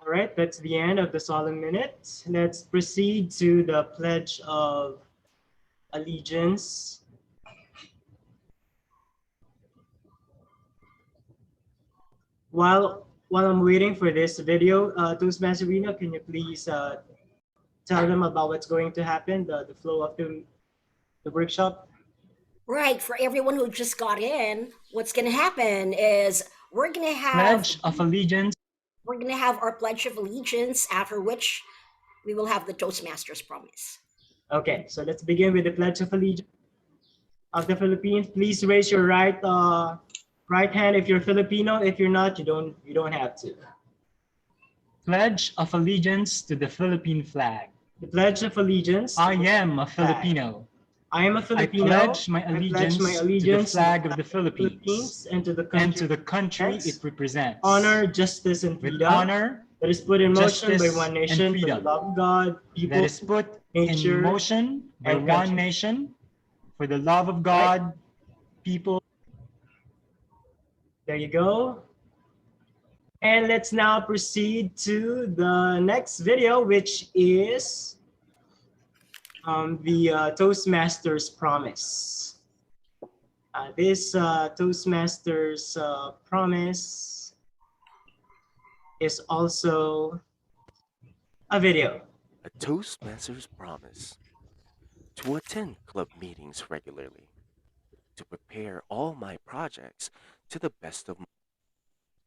All right, that's the end of the solemn minute. Let's proceed to the Pledge of Allegiance. While I'm waiting for this video, Toastmaster Reno, can you please tell them about what's going to happen, the flow of the workshop? Right, for everyone who just got in, what's going to happen is we're going to have Pledge of Allegiance. We're going to have our Pledge of Allegiance, after which we will have the Toastmasters Promise. Okay, so let's begin with the Pledge of Allegiance of the Philippines. Please raise your right hand if you're Filipino. If you're not, you don't have to. Pledge of Allegiance to the Philippine flag. The Pledge of Allegiance. I am a Filipino. I am a Filipino. I pledge my allegiance to the flag of the Philippines and to the country it represents. Honor, justice, and freedom. With honor, that is put in motion by one nation for the love of God, people, that is put nature, in motion by one nation for the love of God, people. There you go. And let's now proceed to the next video, which is the Toastmasters Promise. This Toastmasters Promise is also a video. A Toastmasters Promise. To attend club meetings regularly. To prepare all my projects to the best of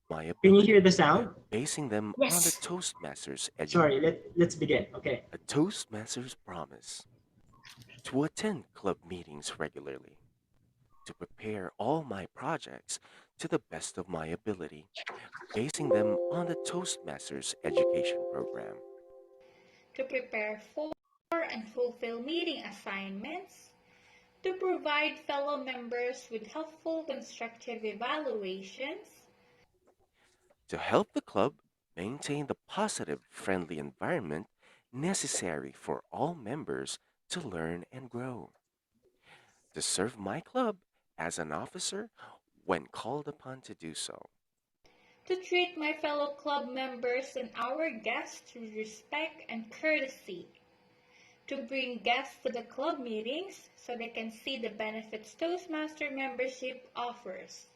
my ability. Can you hear the sound? Basing them Yes. on the Toastmasters education. Sorry, let's begin. Okay. A Toastmasters Promise. To attend club meetings regularly. To prepare all my projects to the best of my ability, basing them on the Toastmasters education program. To prepare for and fulfill meeting assignments, to provide fellow members with helpful constructive evaluations, to help the club maintain the positive, friendly environment necessary for all members to learn and grow, to serve my club as an officer when called upon to do so, to treat my fellow club members and our guests with respect and courtesy, to bring guests to the club meetings so they can see the benefits Toastmaster membership offers,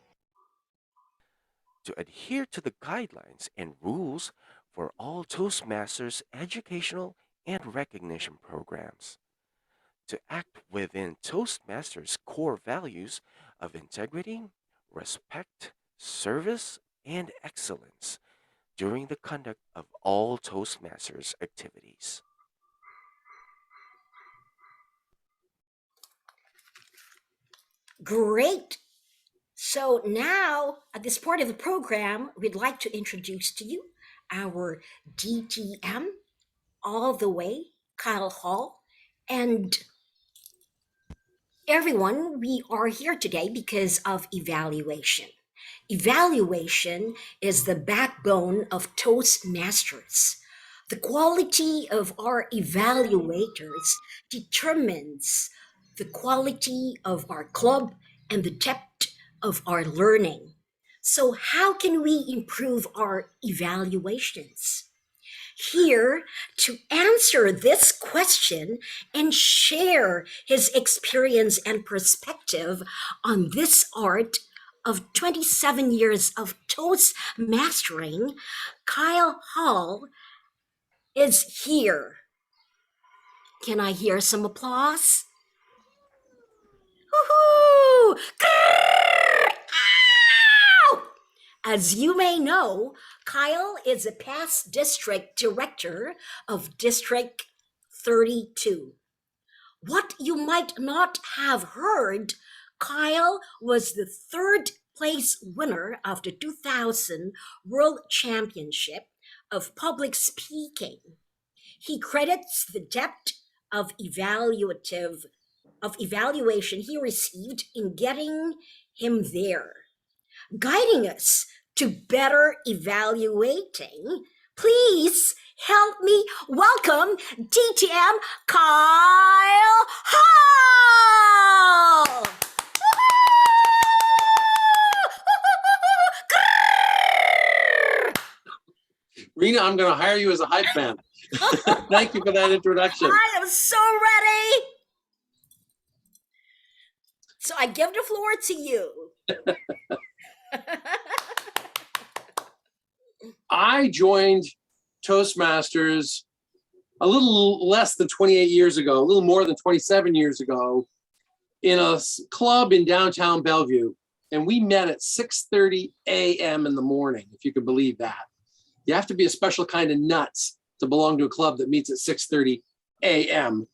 to adhere to the guidelines and rules for all Toastmasters educational and recognition programs, to act within Toastmasters' core values of integrity, respect, service, and excellence during the conduct of all Toastmasters activities. Great. So now, at this part of the program, we'd like to introduce to you our DTM all the way, Kyle Hall, and everyone. We are here today because of evaluation. Evaluation is the backbone of Toastmasters. The quality of our evaluators determines the quality of our club and the depth of our learning. So how can we improve our evaluations? Here to answer this question and share his experience and perspective on this art of 27 years of Toast mastering, Kyle Hall is here. Can I hear some applause? Woohoo! As you may know, Kyle is a past district director of District 32. What you might not have heard, Kyle was the third place winner of the 2000 World Championship of Public Speaking. He credits the depth of evaluation he received in getting him there, guiding us to better evaluating. Please help me welcome DTM Kyle Hall. Rena, I'm going to hire you as a hype man. Thank you for that introduction. I am so ready. So I give the floor to you. I joined Toastmasters a little less than 28 years ago, a little more than 27 years ago, in a club in downtown Bellevue. And we met at 6:30 a.m. in the morning, if you can believe that. You have to be a special kind of nuts to belong to a club that meets at 6:30 a.m.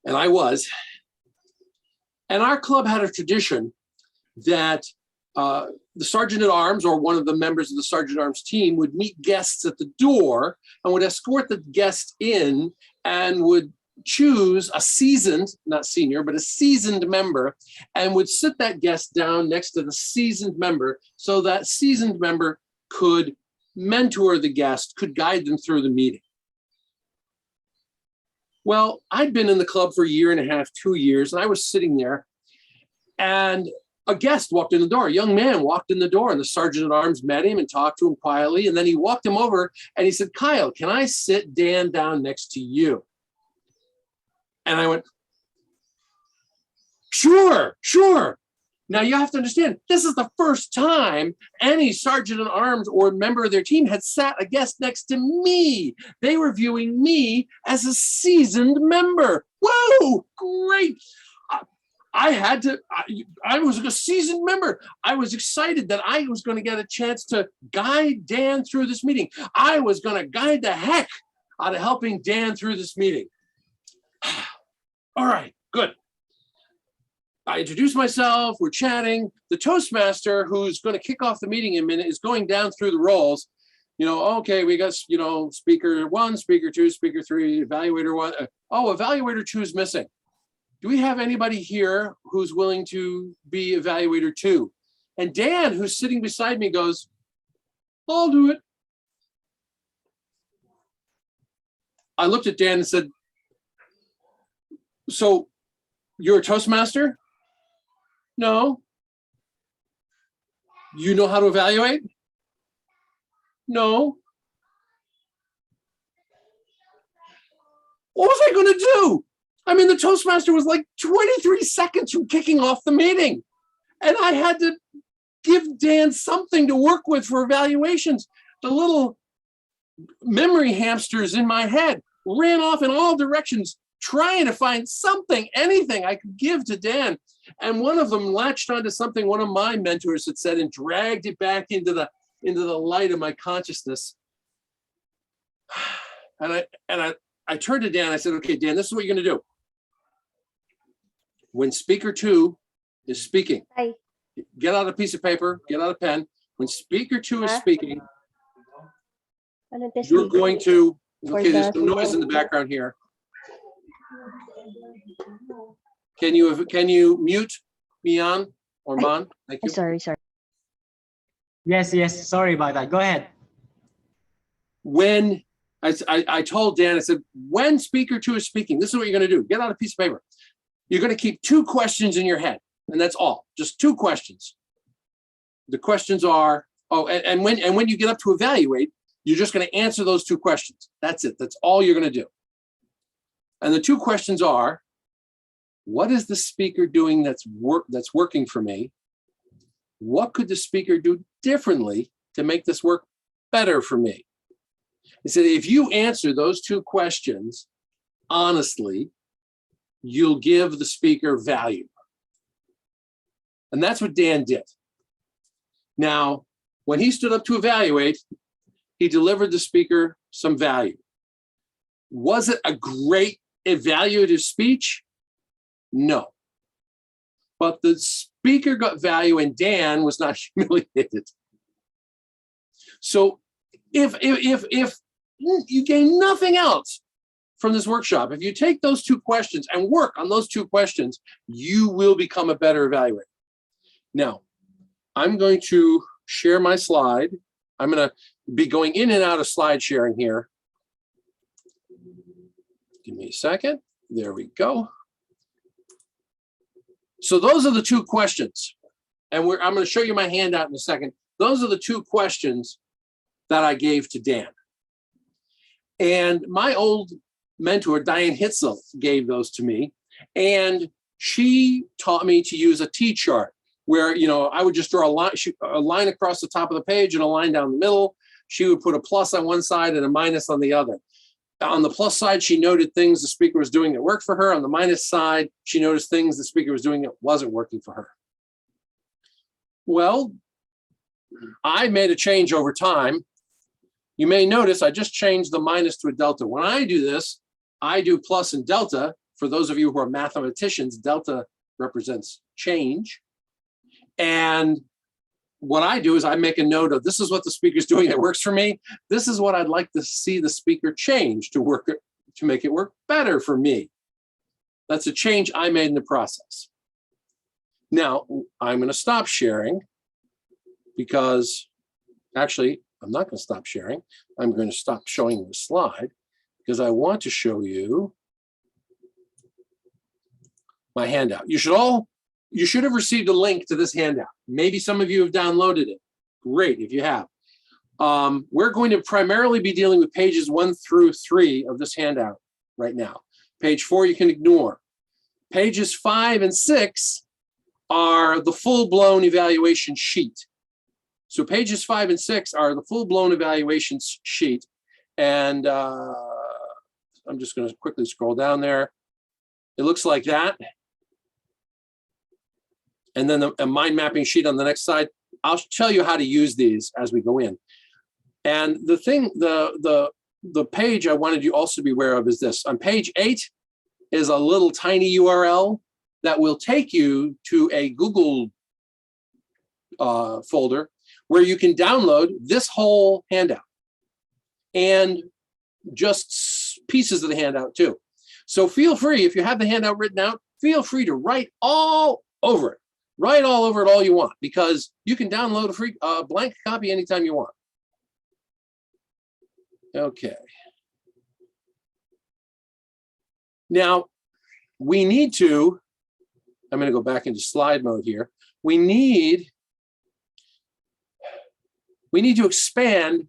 And I was. And our club had a tradition that the Sergeant at Arms or one of the members of the Sergeant at Arms team would meet guests at the door and would escort the guest in and would choose a seasoned, not senior, but a seasoned member, and would sit that guest down next to the seasoned member so that seasoned member could mentor the guest, could guide them through the meeting. Well, I'd been in the club for a year and a half, 2 years, and I was sitting there, and a guest walked in the door. A young man walked in the door, and the Sergeant at Arms met him and talked to him quietly, and then he walked him over, and he said, "Kyle, can I sit Dan down next to you?" And I went, "Sure, sure." Now you have to understand, this is the first time any Sergeant at Arms or member of their team had sat a guest next to me. They were viewing me as a seasoned member. Whoa, great. I was a seasoned member. I was excited that I was going to get a chance to guide Dan through this meeting. I was going to guide the heck out of helping Dan through this meeting. All right, good. I introduce myself, we're chatting. The Toastmaster, who's going to kick off the meeting in a minute, is going down through the roles. Okay, we got, speaker 1, speaker 2, speaker 3, evaluator 1. Evaluator 2 is missing. Do we have anybody here who's willing to be evaluator 2? And Dan, who's sitting beside me, goes, "I'll do it." I looked at Dan and said, "So you're a Toastmaster?" "No." "You know how to evaluate?" "No." What was I going to do? I mean, the Toastmaster was like 23 seconds from kicking off the meeting. And I had to give Dan something to work with for evaluations. The little memory hamsters in my head ran off in all directions, trying to find something, anything I could give to Dan. And one of them latched onto something one of my mentors had said and dragged it back into the light of my consciousness. And I turned to Dan. I said, "Okay, Dan, this is what you're going to do. When speaker 2 is speaking, get out a piece of paper, get out a pen. When speaker 2 is speaking, you're going to," okay, there's some noise in the background here. Can you mute Mian or Man? Thank you. Sorry. Yes. Sorry about that. Go ahead. When I told Dan, I said, when speaker 2 is speaking, this is what you're going to do. Get out a piece of paper. You're going to keep 2 questions in your head, and that's all. Just 2 questions. The questions are, and when you get up to evaluate, you're just going to answer those 2 questions. That's it. That's all you're going to do. And the 2 questions are, what is the speaker doing that's working for me? What could the speaker do differently to make this work better for me? He said, if you answer those 2 questions honestly, you'll give the speaker value. And that's what Dan did. Now, when he stood up to evaluate, he delivered the speaker some value. Was it a great evaluative speech? No. But the speaker got value and Dan was not humiliated. So if you gain nothing else from this workshop, if you take those 2 questions and work on those 2 questions, you will become a better evaluator. Now, I'm going to share my slide. I'm going to be going in and out of slide sharing here. Give me a second. There we go. So those are the 2 questions. And I'm going to show you my handout in a second. Those are the 2 questions that I gave to Dan. And my old mentor, Diane Hitzel, gave those to me. And she taught me to use a T-chart where, you know, I would just draw a line across the top of the page and a line down the middle. She would put a plus on one side and a minus on the other. On the plus side, she noted things the speaker was doing that worked for her. On the minus side, she noticed things the speaker was doing that wasn't working for her. Well, I made a change over time. You may notice I just changed the minus to a delta. When I do this, I do plus and delta. For those of you who are mathematicians, delta represents change. And what I do is I make a note of this is what the speaker's doing that works for me. This is what I'd like to see the speaker change to make it work better for me. That's a change I made in the process. Now, I'm going to stop sharing because actually, I'm not going to stop sharing. I'm going to stop showing the slide because I want to show you my handout. You should have received a link to this handout. Maybe some of you have downloaded it. Great, if you have. We're going to primarily be dealing with pages 1 through 3 of this handout right now. Page 4 you can ignore. Pages 5 and 6 are the full-blown evaluation sheet. So pages 5 and 6 are the full-blown evaluation sheet. And I'm just going to quickly scroll down there. It looks like that. And then a mind mapping sheet on the next side. I'll tell you how to use these as we go in. And the thing, the page I wanted you also to be aware of is this. On page 8 is a little tiny URL that will take you to a Google folder where you can download this whole handout and just pieces of the handout too. So feel free, if you have the handout written out, feel free to write all over it. Write all over it all you want, because you can download a free blank copy anytime you want. Okay. Now, we need to, I'm going to go back into slide mode here. We need to expand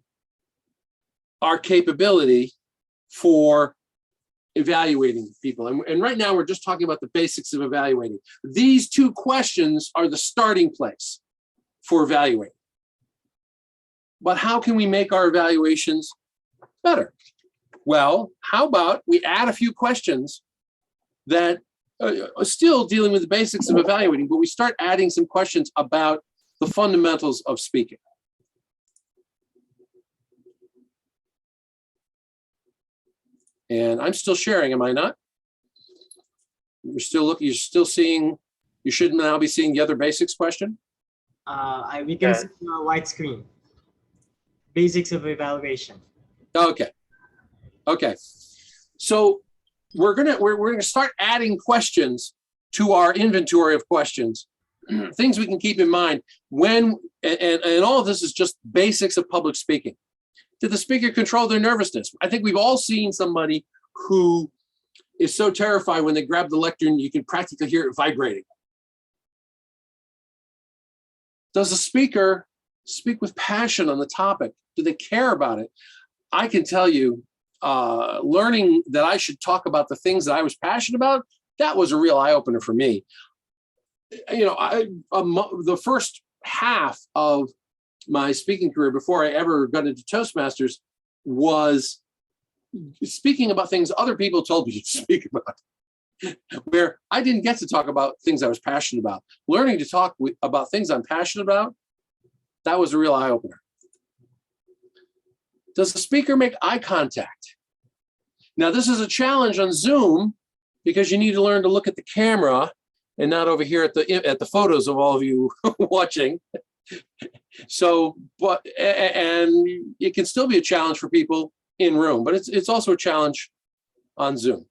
our capability for evaluating people. And right now we're just talking about the basics of evaluating. These 2 questions are the starting place for evaluating. But how can we make our evaluations better? Well, how about we add a few questions that are still dealing with the basics of evaluating, but we start adding some questions about the fundamentals of speaking. And I'm still sharing, am I not? You're still looking, you're still seeing, you should now be seeing the other basics question? We can see a white screen. Basics of evaluation. Okay. Okay. So we're gonna start adding questions to our inventory of questions, things we can keep in mind when, and all of this is just basics of public speaking. Did the speaker control their nervousness? I think we've all seen somebody who is so terrified when they grab the lectern, you can practically hear it vibrating. Does the speaker speak with passion on the topic? Do they care about it? I can tell you, learning that I should talk about the things that I was passionate about, that was a real eye-opener for me. You know, the first half of my speaking career before I ever got into Toastmasters was speaking about things other people told me to speak about, where I didn't get to talk about things I was passionate about. Learning to talk about things I'm passionate about, that was a real eye-opener. Does the speaker make eye contact? Now, this is a challenge on Zoom because you need to learn to look at the camera and not over here at the photos of all of you watching. So, and it can still be a challenge for people in room, but it's also a challenge on Zoom?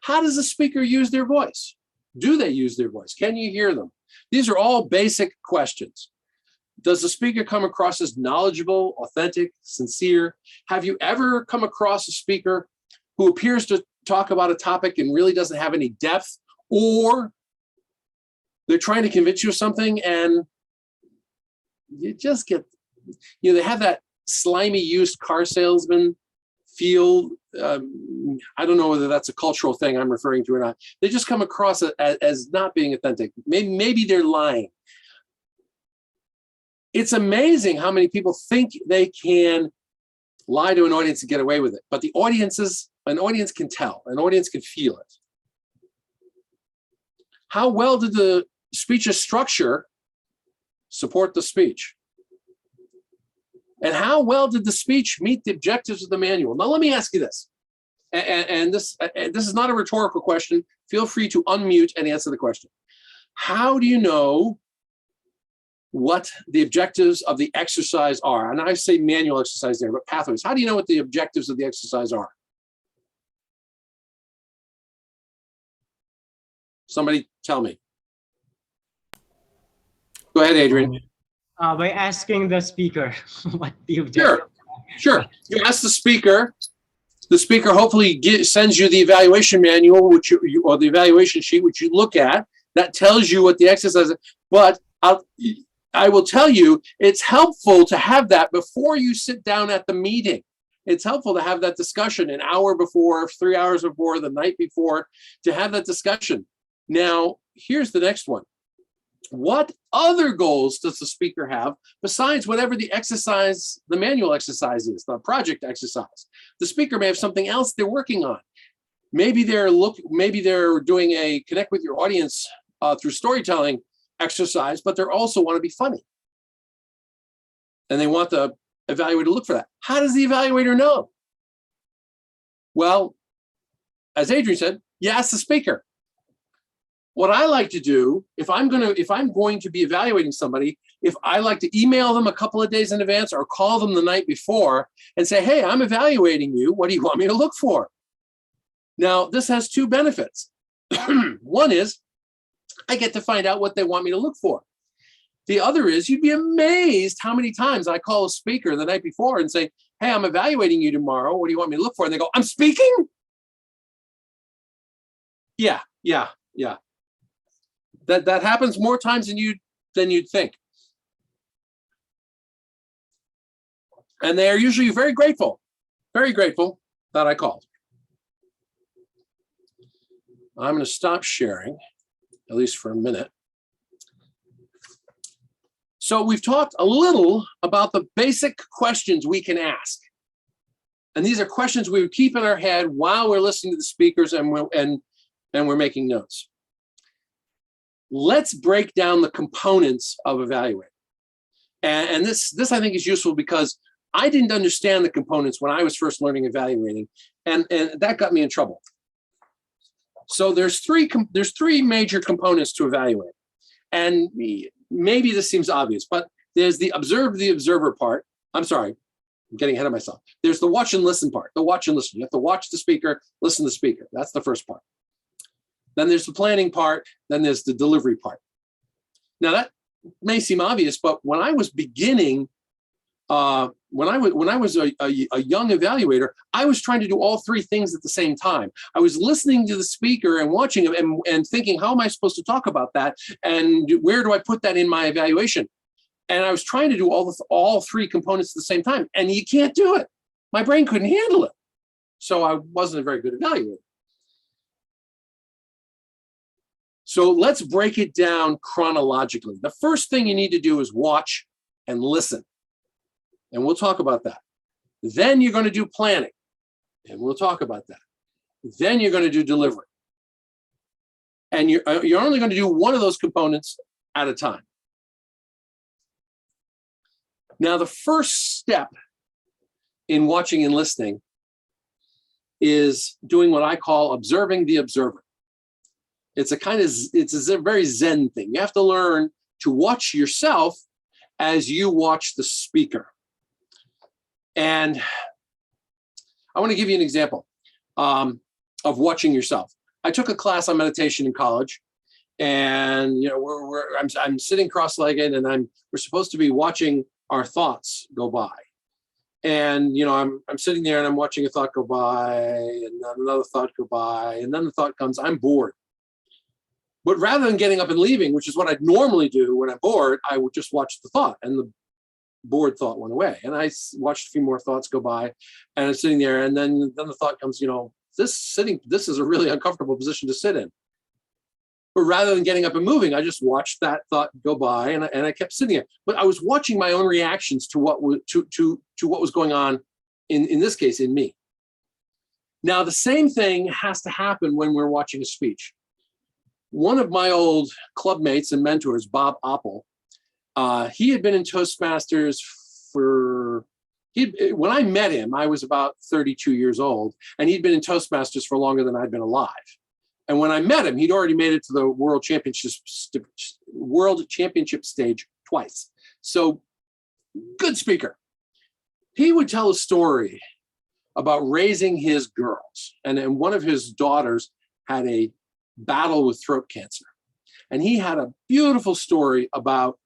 How does the speaker use their voice? Do they use their voice? Can you hear them? These are all basic questions. Does the speaker come across as knowledgeable, authentic, sincere? Have you ever come across a speaker who appears to talk about a topic and really doesn't have any depth, or they're trying to convince you of something and you just get, they have that slimy used car salesman feel. I don't know whether that's a cultural thing I'm referring to or not. They just come across as not being authentic. Maybe they're lying. It's amazing how many people think they can lie to an audience and get away with it. But an audience can tell, an audience can feel it. How well did the speech's structure support the speech? And how well did the speech meet the objectives of the manual? Now, let me ask you this. And this is not a rhetorical question. Feel free to unmute and answer the question. How do you know what the objectives of the exercise are? And I say manual exercise there, but pathways. How do you know what the objectives of the exercise are? Somebody tell me. Go ahead, Adrian. By asking the speaker what the objective. Sure. You ask the speaker. The speaker hopefully sends you the evaluation manual, or the evaluation sheet, which you look at. That tells you what the exercise is. But I will tell you, it's helpful to have that before you sit down at the meeting. It's helpful to have that discussion an hour before, 3 hours before, the night before, to have that discussion. Now, here's the next one. What other goals does the speaker have besides whatever the exercise, the manual exercise is, the project exercise? The speaker may have something else they're working on. Maybe they're doing a connect with your audience through storytelling exercise, but they also want to be funny. And they want the evaluator to look for that. How does the evaluator know? Well, as Adrian said, you ask the speaker. What I like to do, if I'm going to be evaluating somebody, if I like to email them a couple of days in advance or call them the night before and say, hey, I'm evaluating you. What do you want me to look for? Now, this has two benefits. One is I get to find out what they want me to look for. The other is you'd be amazed how many times I call a speaker the night before and say, hey, I'm evaluating you tomorrow. What do you want me to look for? And they go, I'm speaking? Yeah. That happens more times than you'd think. And they are usually very grateful that I called. I'm going to stop sharing, at least for a minute. So we've talked a little about the basic questions we can ask. And these are questions we would keep in our head while we're listening to the speakers and we're making notes. Let's break down the components of Evaluator. And this I think is useful because I didn't understand the components when I was first learning evaluating, and that got me in trouble. So there's three major components to evaluate. And maybe this seems obvious, but there's the observe the observer part. I'm sorry, I'm getting ahead of myself. There's the watch and listen part, the watch and listen. You have to watch the speaker, listen to the speaker. That's the first part. Then there's the planning part, then there's the delivery part. Now that may seem obvious, but when I was beginning, when I was a young evaluator, I was trying to do all three things at the same time. I was listening to the speaker and watching him and thinking, how am I supposed to talk about that? And where do I put that in my evaluation? And I was trying to do all three components at the same time, and you can't do it. My brain couldn't handle it. So I wasn't a very good evaluator. So let's break it down chronologically. The first thing you need to do is watch and listen. And we'll talk about that. Then you're going to do planning. And we'll talk about that. Then you're going to do delivery. And you're only going to do one of those components at a time. Now, the first step in watching and listening is doing what I call observing the observer. It's a very Zen thing. You have to learn to watch yourself as you watch the speaker. And I want to give you an example. of watching yourself. I took a class on meditation in college, and I'm sitting cross-legged, and we're supposed to be watching our thoughts go by. And I'm sitting there and I'm watching a thought go by, and then another thought go by, and then the thought comes, I'm bored. But rather than getting up and leaving, which is what I'd normally do when I'm bored, I would just watch the thought, and the bored thought went away. And I watched a few more thoughts go by, and I'm sitting there, and then the thought comes, this is a really uncomfortable position to sit in. But rather than getting up and moving, I just watched that thought go by, and I kept sitting there. But I was watching my own reactions to what was going on in this case in me. Now the same thing has to happen when we're watching a speech. One of my old club mates and mentors, Bob Oppel, he had been in Toastmasters when I met him, I was about 32 years old, and he'd been in Toastmasters for longer than I'd been alive. And when I met him, he'd already made it to the World Championship stage twice. So good speaker. He would tell a story about raising his girls. And then one of his daughters had a battle with throat cancer. And he had a beautiful story about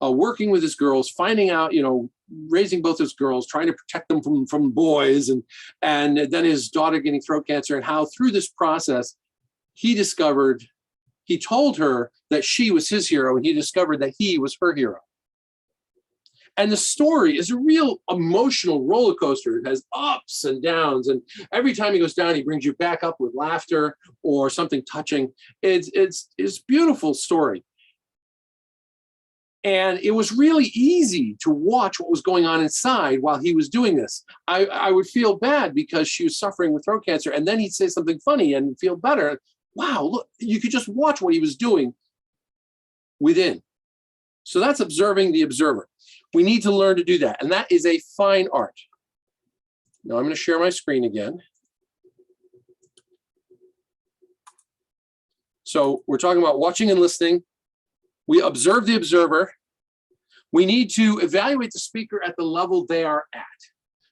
working with his girls, finding out, raising both his girls, trying to protect them from boys, and then his daughter getting throat cancer, and how through this process, he told her that she was his hero, and he discovered that he was her hero. And the story is a real emotional roller coaster. It has ups and downs, and every time he goes down, he brings you back up with laughter or something touching. It's a beautiful story. And it was really easy to watch what was going on inside while he was doing this. I would feel bad because she was suffering with throat cancer, and then he'd say something funny and feel better. Wow, look, you could just watch what he was doing within. So that's observing the observer. We need to learn to do that, and that is a fine art. Now I'm going to share my screen again. So we're talking about watching and listening. We observe the observer. We need to evaluate the speaker at the level they are at.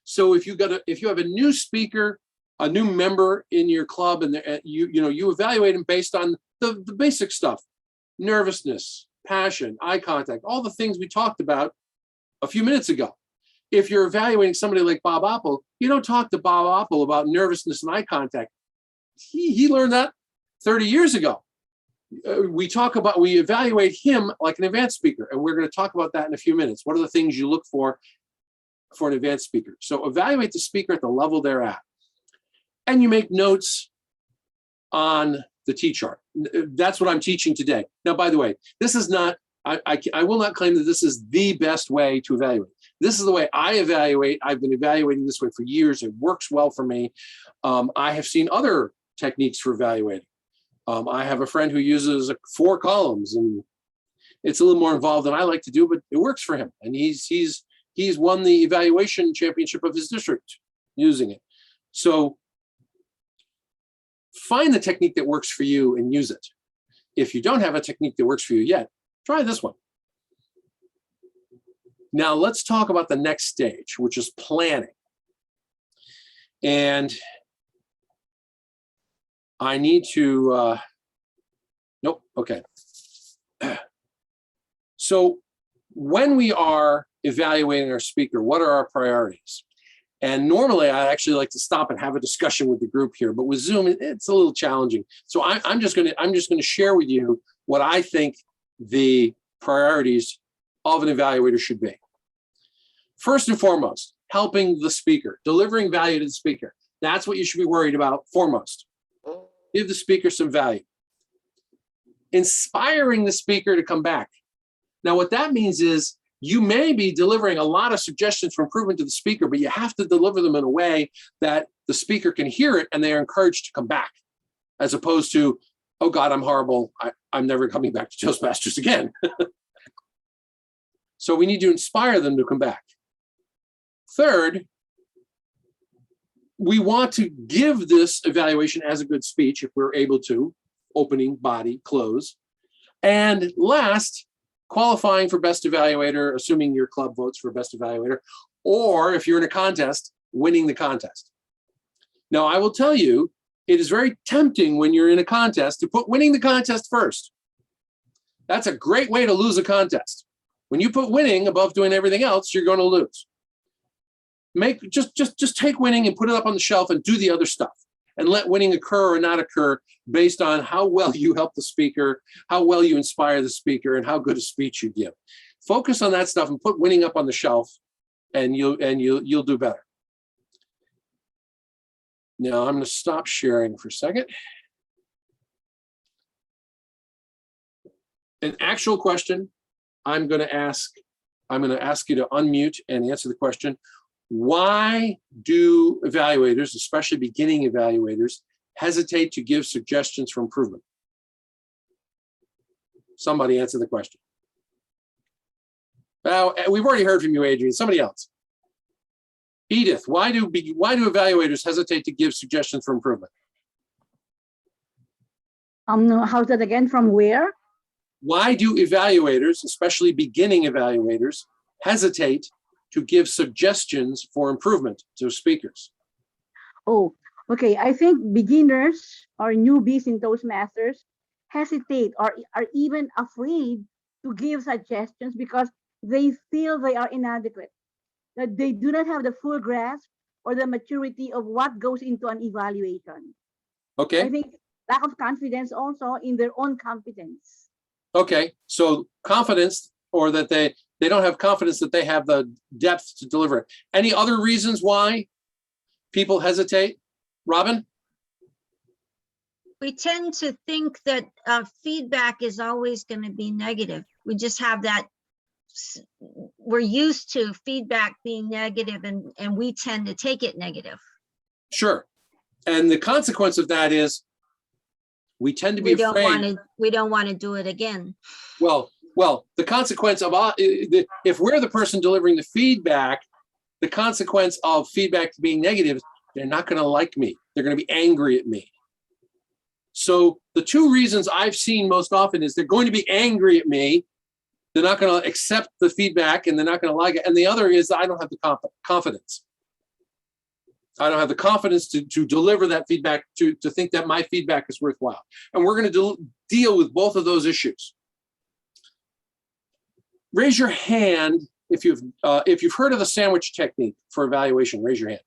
So if you have a new speaker, a new member in your club, and you evaluate them based on the basic stuff: nervousness, passion, eye contact, all the things we talked about a few minutes ago. If you're evaluating somebody like Bob Oppel, you don't talk to Bob Oppel about nervousness and eye contact. He learned that 30 years ago. We evaluate him like an advanced speaker, and we're going to talk about that in a few minutes. What are the things you look for an advanced speaker? So evaluate the speaker at the level they're at. And you make notes on the T-chart. That's what I'm teaching today. Now, by the way, this is not, I will not claim that this is the best way to evaluate. This is the way I evaluate. I've been evaluating this way for years. It works well for me. I have seen other techniques for evaluating. I have a friend who uses 4 columns, and it's a little more involved than I like to do, but it works for him. And he's won the evaluation championship of his district using it. So find the technique that works for you and use it. If you don't have a technique that works for you yet, try this one. Now let's talk about the next stage, which is planning. And I need to, nope, okay. So when we are evaluating our speaker, what are our priorities? And normally I actually like to stop and have a discussion with the group here, but with Zoom, it's a little challenging. So I'm just gonna share with you what I think the priorities of an evaluator should be. First and foremost, helping the speaker, delivering value to the speaker. That's what you should be worried about foremost. Give the speaker some value. Inspiring the speaker to come back. Now, what that means is you may be delivering a lot of suggestions for improvement to the speaker, but you have to deliver them in a way that the speaker can hear it and they are encouraged to come back, as opposed to, oh God, I'm horrible. I'm never coming back to Toastmasters again. So we need to inspire them to come back. Third, we want to give this evaluation as a good speech if we're able to, opening, body, close. And last, qualifying for best evaluator, assuming your club votes for best evaluator, or if you're in a contest, winning the contest. Now, I will tell you, it is very tempting when you're in a contest to put winning the contest first. That's a great way to lose a contest. When you put winning above doing everything else, you're going to lose. Just take winning and put it up on the shelf and do the other stuff, and let winning occur or not occur based on how well you help the speaker, how well you inspire the speaker, and how good a speech you give. Focus on that stuff and put winning up on the shelf, and you'll do better. Now I'm going to stop sharing for a second. An actual question I'm going to ask you to unmute and answer the question. Why do evaluators, especially beginning evaluators, hesitate to give suggestions for improvement? Somebody answer the question. Now, we've already heard from you, Adrian. Somebody else. Edith, why do evaluators hesitate to give suggestions for improvement? How's that again? From where? Why do evaluators, especially beginning evaluators, hesitate to give suggestions for improvement to speakers? Oh, okay. I think beginners or newbies in Toastmasters hesitate or are even afraid to give suggestions because they feel they are inadequate, that they do not have the full grasp or the maturity of what goes into an evaluation. Okay. I think lack of confidence also in their own competence. Okay, so confidence, or that they don't have confidence that they have the depth to deliver. Any other reasons why people hesitate? Robin? We tend to think that feedback is always going to be negative. We just have that, we're used to feedback being negative, and we tend to take it negative. Sure. And the consequence of that is we tend to be afraid. We don't want to do it again. Well, the consequence of, if we're the person delivering the feedback, the consequence of feedback being negative, they're not going to like me. They're going to be angry at me. So the two reasons I've seen most often is they're going to be angry at me. They're not going to accept the feedback, and they're not going to like it. And the other is I don't have the confidence. I don't have the confidence to deliver that feedback, to think that my feedback is worthwhile. And we're going to deal with both of those issues. Raise your hand if you've heard of the sandwich technique for evaluation. Raise your hand.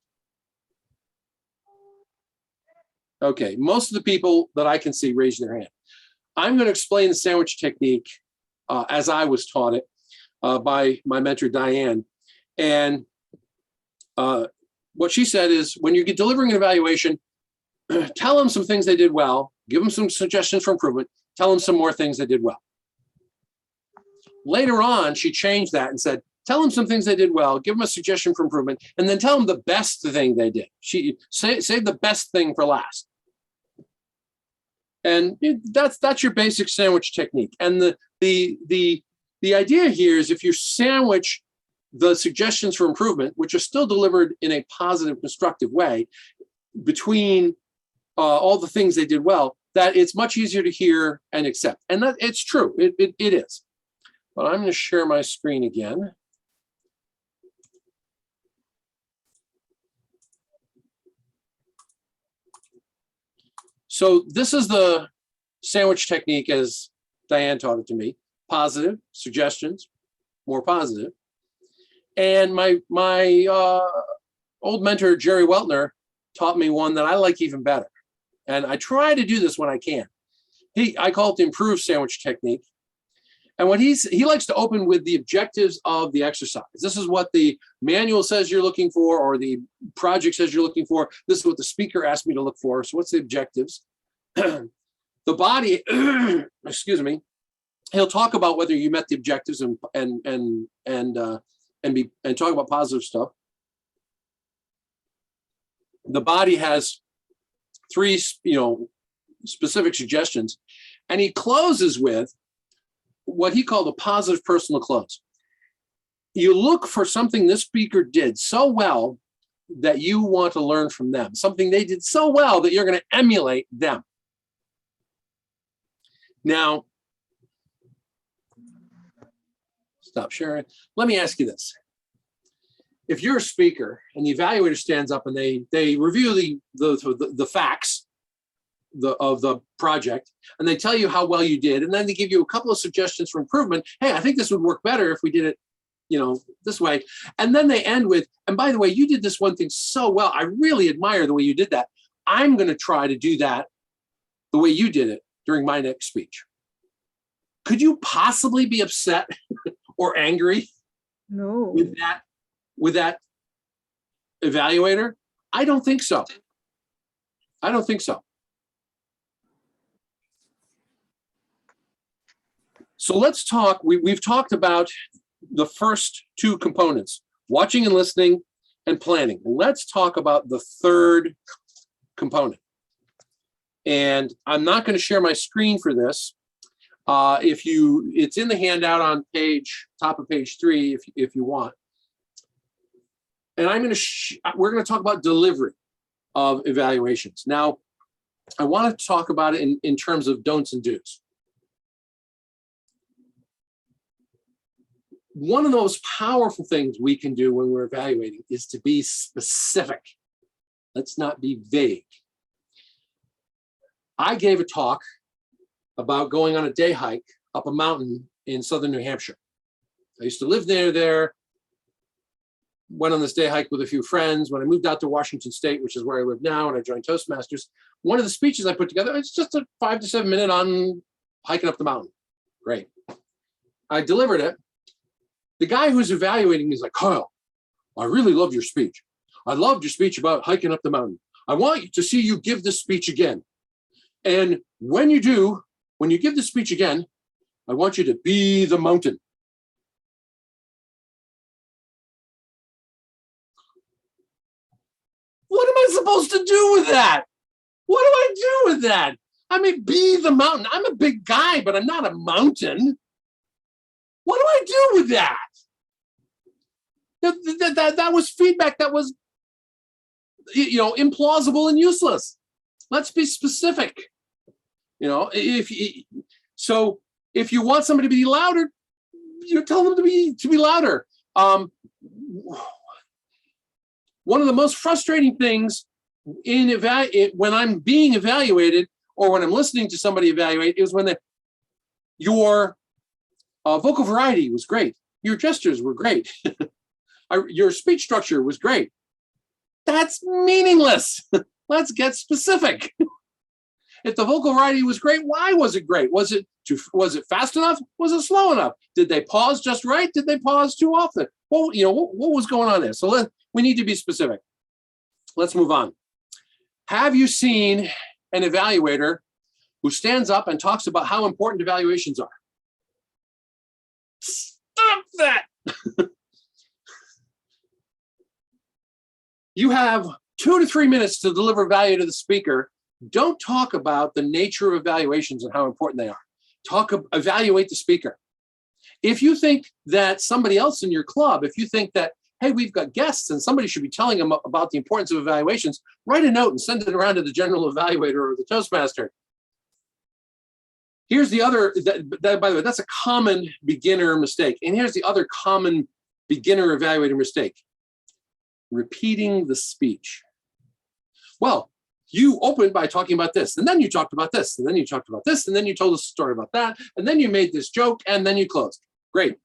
Okay, most of the people that I can see raise their hand. I'm going to explain the sandwich technique as I was taught it by my mentor, Diane. And what she said is, when you're delivering an evaluation, tell them some things they did well, give them some suggestions for improvement, tell them some more things they did well. Later on, she changed that and said, tell them some things they did well, give them a suggestion for improvement, and then tell them the best thing they did. She save the best thing for last. And that's your basic sandwich technique. And the idea here is, if you sandwich the suggestions for improvement, which are still delivered in a positive, constructive way, between all the things they did well, that it's much easier to hear and accept. And that it's true, it is. But I'm going to share my screen again. So this is the sandwich technique as Diane taught it to me. Positive, suggestions, more positive. And my old mentor, Jerry Weltner, taught me one that I like even better. And I try to do this when I can. I call it the improved sandwich technique. And what he likes to open with the objectives of the exercise. This is what the manual says you're looking for, or the project says you're looking for. This is what the speaker asked me to look for. So what's the objectives? The body, excuse me, he'll talk about whether you met the objectives and talk about positive stuff. The body has three, specific suggestions, and he closes with what he called a positive personal close. You look for something this speaker did so well that you want to learn from them, something they did so well that you're going to emulate them. Now, stop sharing. Let me ask you this. If you're a speaker and the evaluator stands up and they review the facts the project, and they tell you how well you did, and then they give you a couple of suggestions for improvement. Hey, I think this would work better if we did it, this way. And then they end with, and by the way, you did this one thing so well. I really admire the way you did that. I'm going to try to do that the way you did it during my next speech. Could you possibly be upset or angry No. with that evaluator? I don't think so. I don't think so. So let's talk. We've talked about the first two components, watching and listening and planning. Let's talk about the third component. And I'm not going to share my screen for this. It's in the handout on top of page 3 if you want. And we're going to talk about delivery of evaluations. Now, I want to talk about it in terms of don'ts and do's. One of the most powerful things we can do when we're evaluating is to be specific. Let's not be vague. I gave a talk about going on a day hike up a mountain in southern New Hampshire. I used to live there, went on this day hike with a few friends. When I moved out to Washington State, which is where I live now, and I joined Toastmasters, one of the speeches I put together, it's just a 5 to 7 minute on hiking up the mountain. Great. I delivered it. The guy who's evaluating me is like, Kyle, I really loved your speech. I loved your speech about hiking up the mountain. I want to see you give this speech again. And when you give the speech again, I want you to be the mountain. What am I supposed to do with that? What do I do with that? I mean, be the mountain. I'm a big guy, but I'm not a mountain. What do I do with that? That was feedback that was, implausible and useless. Let's be specific. If you want somebody to be louder, tell them to be louder. One of the most frustrating things when I'm being evaluated or when I'm listening to somebody evaluate is when your vocal variety was great. Your gestures were great. Your speech structure was great. That's meaningless. Let's get specific. If the vocal variety was great, why was it great? Was it fast enough? Was it slow enough? Did they pause just right? Did they pause too often? Well, what was going on there? So we need to be specific. Let's move on. Have you seen an evaluator who stands up and talks about how important evaluations are? Stop that. You have 2 to 3 minutes to deliver value to the speaker. Don't talk about the nature of evaluations and how important they are. Evaluate the speaker. If you think that somebody else in your club, if you think that, hey, we've got guests and somebody should be telling them about the importance of evaluations, write a note and send it around to the general evaluator or the Toastmaster. Here's the other, by the way, that's a common beginner mistake. And here's the other common beginner evaluator mistake. Repeating the speech. Well, you opened by talking about this, and then you talked about this, and then you talked about this, and then you told us a story about that, and then you made this joke, and then you closed. Great.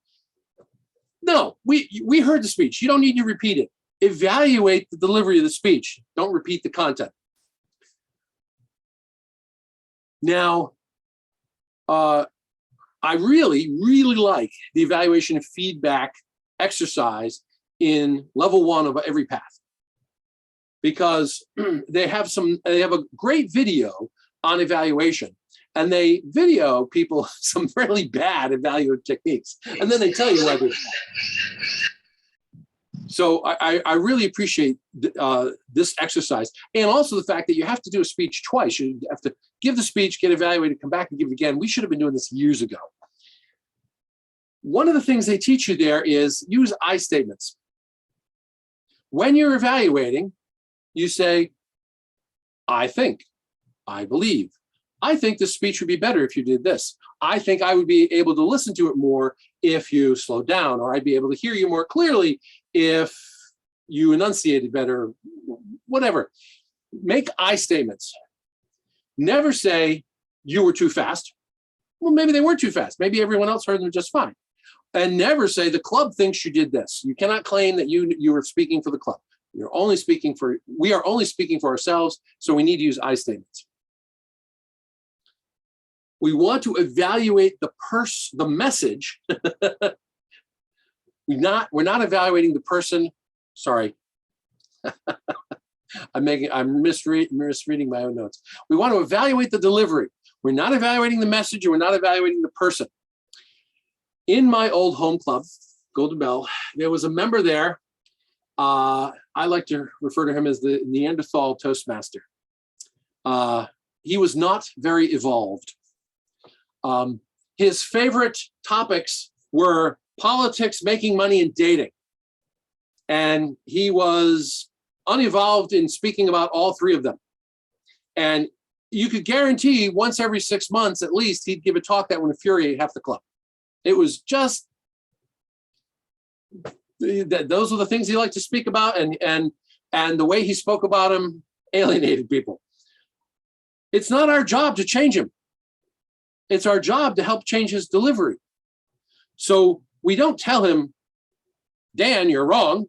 No, we heard the speech. You don't need to repeat it. Evaluate the delivery of the speech. Don't repeat the content. Now, I really, really like the evaluation and feedback exercise in level 1 of every path, because they have a great video on evaluation, and they video people some really bad evaluative techniques, and then they tell you why they're bad. So I really appreciate this exercise, and also the fact that you have to do a speech twice. You have to give the speech, get evaluated, come back and give it again. We should have been doing this years ago. One of the things they teach you there is use I statements. When you're evaluating, you say, I think, I believe, I think this speech would be better if you did this. I think I would be able to listen to it more if you slowed down, or I'd be able to hear you more clearly if you enunciated better, whatever. Make I statements. Never say you were too fast. Well, maybe they weren't too fast. Maybe everyone else heard them just fine. And never say the club thinks you did this. You cannot claim that you were speaking for the club. We are only speaking for ourselves, so we need to use I statements. We want to evaluate the message. We're not evaluating the person. Sorry. I'm misreading my own notes. We want to evaluate the delivery. We're not evaluating the message, and we're not evaluating the person. In my old home club, Golden Bell, there was a member there. I like to refer to him as the Neanderthal Toastmaster. He was not very evolved. His favorite topics were politics, making money, and dating. And he was unevolved in speaking about all three of them. And you could guarantee once every 6 months, at least, he'd give a talk that would infuriate half the club. It was just, those were the things he liked to speak about, and the way he spoke about them alienated people. It's not our job to change him. It's our job to help change his delivery. So we don't tell him, Dan, you're wrong.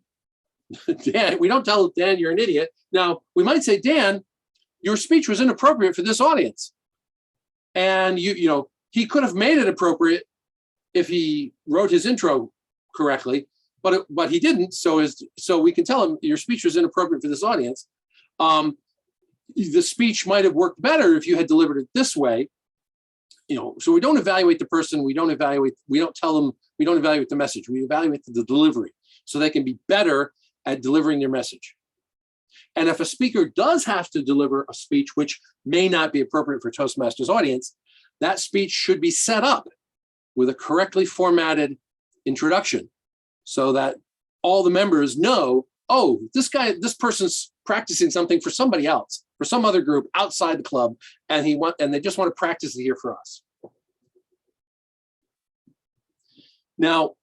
Dan, we don't tell Dan you're an idiot. Now, we might say, Dan, your speech was inappropriate for this audience. And he could have made it appropriate if he wrote his intro correctly, but he didn't. So we can tell him your speech was inappropriate for this audience. The speech might have worked better if you had delivered it this way. So we don't evaluate the person. We don't evaluate the message. We evaluate the delivery so they can be better at delivering their message. And if a speaker does have to deliver a speech which may not be appropriate for Toastmasters audience, that speech should be set up with a correctly formatted introduction so that all the members know, oh, this person's practicing something for somebody else, for some other group outside the club, and they just want to practice it here for us. Now,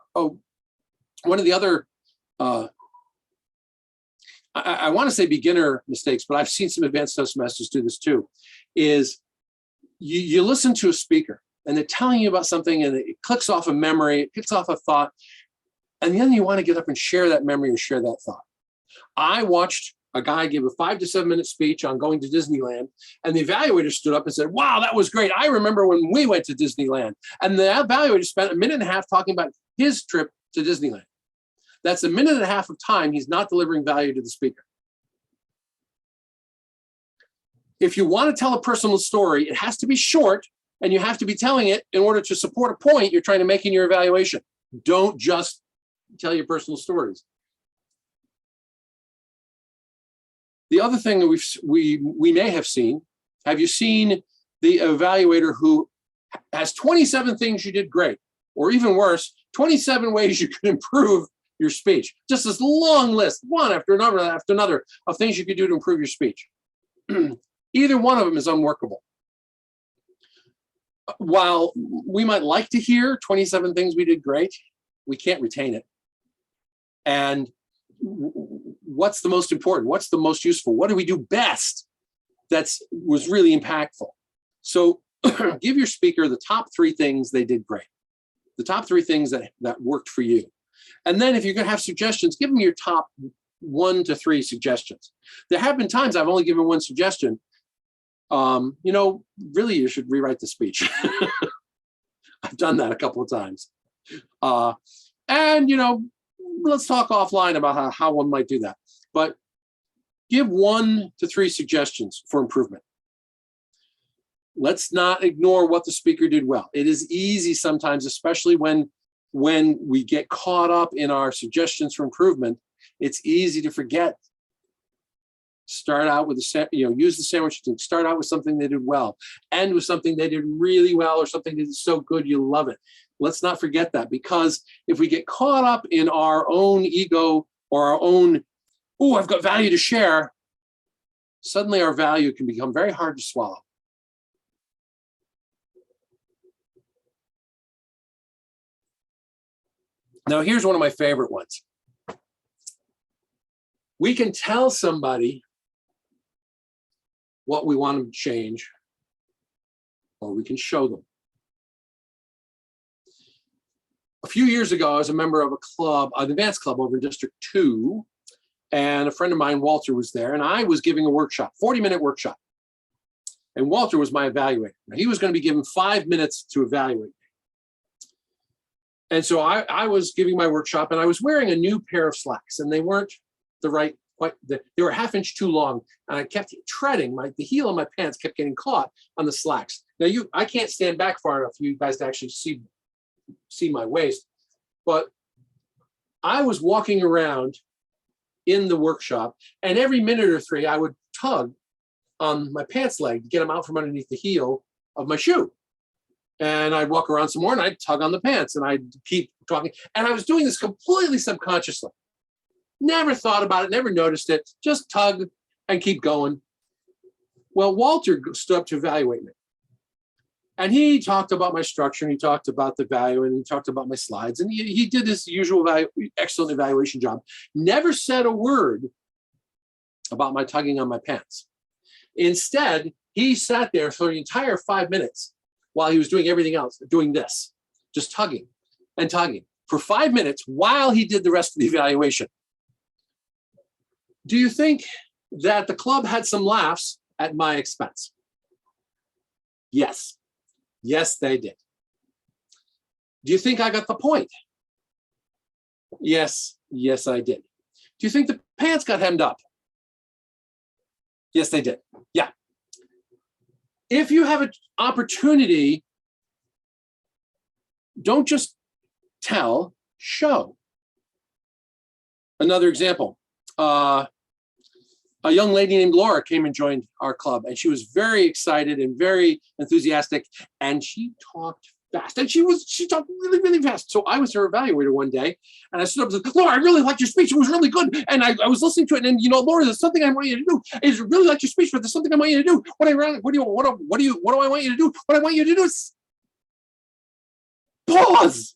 one of the other, I want to say beginner mistakes, but I've seen some advanced Toastmasters do this too, is you listen to a speaker and they're telling you about something and it clicks off a memory, it kicks off a thought, and then you want to get up and share that memory and share that thought. I watched a guy give a 5 to 7 minute speech on going to Disneyland, and the evaluator stood up and said, wow, that was great. I remember when we went to Disneyland. And the evaluator spent 1.5 minutes talking about his trip to Disneyland. That's 1.5 minutes of time he's not delivering value to the speaker. If you want to tell a personal story, it has to be short, and you have to be telling it in order to support a point you're trying to make in your evaluation. Don't just tell your personal stories. The other thing that we may have seen, have you seen the evaluator who has 27 things you did great, or even worse, 27 ways you could improve your speech? Just this long list, one after another of things you could do to improve your speech. Either one of them is unworkable. While we might like to hear 27 things we did great, we can't retain it. And what's the most important? What's the most useful? What do we do best that was really impactful? So give your speaker the top 3 things they did great, the top 3 things that worked for you. And then if you're going to have suggestions, give them your top 1 to 3 suggestions. There have been times I've only given 1 suggestion. Really, you should rewrite the speech. I've done that a couple of times. Let's talk offline about how one might do that. But give 1 to 3 suggestions for improvement. Let's not ignore what the speaker did well. It is easy sometimes, especially when we get caught up in our suggestions for improvement, it's easy to forget. Start out with use the sandwich to start out with something they did well, end with something they did really well, or something that is so good you love it. Let's not forget that, because if we get caught up in our own ego or our own, oh, I've got value to share, suddenly our value can become very hard to swallow. Now, here's one of my favorite ones. We can tell somebody what we want them to change, or we can show them. A few years ago, I was a member of a club, an advanced club over in District 2, and a friend of mine, Walter, was there, and I was giving a workshop, 40-minute workshop. And Walter was my evaluator. Now, he was going to be given 5 minutes to evaluate me. And so I was giving my workshop, and I was wearing a new pair of slacks, and they weren't the right, they were a ½ inch too long, and I kept treading, the heel of my pants kept getting caught on the slacks. Now, I can't stand back far enough for you guys to actually see my waist, but I was walking around in the workshop, and every minute or three, I would tug on my pants leg to get them out from underneath the heel of my shoe. And I'd walk around some more and I'd tug on the pants and I'd keep talking. And I was doing this completely subconsciously. Never thought about it, never noticed it, just tug and keep going. Well, Walter stood up to evaluate me. And he talked about my structure, and he talked about the value, and he talked about my slides. And he did his usual excellent evaluation job. Never said a word about my tugging on my pants. Instead, he sat there for the entire 5 minutes while he was doing everything else, doing this, just tugging and tugging for 5 minutes while he did the rest of the evaluation. Do you think that the club had some laughs at my expense? Yes. Yes, they did. Do you think I got the point? Yes. Yes, I did. Do you think the pants got hemmed up? Yes, they did. Yeah. If you have an opportunity, don't just tell, show. Another example, a young lady named Laura came and joined our club, and she was very excited and very enthusiastic, and she talked fast, and she talked really, really fast. So I was her evaluator one day, and I stood up and said, Laura, I really liked your speech. It was really good. And I was listening to it, and Laura, there's something I want you to do. I really liked your speech, but there's something I want you to do. What do I want you to do? What I want you to do is pause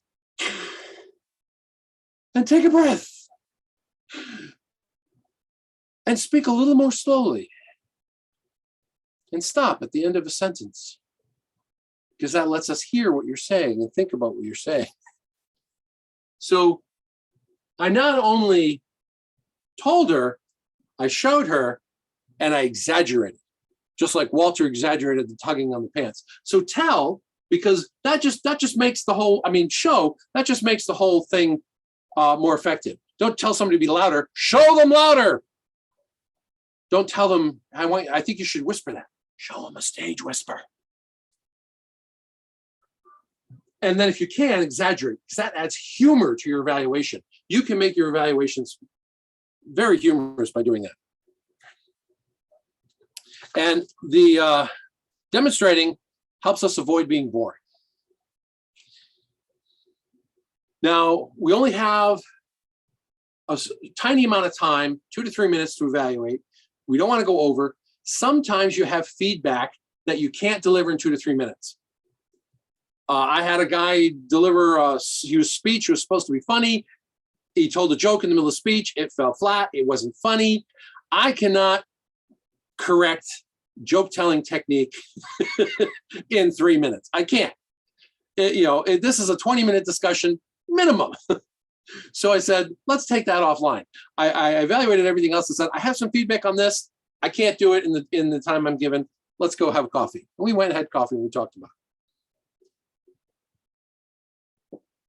and take a breath and speak a little more slowly and stop at the end of a sentence, because that lets us hear what you're saying and think about what you're saying. So I not only told her, I showed her, and I exaggerated, just like Walter exaggerated the tugging on the pants. So tell, because that just makes the whole, show, that just makes the whole thing more effective. Don't tell somebody to be louder, show them louder. Don't tell them, I think you should whisper that. Show them a stage whisper. And then if you can, exaggerate, because that adds humor to your evaluation. You can make your evaluations very humorous by doing that. And the demonstrating helps us avoid being boring. Now, we only have a tiny amount of time, 2 to 3 minutes to evaluate. We don't want to go over. Sometimes you have feedback that you can't deliver in 2 to 3 minutes. I had a guy deliver his speech. It was supposed to be funny. He told a joke in the middle of the speech. It fell flat. It wasn't funny. I cannot correct joke telling technique in 3 minutes. I can't. This is a 20-minute discussion minimum. So I said, let's take that offline. I evaluated everything else and said, I have some feedback on this. I can't do it in the time I'm given. Let's go have coffee. And we went and had coffee and we talked about it.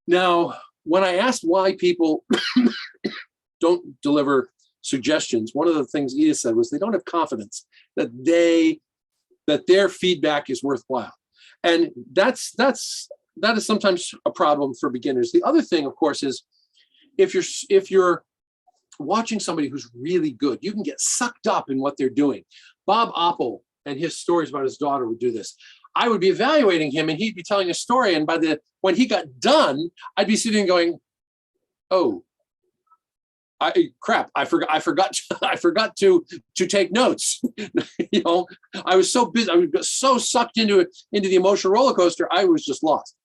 Now, when I asked why people don't deliver suggestions, one of the things Edith said was they don't have confidence that their feedback is worthwhile. And that is sometimes a problem for beginners. The other thing, of course, is if you're watching somebody who's really good, you can get sucked up in what they're doing. Bob Oppel and his stories about his daughter would do this. I would be evaluating him and he'd be telling a story, and when he got done, I'd be sitting going, "Oh, crap! I forgot to take notes." I was so busy. I was so sucked into the emotional roller coaster. I was just lost.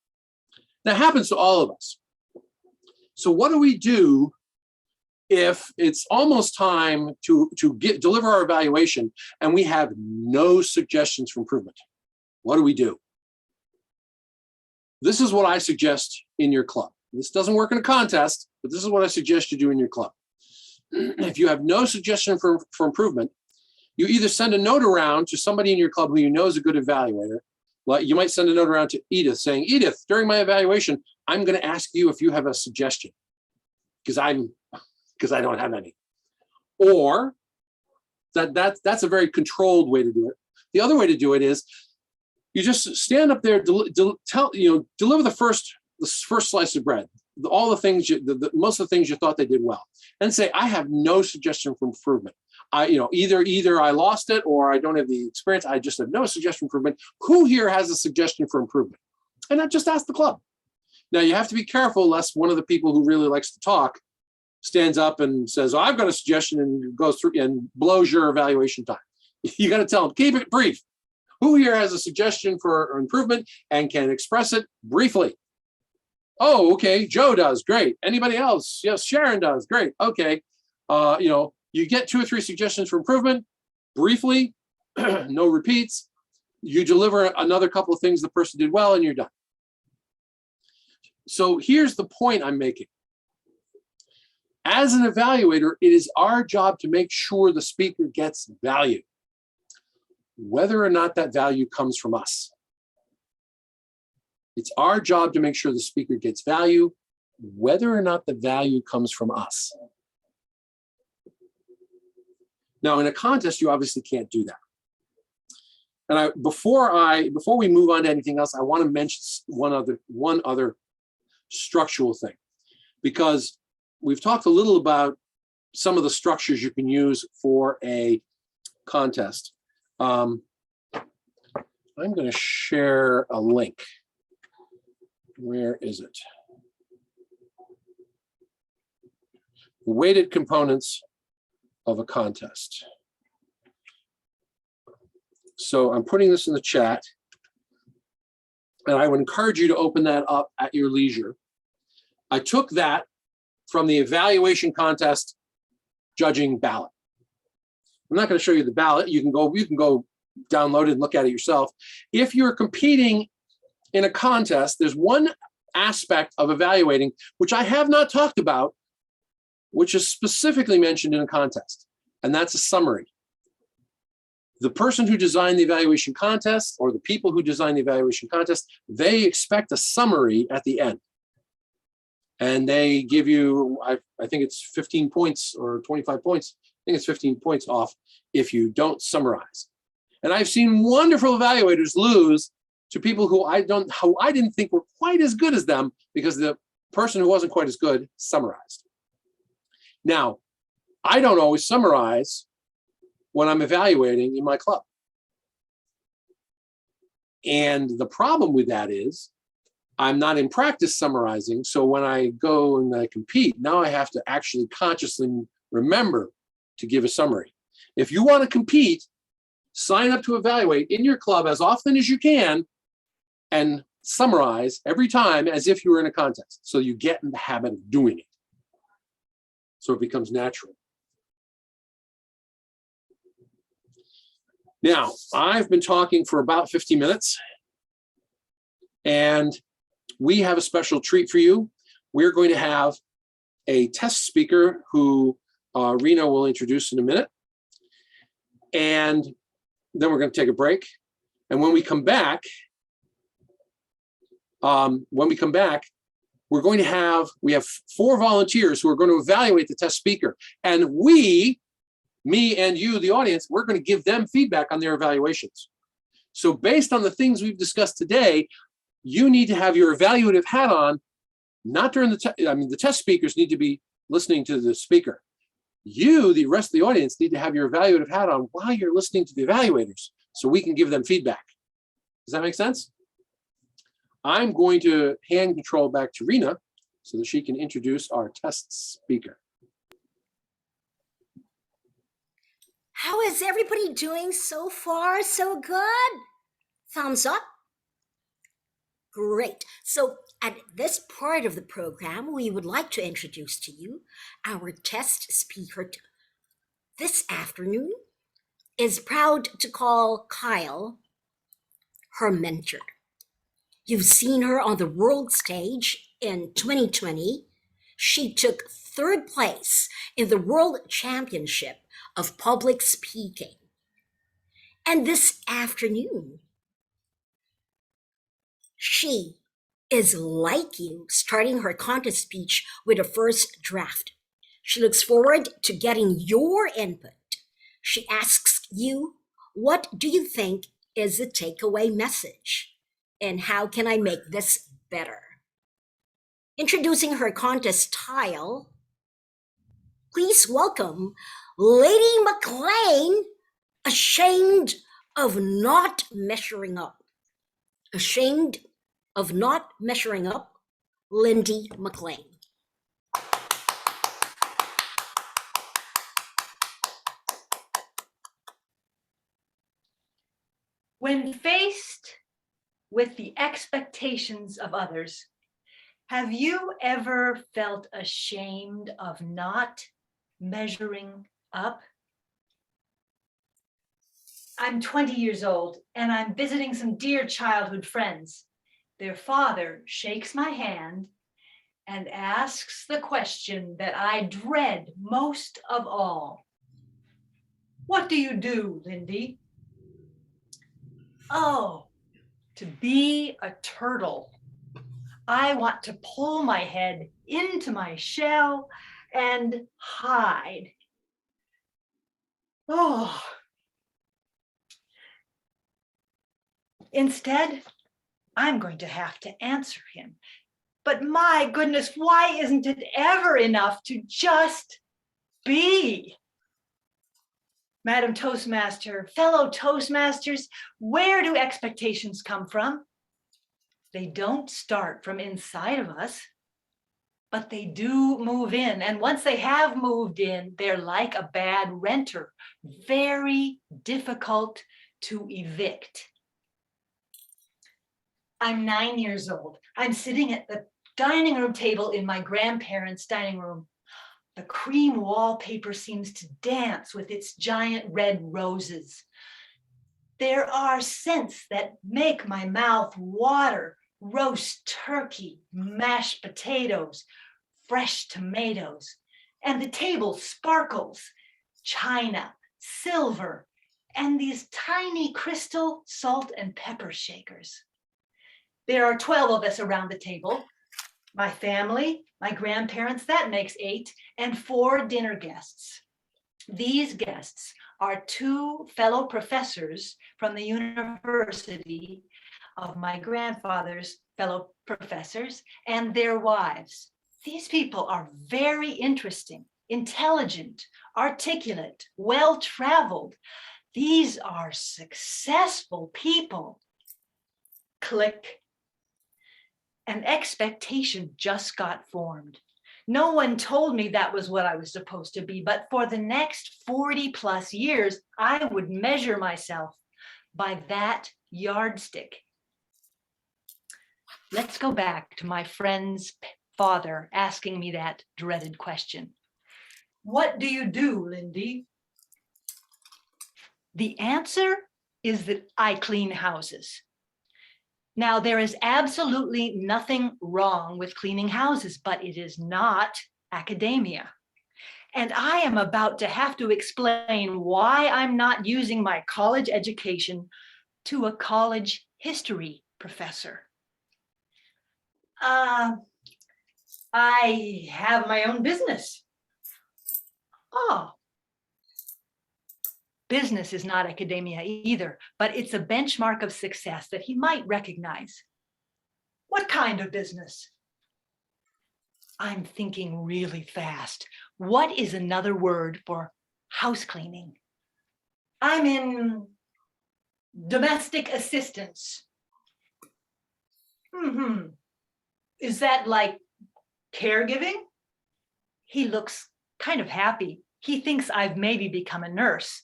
That happens to all of us. So what do we do if it's almost time to deliver our evaluation and we have no suggestions for improvement? What do we do? This is what I suggest in your club. This doesn't work in a contest, but this is what I suggest you do in your club. If you have no suggestion for improvement, you either send a note around to somebody in your club who you know is a good evaluator. Like you might send a note around to Edith saying, Edith, during my evaluation, I'm going to ask you if you have a suggestion because I don't have any. Or that's a very controlled way to do it. The other way to do it is you just stand up there, deliver the first slice of bread, all the things most of the things you thought they did well, and say, I have no suggestion for improvement. Either I lost it or I don't have the experience. I just have no suggestion for improvement. Who here has a suggestion for improvement? And I just ask the club. Now you have to be careful lest one of the people who really likes to talk stands up and says, oh, I've got a suggestion, and goes through and blows your evaluation time. You got to tell them, keep it brief. Who here has a suggestion for improvement and can express it briefly? Oh, okay, Joe does, great. Anybody else? Yes, Sharon does, great. Okay, you get 2 or 3 suggestions for improvement, briefly, no repeats. You deliver another couple of things the person did well, and you're done. So here's the point I'm making. As an evaluator, it is our job to make sure the speaker gets value, whether or not that value comes from us. It's our job to make sure the speaker gets value, whether or not the value comes from us. Now, in a contest, you obviously can't do that. And before we move on to anything else, I want to mention one other structural thing, because we've talked a little about some of the structures you can use for a contest. I'm going to share a link. Where is it? The weighted components of a contest. So I'm putting this in the chat, and I would encourage you to open that up at your leisure. I took that from the evaluation contest judging ballot. I'm not going to show you the ballot. You can go download it and look at it yourself. If you're competing in a contest, there's one aspect of evaluating which I have not talked about, which is specifically mentioned in a contest, and that's a summary. The person who designed the evaluation contest, or the people who designed the evaluation contest, they expect a summary at the end. And they give you, I think it's 15 points or 25 points. I think it's 15 points off if you don't summarize. And I've seen wonderful evaluators lose to people who I didn't think were quite as good as them because the person who wasn't quite as good summarized. Now, I don't always summarize when I'm evaluating in my club. And the problem with that is I'm not in practice summarizing. So when I go and I compete, now I have to actually consciously remember to give a summary. If you want to compete, sign up to evaluate in your club as often as you can and summarize every time as if you were in a contest. So you get in the habit of doing it. So it becomes natural. Now, I've been talking for about 50 minutes, and we have a special treat for you. We're going to have a test speaker who Rena will introduce in a minute. And then we're going to take a break. And when we come back, we're going to have 4 volunteers who are going to evaluate the test speaker. And me and you, the audience, we're going to give them feedback on their evaluations. So based on the things we've discussed today, you need to have your evaluative hat on, not during the test speakers need to be listening to the speaker. You, the rest of the audience, need to have your evaluative hat on while you're listening to the evaluators so we can give them feedback. Does that make sense? I'm going to hand control back to Rena so that she can introduce our test speaker. How is everybody doing so far? So good? Thumbs up. Great. So, at this part of the program, we would like to introduce to you our test speaker this afternoon is proud to call Kyle her mentor. You've seen her on the world stage in 2020. She took third place in the World Championship of Public Speaking. And this afternoon, she is like you, starting her contest speech with a first draft. She looks forward to getting your input. She asks you, what do you think is the takeaway message? And how can I make this better? Introducing her contest style, please welcome Lady MacLaine, ashamed of not measuring up. Ashamed of not measuring up, Lindy MacLaine. When faced with the expectations of others, have you ever felt ashamed of not measuring up? I'm 20 years old and I'm visiting some dear childhood friends. Their father shakes my hand and asks the question that I dread most of all. What do you do, Lindy? Oh, to be a turtle. I want to pull my head into my shell and hide. Oh. Instead, I'm going to have to answer him. But my goodness, why isn't it ever enough to just be? Madam Toastmaster, fellow Toastmasters, where do expectations come from? They don't start from inside of us, but they do move in. And once they have moved in, they're like a bad renter, very difficult to evict. I'm 9 years old. I'm sitting at the dining room table in my grandparents' dining room. The cream wallpaper seems to dance with its giant red roses. There are scents that make my mouth water: roast turkey, mashed potatoes, fresh tomatoes, and the table sparkles: china, silver, and these tiny crystal salt and pepper shakers. There are 12 of us around the table. My family, my grandparents, that makes 8, and 4 dinner guests. These guests are 2 fellow professors from the university of my grandfather's fellow professors and their wives. These people are very interesting, intelligent, articulate, well-traveled. These are successful people. Click. An expectation just got formed. No one told me that was what I was supposed to be, but for the next 40 plus years, I would measure myself by that yardstick. Let's go back to my friend's father asking me that dreaded question. What do you do, Lindy? The answer is that I clean houses. Now, there is absolutely nothing wrong with cleaning houses, but it is not academia. And I am about to have to explain why I'm not using my college education to a college history professor. I have my own business. Oh. Business is not academia either, but it's a benchmark of success that he might recognize. What kind of business? I'm thinking really fast. What is another word for house cleaning? I'm in domestic assistance. Is that like caregiving? He looks kind of happy. He thinks I've maybe become a nurse.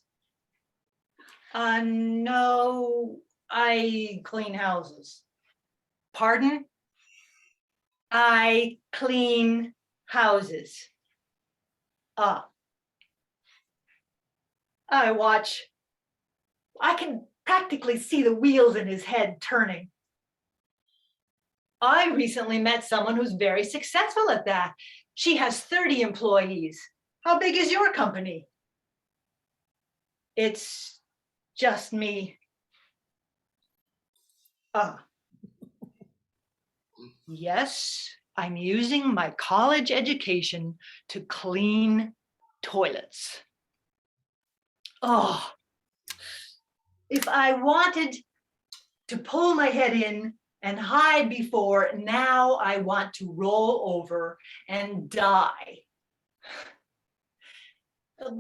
No, I clean houses. Pardon? I clean houses. Ah. I watch. I can practically see the wheels in his head turning. I recently met someone who's very successful at that. She has 30 employees. How big is your company? It's just me. Ah. Yes, I'm using my college education to clean toilets. Oh, if I wanted to pull my head in and hide before, now I want to roll over and die.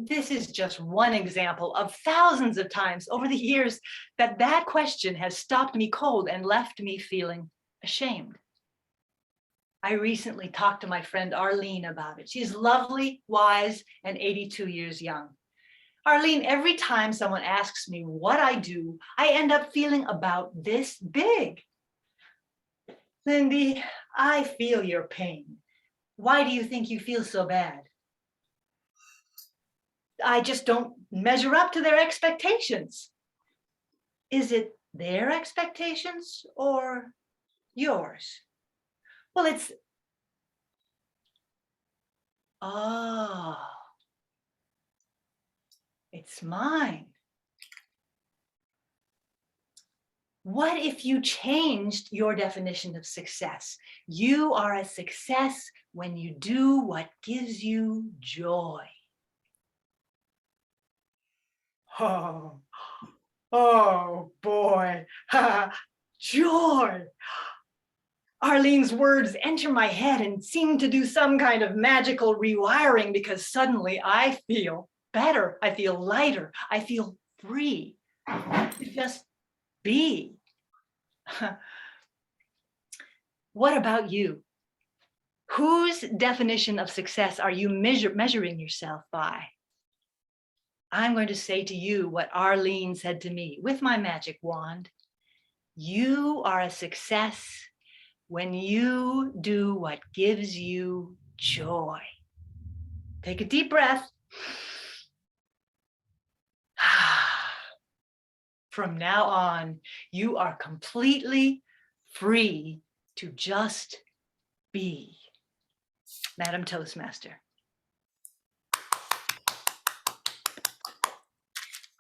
This is just one example of thousands of times over the years that question has stopped me cold and left me feeling ashamed. I recently talked to my friend Arlene about it. She's lovely, wise, and 82 years young. Arlene, every time someone asks me what I do, I end up feeling about this big. Lindy, I feel your pain. Why do you think you feel so bad? I just don't measure up to their expectations. Is it their expectations or yours? Well, it's mine. What if you changed your definition of success? You are a success when you do what gives you joy. Oh boy, joy. Arlene's words enter my head and seem to do some kind of magical rewiring because suddenly I feel better. I feel lighter. I feel free to just be. What about you? Whose definition of success are you measuring yourself by? I'm going to say to you what Arlene said to me with my magic wand. You are a success when you do what gives you joy. Take a deep breath. From now on, you are completely free to just be. Madam Toastmaster.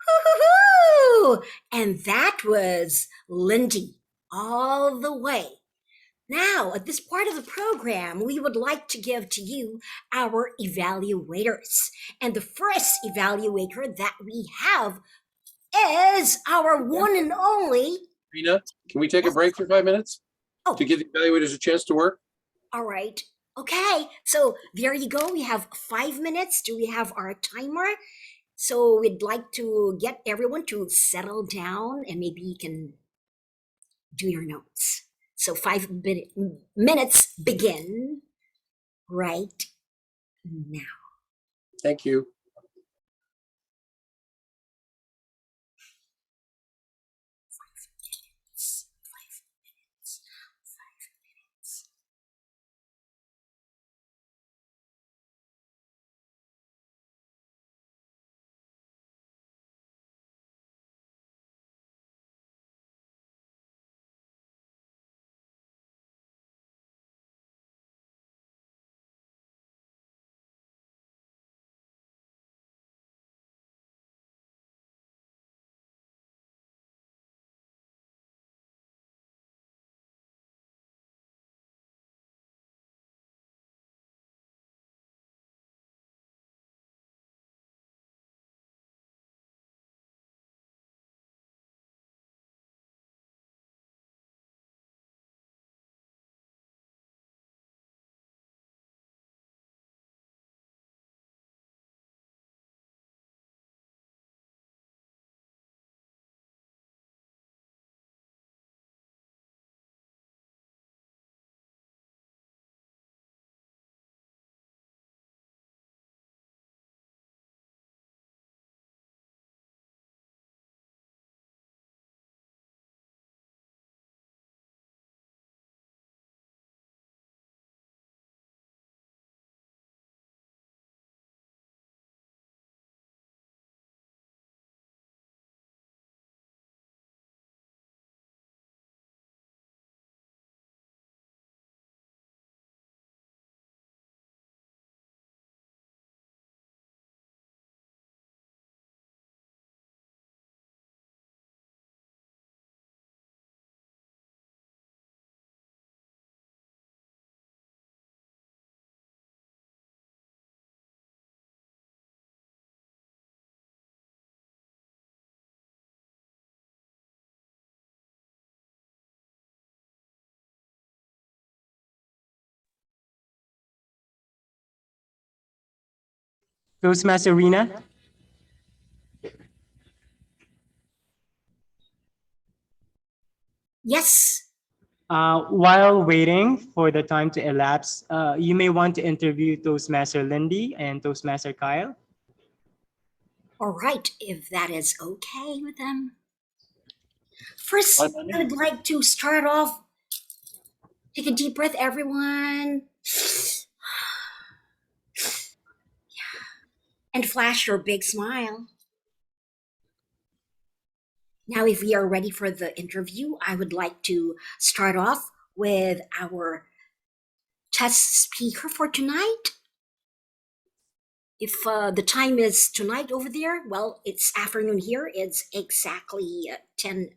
Woo-hoo-hoo! And that was Lindy all the way. Now, at this part of the program, we would like to give to you our evaluators. And the first evaluator that we have is our one and only. Rena, can we take a break for 5 minutes Oh, to give the evaluators a chance to work? all right. Okay, so there you go. We have 5 minutes. Do we have our timer? So we'd like to get everyone to settle down and maybe you can do your notes. So 5 minutes begin right now. Thank you. Toastmaster Rena? Yes. While waiting for the time to elapse, you may want to interview Toastmaster Lindy and Toastmaster Kyle. All right, if that is okay with them. First, Fine I would like to start off. Take a deep breath, everyone. And flash your big smile. Now, if we are ready for the interview, I would like to start off with our test speaker for tonight. If the time is tonight over there, well, it's afternoon here. It's exactly 10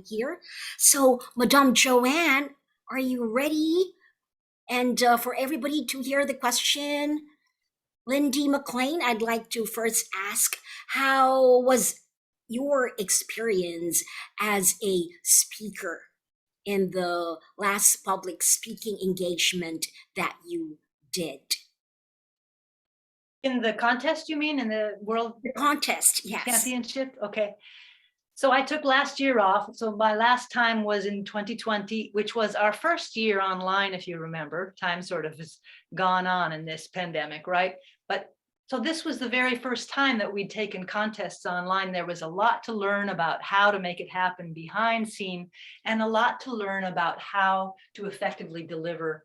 here. So, Madame Joanne, are you ready? And for everybody to hear the question, Lindy MacLaine, I'd like to first ask, how was your experience as a speaker in the last public speaking engagement that you did? In the contest, you mean, in the world The contest, yes. championship? Okay. So I took last year off. So my last time was in 2020, which was our first year online, if you remember. Time sort of has gone on in this pandemic, right? But so this was the very first time that we'd taken contests online. There was a lot to learn about how to make it happen behind scene, and a lot to learn about how to effectively deliver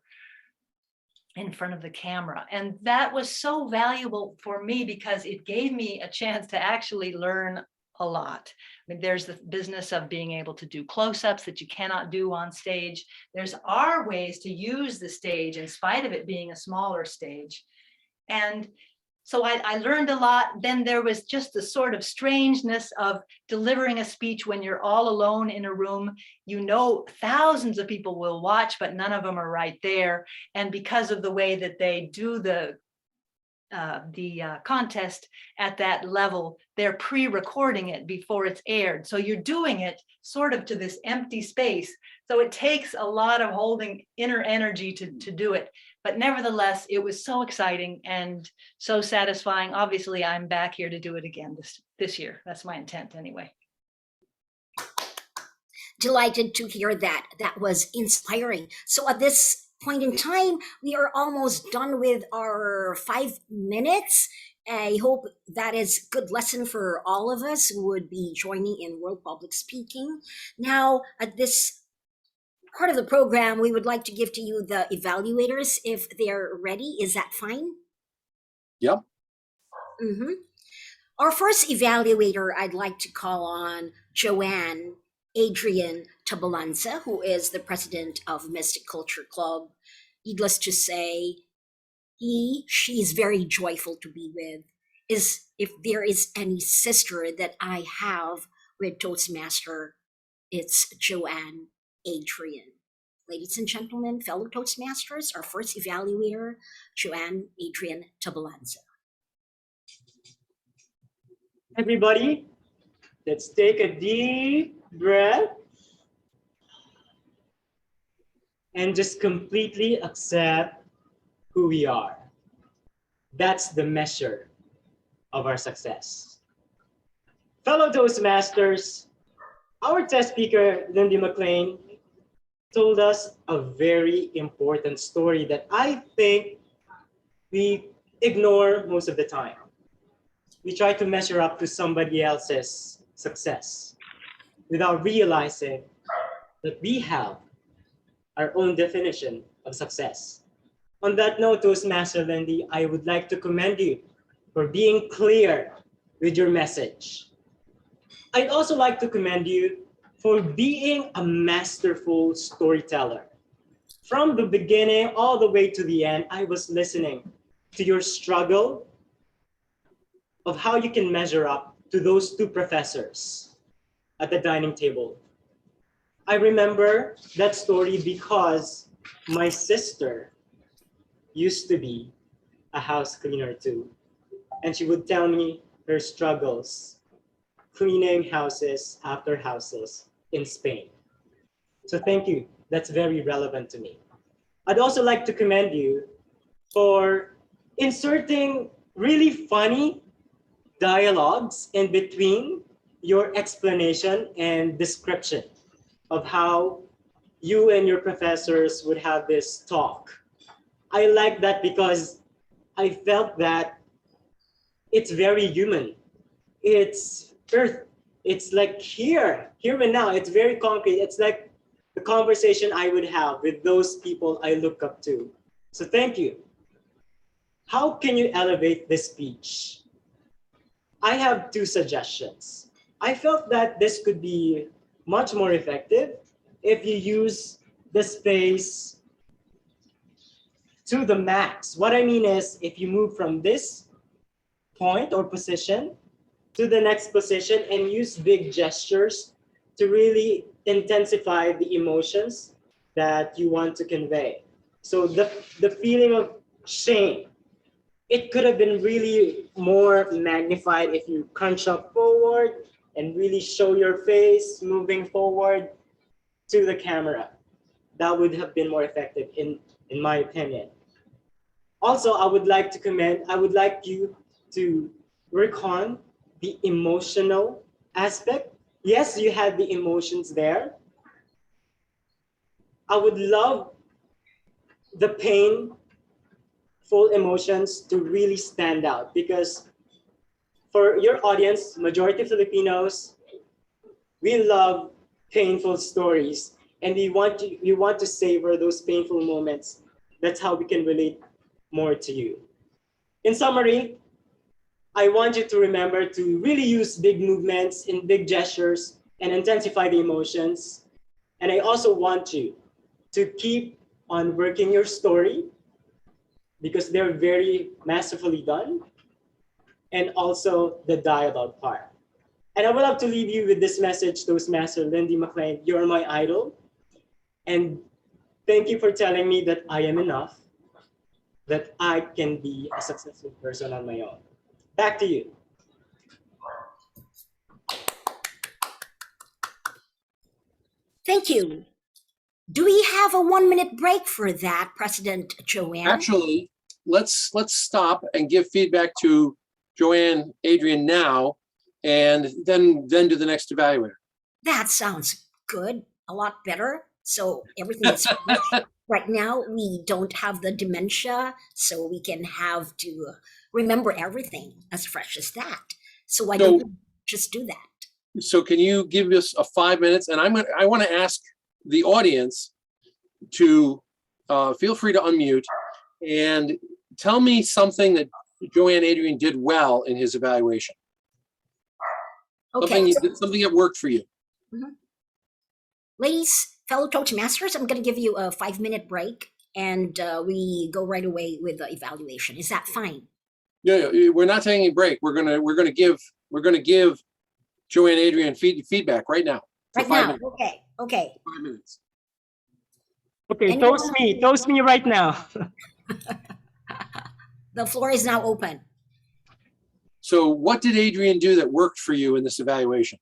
in front of the camera. And that was so valuable for me because it gave me a chance to actually learn a lot. I mean, there's the business of being able to do close-ups that you cannot do on stage. There's our ways to use the stage in spite of it being a smaller stage. And so I learned a lot. Then there was just the sort of strangeness of delivering a speech when you're all alone in a room. You know, thousands of people will watch, but none of them are right there. And because of the way that they do the contest at that level, they're pre-recording it before it's aired. So you're doing it sort of to this empty space. So it takes a lot of holding inner energy to do it. But nevertheless, it was so exciting and so satisfying. Obviously, I'm back here to do it again this year. That's my intent anyway. Delighted to hear that. That was inspiring. So at this point in time, we are almost done with our 5 minutes. I hope that is good lesson for all of us who would be joining in World Public Speaking. Now, at this part of the program, we would like to give to you the evaluators if they're ready. Is that fine? Yep. Mm-hmm. Our first evaluator, I'd like to call on Joanne Adrian Tabalanza, who is the president of Mystic Culture Club. Needless to say, she's very joyful to be with. If there is any sister that I have with Toastmaster, it's Joanne Adrian. Ladies and gentlemen, fellow Toastmasters, our first evaluator, Joanne Adrian Tabalanza. Everybody, let's take a deep breath and just completely accept who we are. That's the measure of our success. Fellow Toastmasters, our test speaker, Lindy MacLaine, told us a very important story that I think we ignore most of the time. We try to measure up to somebody else's success without realizing that we have our own definition of success. On that note, Toastmaster Lindy, I would like to commend you for being clear with your message. I'd also like to commend you for being a masterful storyteller. From the beginning all the way to the end, I was listening to your struggle of how you can measure up to those two professors at the dining table. I remember that story because my sister used to be a house cleaner too. And she would tell me her struggles cleaning houses after houses in Spain. So thank you. That's very relevant to me. I'd also like to commend you for inserting really funny dialogues in between your explanation and description of how you and your professors would have this talk. I like that because I felt that it's very human. It's earth. It's like here and now. It's very concrete. It's like the conversation I would have with those people I look up to. So thank you. How can you elevate this speech? I have two suggestions. I felt that this could be much more effective if you use the space to the max. What I mean is if you move from this point or position to the next position and use big gestures to really intensify the emotions that you want to convey. So the feeling of shame, it could have been really more magnified if you crunch up forward and really show your face moving forward to the camera. That would have been more effective in my opinion. Also, I would like you to work on the emotional aspect. Yes, you had the emotions there. I would love the painful emotions to really stand out because for your audience, majority Filipinos, we love painful stories and we want to savor those painful moments. That's how we can relate more to you. In summary, I want you to remember to really use big movements and big gestures and intensify the emotions. And I also want you to keep on working your story because they're very masterfully done, and also the dialogue part. And I would love to leave you with this message, Toastmaster Lindy MacLaine, you're my idol. And thank you for telling me that I am enough, that I can be a successful person on my own. Back to you. Thank you. Do we have a 1-minute break for that, President Joanne? Actually, let's stop and give feedback to Joanne, Adrian now, and then do the next evaluator. That sounds good. A lot better. So everything is fresh. Right now, we don't have the dementia, so we can have to remember everything as fresh as that. So why don't we just do that? So can you give us a 5 minutes? And I want to ask the audience to feel free to unmute and tell me something that Joanne Adrian did well in his evaluation. Okay. Something that worked for you. Mm-hmm. Ladies, fellow Toastmasters, I'm going to give you a 5-minute break and we go right away with the evaluation. Is that fine? Yeah, we're not taking a break. We're gonna give Joanne Adrian feedback right now. Right now. Minutes. Okay. 5 minutes. Okay, toast me right now. The floor is now open. So what did Adrian do that worked for you in this evaluation?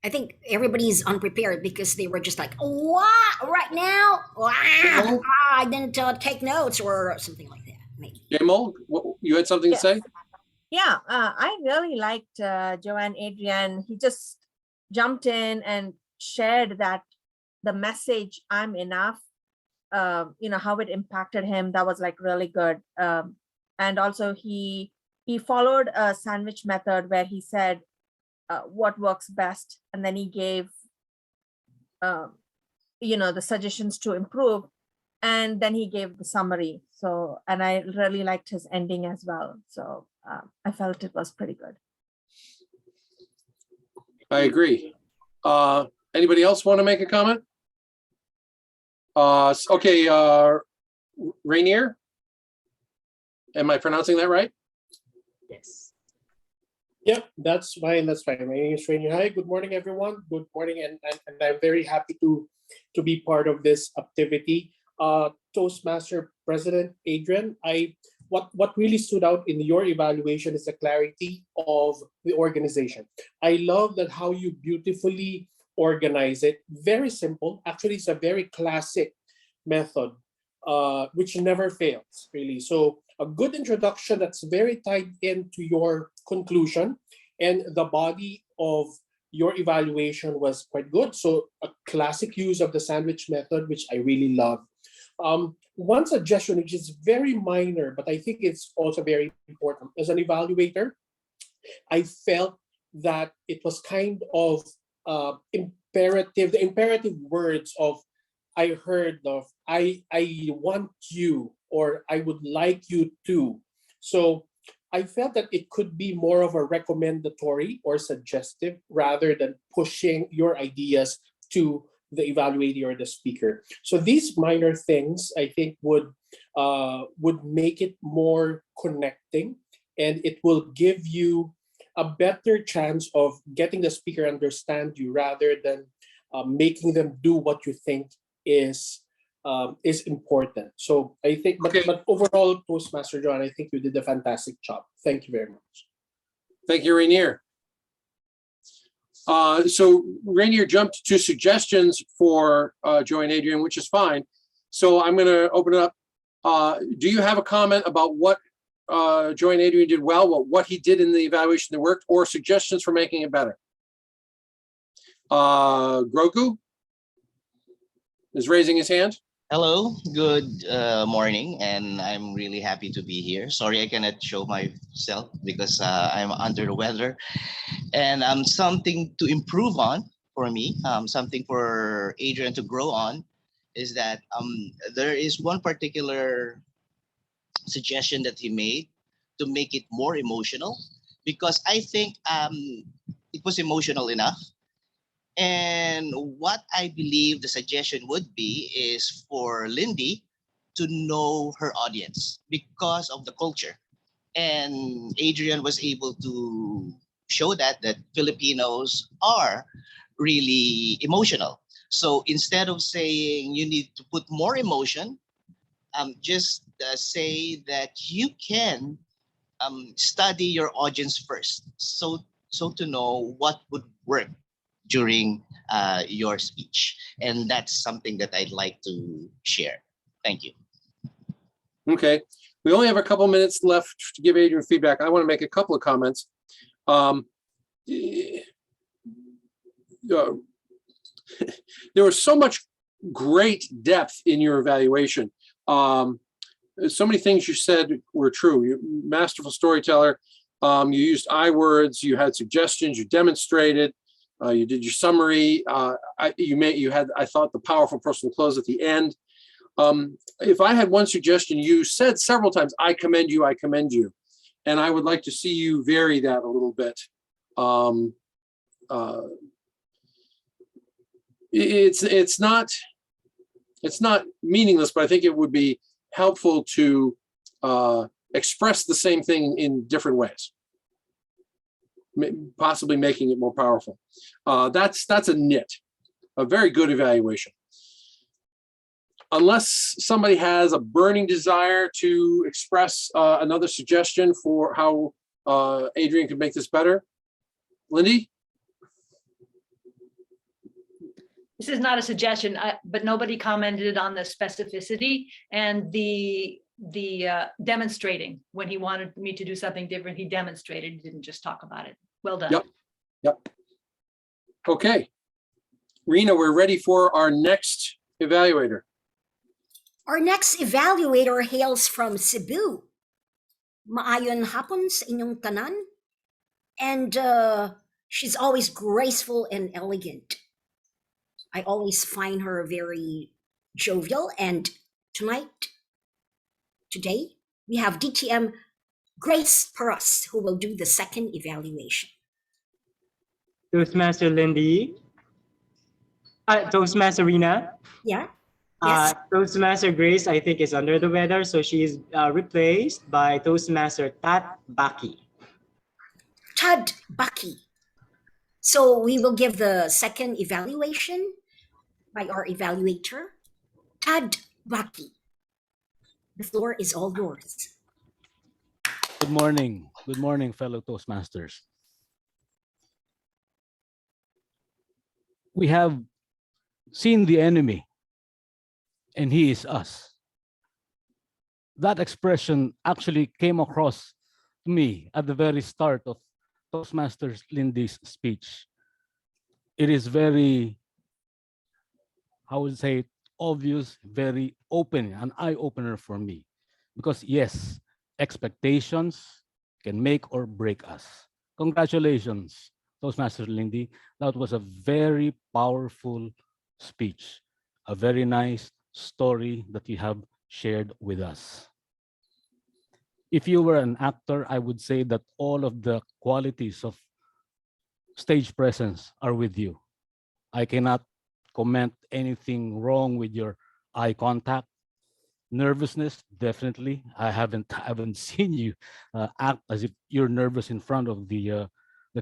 I think everybody's unprepared because they were just like, what, right now? Wow. I didn't take notes or something like that. Maybe. Jamal, you had something to say? Yeah, I really liked Joanne Adrian. He just jumped in and shared that the message, I'm enough, how it impacted him. That was like really good. And also he followed a sandwich method where he said what works best. And then he gave, the suggestions to improve. And then he gave the summary. So, and I really liked his ending as well. So I felt it was pretty good. I agree. Anybody else want to make a comment? Okay, Rainier? Am I pronouncing that right? Yes. Yeah, that's fine. That's fine. My name is Rainier. Hi, good morning, everyone. Good morning, and I'm very happy to be part of this activity. Toastmaster President Adrian, what really stood out in your evaluation is the clarity of the organization. I love that how you beautifully organize it. Very simple. Actually, it's a very classic method which never fails, really. So a good introduction that's very tied into your conclusion, and the body of your evaluation was quite good. So a classic use of the sandwich method, which I really love. One suggestion, which is very minor, but I think it's also very important. As an evaluator, I felt that it was kind of imperative, the imperative words of I heard of I want you, or I would like you to. So I felt that it could be more of a recommendatory or suggestive rather than pushing your ideas to the evaluator or the speaker. So these minor things, I think, would make it more connecting, and it will give you a better chance of getting the speaker understand you rather than making them do what you think is important. So I think, Okay. but overall, Toastmaster John, I think you did a fantastic job. Thank you very much. Thank you, Rainier. So Rainier jumped to suggestions for Joy and Adrian, which is fine. So I'm going to open it up. Do you have a comment about what Joy and Adrian did well, what he did in the evaluation that worked, or suggestions for making it better? Grogu is raising his hand. Hello, good morning, and I'm really happy to be here. Sorry I cannot show myself because I'm under the weather, and something to improve on for me, something for Adrian to grow on, is that there is one particular suggestion that he made to make it more emotional, because I think it was emotional enough. And what I believe the suggestion would be is for Lindy to know her audience because of the culture. And Adrian was able to show that Filipinos are really emotional. So instead of saying you need to put more emotion, just say that you can study your audience first, so to know what would work during your speech. And that's something that I'd like to share. Thank you. Okay, we only have a couple minutes left to give Adrian feedback. I want to make a couple of comments. There was so much great depth in your evaluation. So many things you said were true. You're a masterful storyteller. You used I words. You had suggestions. You demonstrated. You did your summary. You had, I thought, the powerful personal close at the end. If I had one suggestion, you said several times, "I commend you. I commend you," and I would like to see you vary that a little bit. It's not meaningless, but I think it would be helpful to express the same thing in different ways, possibly making it more powerful. That's a nit, a very good evaluation. Unless somebody has a burning desire to express another suggestion for how Adrian could make this better. Lindy? This is not a suggestion, but nobody commented on the specificity and the demonstrating. When he wanted me to do something different, he demonstrated, he didn't just talk about it. Well done. Yep. Okay. Rena, we're ready for our next evaluator. Our next evaluator hails from Cebu. Maayon hapon sa inyong tanan. And she's always graceful and elegant. I always find her very jovial. And today, we have DTM Grace Paras, who will do the second evaluation. Toastmaster Lindy. Toastmaster Rena. Yeah. Yes. Toastmaster Grace, I think, is under the weather, so she is replaced by Toastmaster Tat Baki. Tad Baki. So we will give the second evaluation by our evaluator, Tad Baki. The floor is all yours. Good morning. Good morning, fellow Toastmasters. We have seen the enemy, and he is us. that expression actually came across to me at the very start of Toastmasters Lindy's speech. It is very, how would I say, obvious, very open, an eye opener for me. Because yes, expectations can make or break us. Congratulations, Toastmaster Lindy. That was a very powerful speech, a very nice story that you have shared with us. If you were an actor, I would say that all of the qualities of stage presence are with you. I cannot comment anything wrong with your eye contact. Nervousness, definitely. I haven't seen you act as if you're nervous in front of the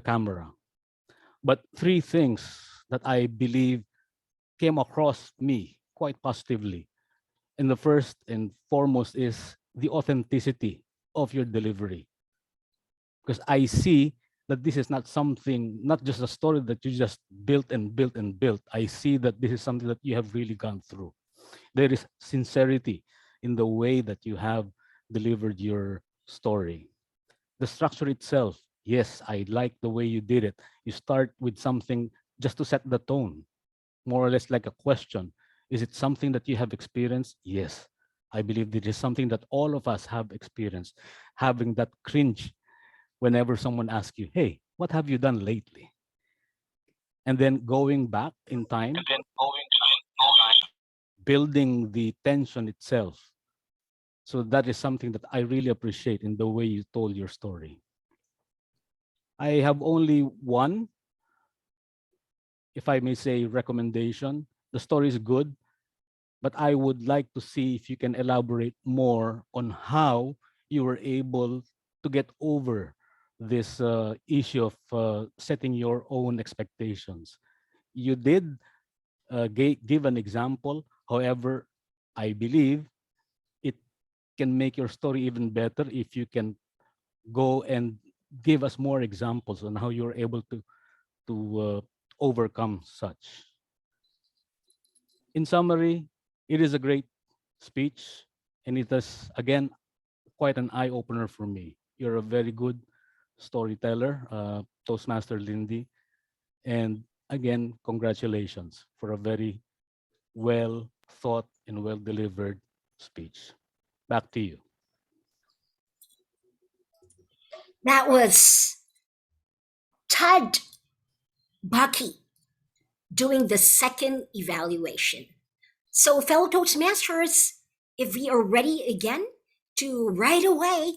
camera. But three things that I believe came across me quite positively. And the first and foremost is the authenticity of your delivery. Because I see that this is not something, not just a story that you just built and built and built. I see that this is something that you have really gone through. There is sincerity in the way that you have delivered your story. The structure itself, yes, I like the way you did it. You start with something just to set the tone, more or less like a question. Is it something that you have experienced? Yes. I believe it is something that all of us have experienced, having that cringe whenever someone asks you, hey, what have you done lately? And then going back in time, building the tension itself. So that is something that I really appreciate in the way you told your story. I have only one, if I may say, recommendation. The story is good, but I would like to see if you can elaborate more on how you were able to get over this issue of setting your own expectations. You did give an example. However, I believe it can make your story even better if you can go and give us more examples on how you're able to overcome such. In summary, it is a great speech, and it is, again, quite an eye-opener for me. You're a very good storyteller, Toastmaster Lindy, and again, congratulations for a very well thought and well delivered speech. Back to you. That was Todd Bucky doing the second evaluation. So, fellow Toastmasters, if we are ready again to right away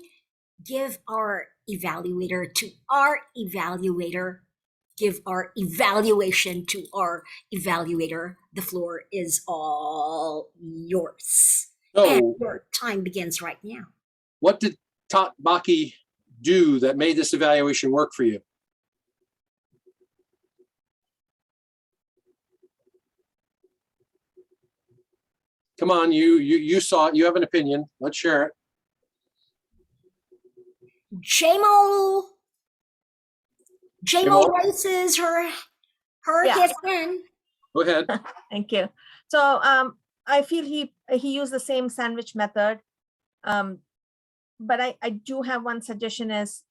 give our evaluator to our evaluator, give our evaluation to our evaluator, the floor is all yours. And So your time begins right now. what did Todd Baki do that made this evaluation work for you? Come on, you saw it. You have an opinion. Let's share it. JMO Jamal? raises her Yeah. his hand. Go ahead. Thank you. So I feel he used the same sandwich method. But I do have one suggestion is,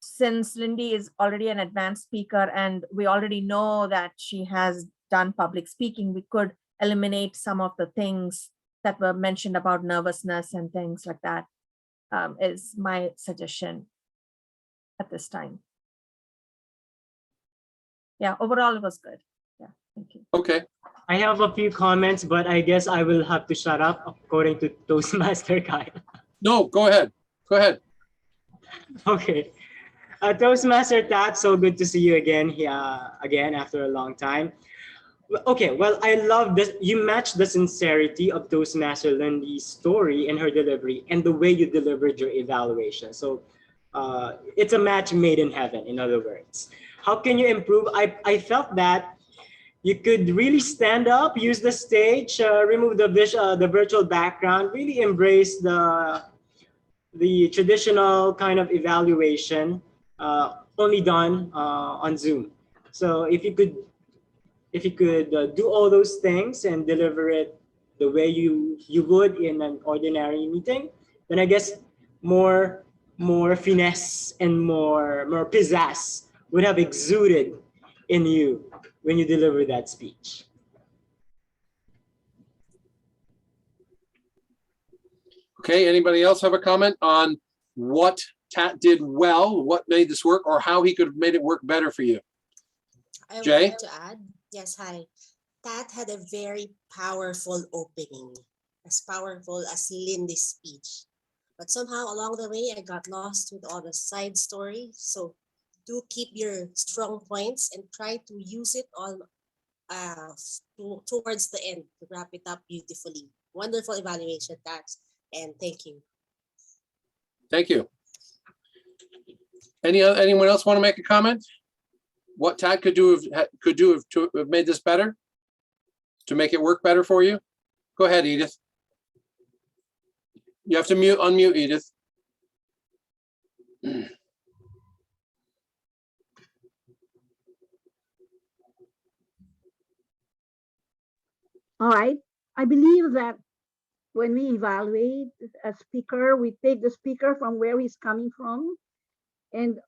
since Lindy is already an advanced speaker and we already know that she has done public speaking, we could eliminate some of the things that were mentioned about nervousness and things like that, is my suggestion at this time. Yeah, overall it was good. Yeah, thank you. Okay. I have a few comments, but I guess I will have to shut up according to Toastmaster Kyle. No, go ahead. Go ahead. Okay. Toastmaster Tat, so good to see you again here again after a long time. Okay, well, I love this. You match the sincerity of Toastmaster Lindy's story and her delivery and the way you delivered your evaluation. So it's a match made in heaven, in other words. How can you improve? I felt that you could really stand up, use the stage, remove the virtual background, really embrace the traditional kind of evaluation only done on Zoom. So if you could do all those things and deliver it the way you would in an ordinary meeting, then I guess more finesse and more pizzazz would have exuded in you when you deliver that speech. Okay, anybody else have a comment on what Tat did well, what made this work, or how he could have made it work better for you? I would Jay? like to add, yes, hi. That had a very powerful opening, as powerful as Lindy's speech. But somehow along the way, I got lost with all the side story. So do keep your strong points and try to use it all towards the end to wrap it up beautifully. Wonderful evaluation, Tat, and thank you. Thank you. Anyone else want to make a comment? What Tat could do to have made this better? To make it work better for you? Go ahead, Edith. You have to unmute, Edith. All right. I believe that when we evaluate a speaker, we take the speaker from where he's coming from. And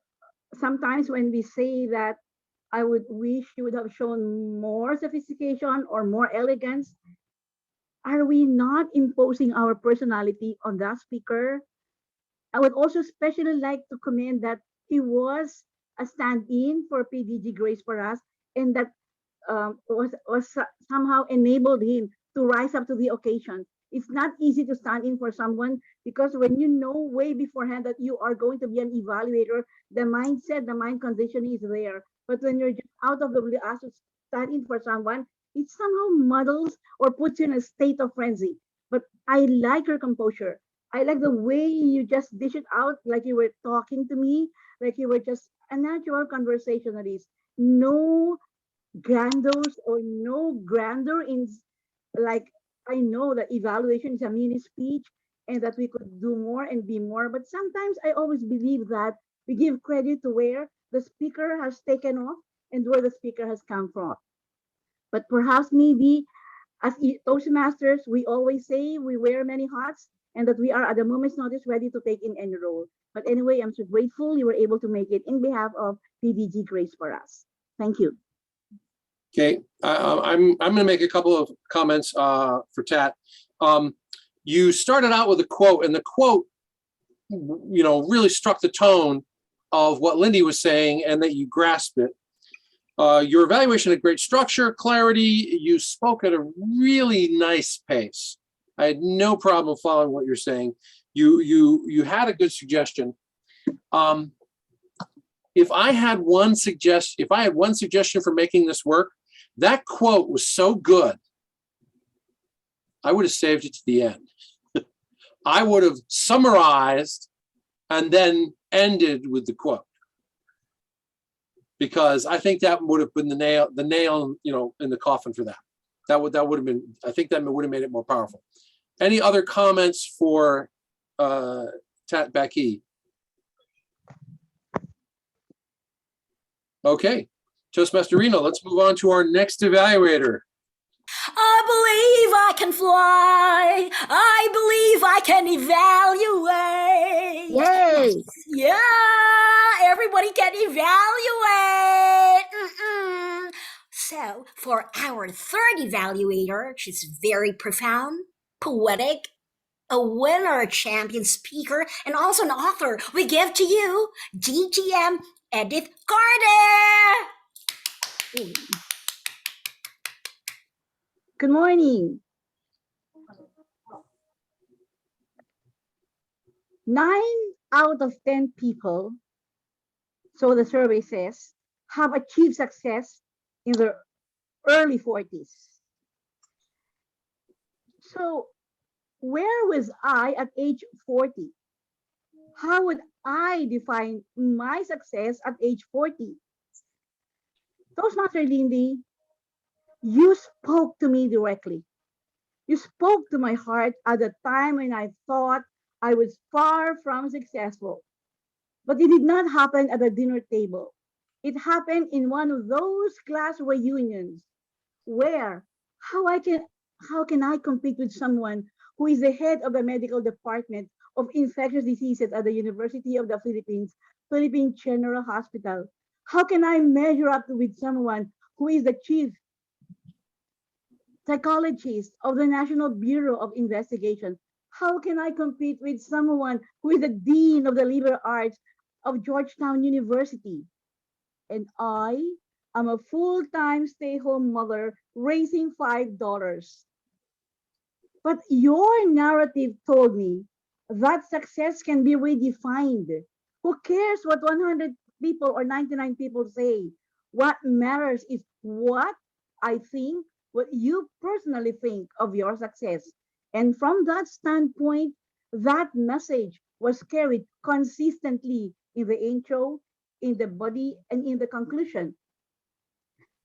sometimes when we say that I would wish you would have shown more sophistication or more elegance, are we not imposing our personality on that speaker? I would also especially like to commend that he was a stand-in for PDG Grace for us, and that was somehow enabled him to rise up to the occasion. It's not easy to stand in for someone, because when you know way beforehand that you are going to be an evaluator, the mindset, the mind condition is there. But when you're just out of the blue asked to stand in for someone, it somehow muddles or puts you in a state of frenzy. But I like your composure. I like the way you just dish it out like you were talking to me, like you were just a natural conversationalist. No grandeurs or no grandeur in, like, I know that evaluation is a mini speech and that we could do more and be more, but sometimes I always believe that we give credit to where the speaker has taken off and where the speaker has come from. But perhaps maybe as Toastmasters, we always say we wear many hats and that we are at the moment's notice ready to take in any role. But anyway, I'm so grateful you were able to make it in behalf of PDG Grace for us. Thank you. Okay, I'm going to make a couple of comments for Tat. You started out with a quote, and the quote, really struck the tone of what Lindy was saying, and that you grasped it. Your evaluation had great structure, clarity. You spoke at a really nice pace. I had no problem following what you're saying. You had a good suggestion. If I had one suggestion for making this work, that quote was so good, I would have saved it to the end. I would have summarized and then ended with the quote, because I think that would have been the nail, in the coffin for that. That would have been. I think that would have made it more powerful. Any other comments for Tat Becky? Okay, Toastmaster Reno, let's move on to our next evaluator. I believe I can fly. I believe I can evaluate. Yay! Yeah, everybody can evaluate. So for our third evaluator, she's very profound, poetic, a winner, a champion speaker, and also an author. We give to you DTM Edith Carter. Good morning. 9 out of 10 people, so the survey says, have achieved success in their early 40s. So where was I at age 40? How would I define my success at age 40? Toastmaster Lindy, you spoke to me directly. You spoke to my heart at the time when I thought I was far from successful. But it did not happen at the dinner table. It happened in one of those class reunions where how can I compete with someone who is the head of the medical department of infectious diseases at the University of the Philippines, Philippine General Hospital? How can I measure up with someone who is the chief psychologist of the National Bureau of Investigation? How can I compete with someone who is the dean of the liberal arts of Georgetown University? And I am a full-time stay-home mother raising $5. But your narrative told me that success can be redefined. Who cares what 100 people or 99 people say? What matters is what I think, what you personally think of your success. And from that standpoint, that message was carried consistently in the intro, in the body, and in the conclusion.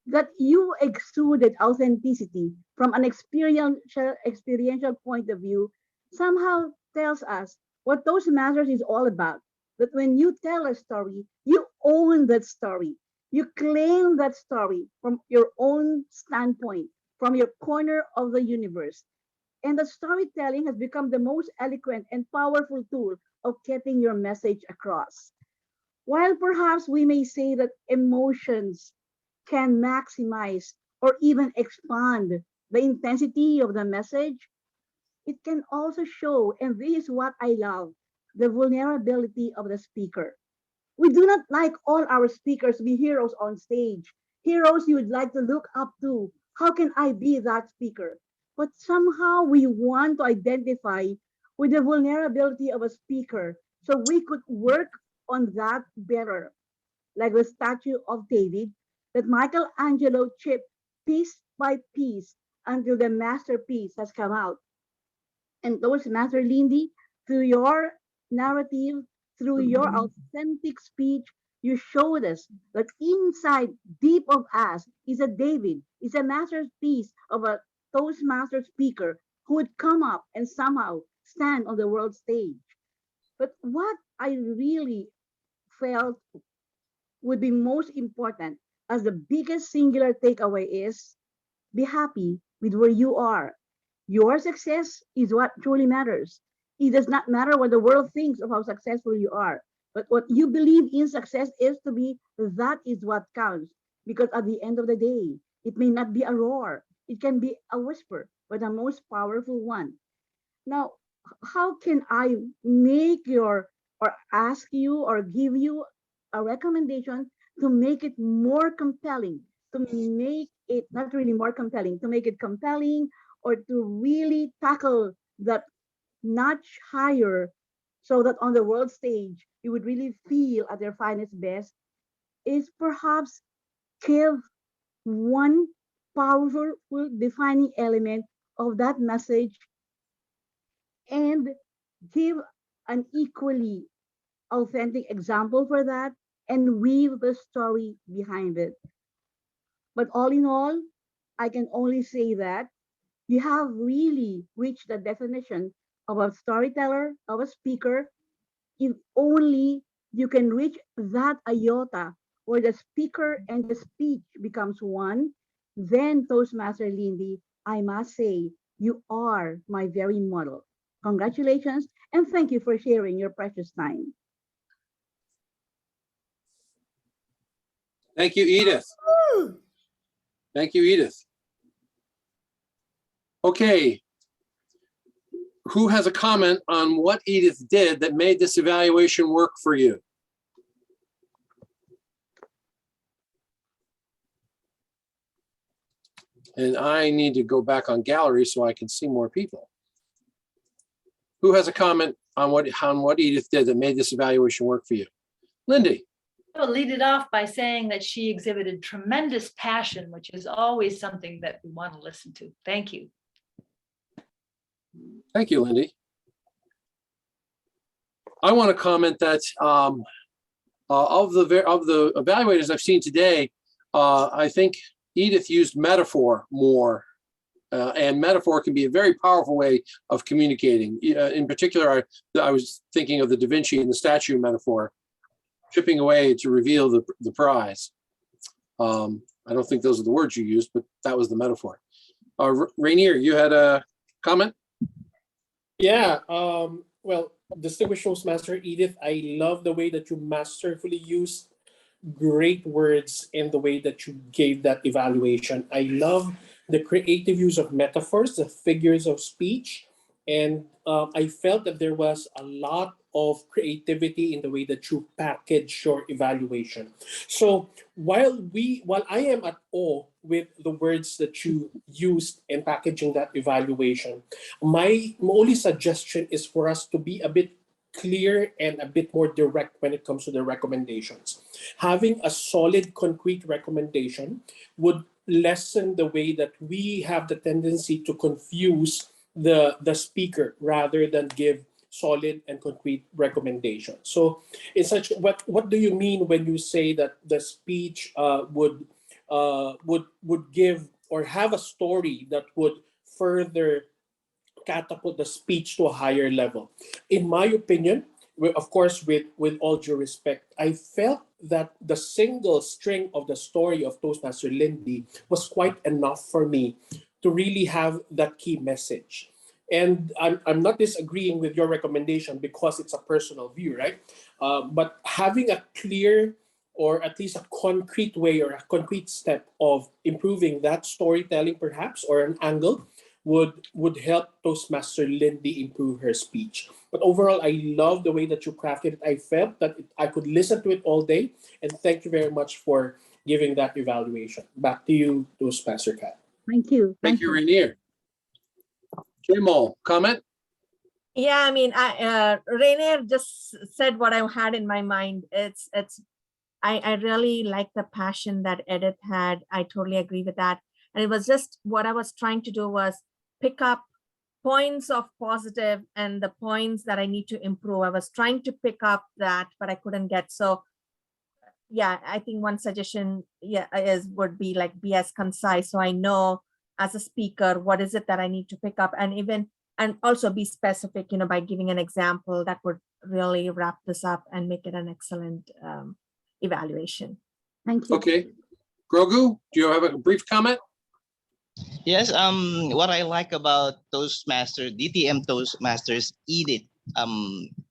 That you exuded authenticity from an experiential point of view somehow tells us what Toastmasters is all about. That when you tell a story, you own that story. You claim that story from your own standpoint, from your corner of the universe. And the storytelling has become the most eloquent and powerful tool of getting your message across. While perhaps we may say that emotions can maximize or even expand the intensity of the message, it can also show, and this is what I love, the vulnerability of the speaker. We do not like all our speakers to be heroes on stage, heroes you would like to look up to. How can I be that speaker? But somehow we want to identify with the vulnerability of a speaker so we could work on that better, like the statue of David that Michelangelo chipped piece by piece until the masterpiece has come out. And those Master Lindy, through your narrative, through your authentic speech, you showed us that inside, deep of us, is a David, is a masterpiece of a Toastmaster speaker who would come up and somehow stand on the world stage. But what I really felt would be most important as the biggest singular takeaway is be happy with where you are. Your success is what truly matters. It does not matter what the world thinks of how successful you are, but what you believe in success is to be, that is what counts. Because at the end of the day, it may not be a roar, it can be a whisper, but the most powerful one. Now, how can I make your or ask you or give you a recommendation to make it more compelling, to make it not really more compelling, to make it compelling or to really tackle that notch higher so that on the world stage you would really feel at their finest best is perhaps give one powerful defining element of that message and give an equally authentic example for that and weave the story behind it. But all in all, I can only say that you have really reached the definition of a storyteller, of a speaker, if only you can reach that iota where the speaker and the speech becomes one, then Toastmaster Lindy, I must say, you are my very model. Congratulations, and thank you for sharing your precious time. Thank you, Edith. Thank you, Edith. Okay. Who has a comment on what Edith did that made this evaluation work for you? And I need to go back on gallery so I can see more people. Who has a comment on what Edith did that made this evaluation work for you? Lindy. I will lead it off by saying that she exhibited tremendous passion, which is always something that we want to listen to. Thank you. Thank you, Lindy. I want to comment that of the evaluators I've seen today, I think Edith used metaphor more, and metaphor can be a very powerful way of communicating. In particular, I was thinking of the Da Vinci and the statue metaphor, chipping away to reveal the prize. I don't think those are the words you used, but that was the metaphor. Rainier, you had a comment? Yeah, well, distinguished Toastmaster Edith, I love the way that you masterfully used great words in the way that you gave that evaluation. I love the creative use of metaphors, the figures of speech, and I felt that there was a lot of creativity in the way that you package your evaluation. So while I am at awe with the words that you used in packaging that evaluation, my only suggestion is for us to be a bit clear and a bit more direct when it comes to the recommendations. Having a solid, concrete recommendation would lessen the way that we have the tendency to confuse the speaker rather than give solid and concrete recommendations. So, in such, what do you mean when you say that the speech would give or have a story that would further catapult the speech to a higher level? In my opinion, of course, with all due respect, I felt that the single string of the story of Toastmaster Lindy was quite enough for me to really have that key message. And I'm not disagreeing with your recommendation because it's a personal view, right? But having a clear or at least a concrete way or a concrete step of improving that storytelling perhaps or an angle would help Toastmaster Lindy improve her speech. But overall, I love the way that you crafted it. I felt that I could listen to it all day. And thank you very much for giving that evaluation. Back to you, Toastmaster Kat. Thank you. Thank you, Rainier. Jamal, comment? Yeah, I mean, Rainier just said what I had in my mind. I really like the passion that Edith had. I totally agree with that. And it was just what I was trying to do was pick up points of positive and the points that I need to improve. I was trying to pick up that, but I couldn't get. So yeah, I think one suggestion would be like be as concise. So I know as a speaker, what is it that I need to pick up, and also be specific, by giving an example that would really wrap this up and make it an excellent evaluation. Thank you. Okay. Grogu, do you have a brief comment? Yes, what I like about Toastmaster, DTM Toastmasters Edith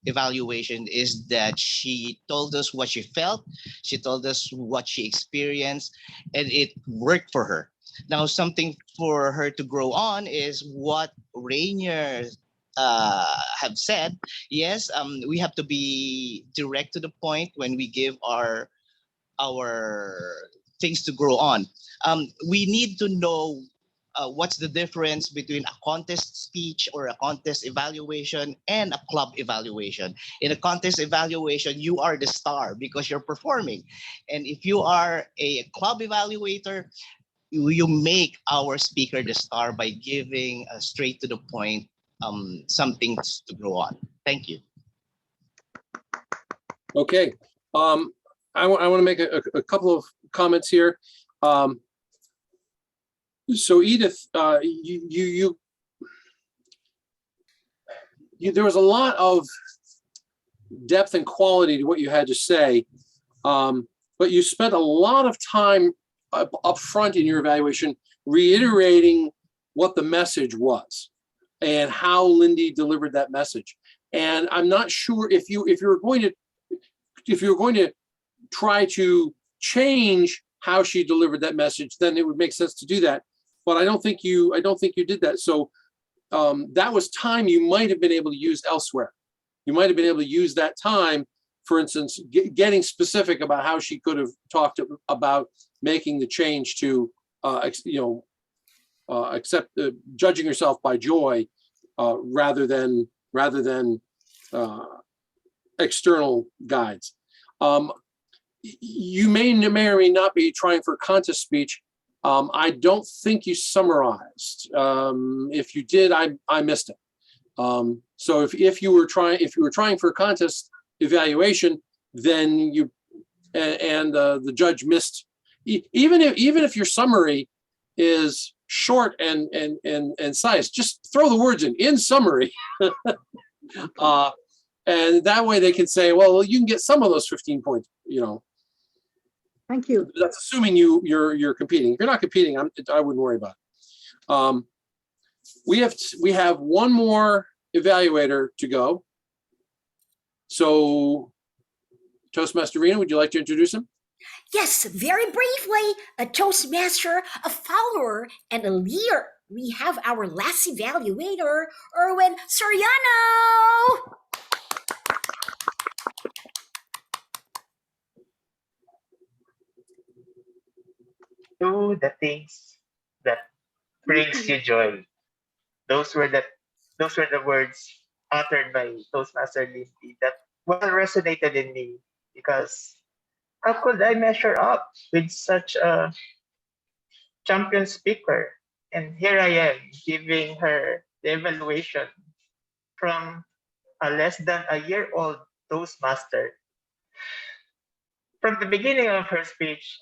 evaluation is that she told us what she felt, she told us what she experienced, and it worked for her. Now, something for her to grow on is what Rainier have said. Yes, we have to be direct to the point when we give our things to grow on. We need to know what's the difference between a contest speech or a contest evaluation and a club evaluation. In a contest evaluation, you are the star because you're performing. And if you are a club evaluator, you make our speaker the star by giving straight to the point something to grow on. Thank you. Okay. I want to make a couple of comments here. So Edith, there was a lot of depth and quality to what you had to say, but you spent a lot of time up front in your evaluation reiterating what the message was and how Lindy delivered that message. And I'm not sure if you were going to try to change how she delivered that message, then it would make sense to do that. But I don't think you did that. So that was time you might have been able to use elsewhere. You might have been able to use that time, for instance, getting specific about how she could have talked about making the change to, judging herself by joy rather than external guides. You may or may not be trying for contest speech. I don't think you summarized. If you did, I missed it. So if you were trying for a contest evaluation, then the judge missed. Even if your summary is short and concise, just throw the words in summary. And that way they can say, well, you can get some of those 15 points, Thank you. That's assuming you're competing. If you're not competing, I wouldn't worry about We have one more evaluator to go. So Toastmaster Rena, would you like to introduce him? Yes, very briefly, a Toastmaster, a follower, and a leader. We have our last evaluator, Erwin Soriano. Do the things that brings you joy. Those were the words uttered by Toastmaster Lindy that well resonated in me because how could I measure up with such a champion speaker? And here I am giving her the evaluation from a less than a year old Toastmaster. From the beginning of her speech,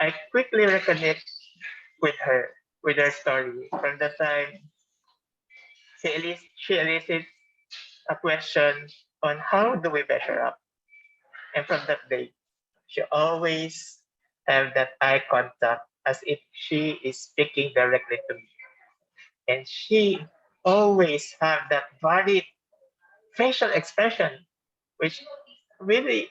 I quickly reconnect with her story. From the time she elicits a question on how do we measure up. And from that day, she always have that eye contact as if she is speaking directly to me. And she always have that varied facial expression, which really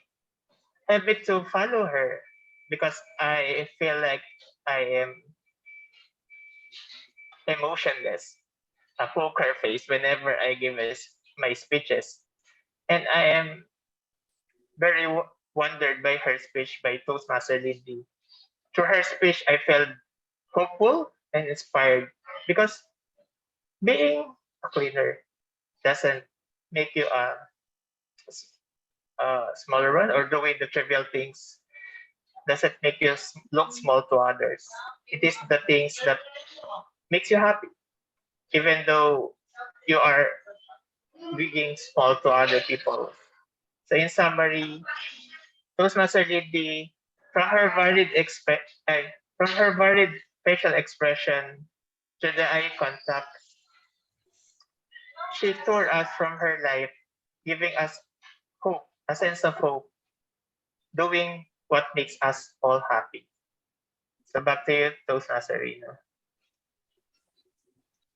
helped me to follow her because I feel like I am emotionless, a poker face whenever I give my speeches. And I am very wondered by her speech by Toastmaster Lindy. Through her speech, I felt hopeful and inspired because being a cleaner doesn't make you a smaller one, or doing the trivial things doesn't make you look small to others. It is the things that makes you happy, even though you are being small to other people. So in summary, Toastmaster Lindy, from her varied from her varied facial expression to the eye contact, she tore us from her life, giving us hope, a sense of hope, doing what makes us all happy. So back to you, Toastmaster Reno.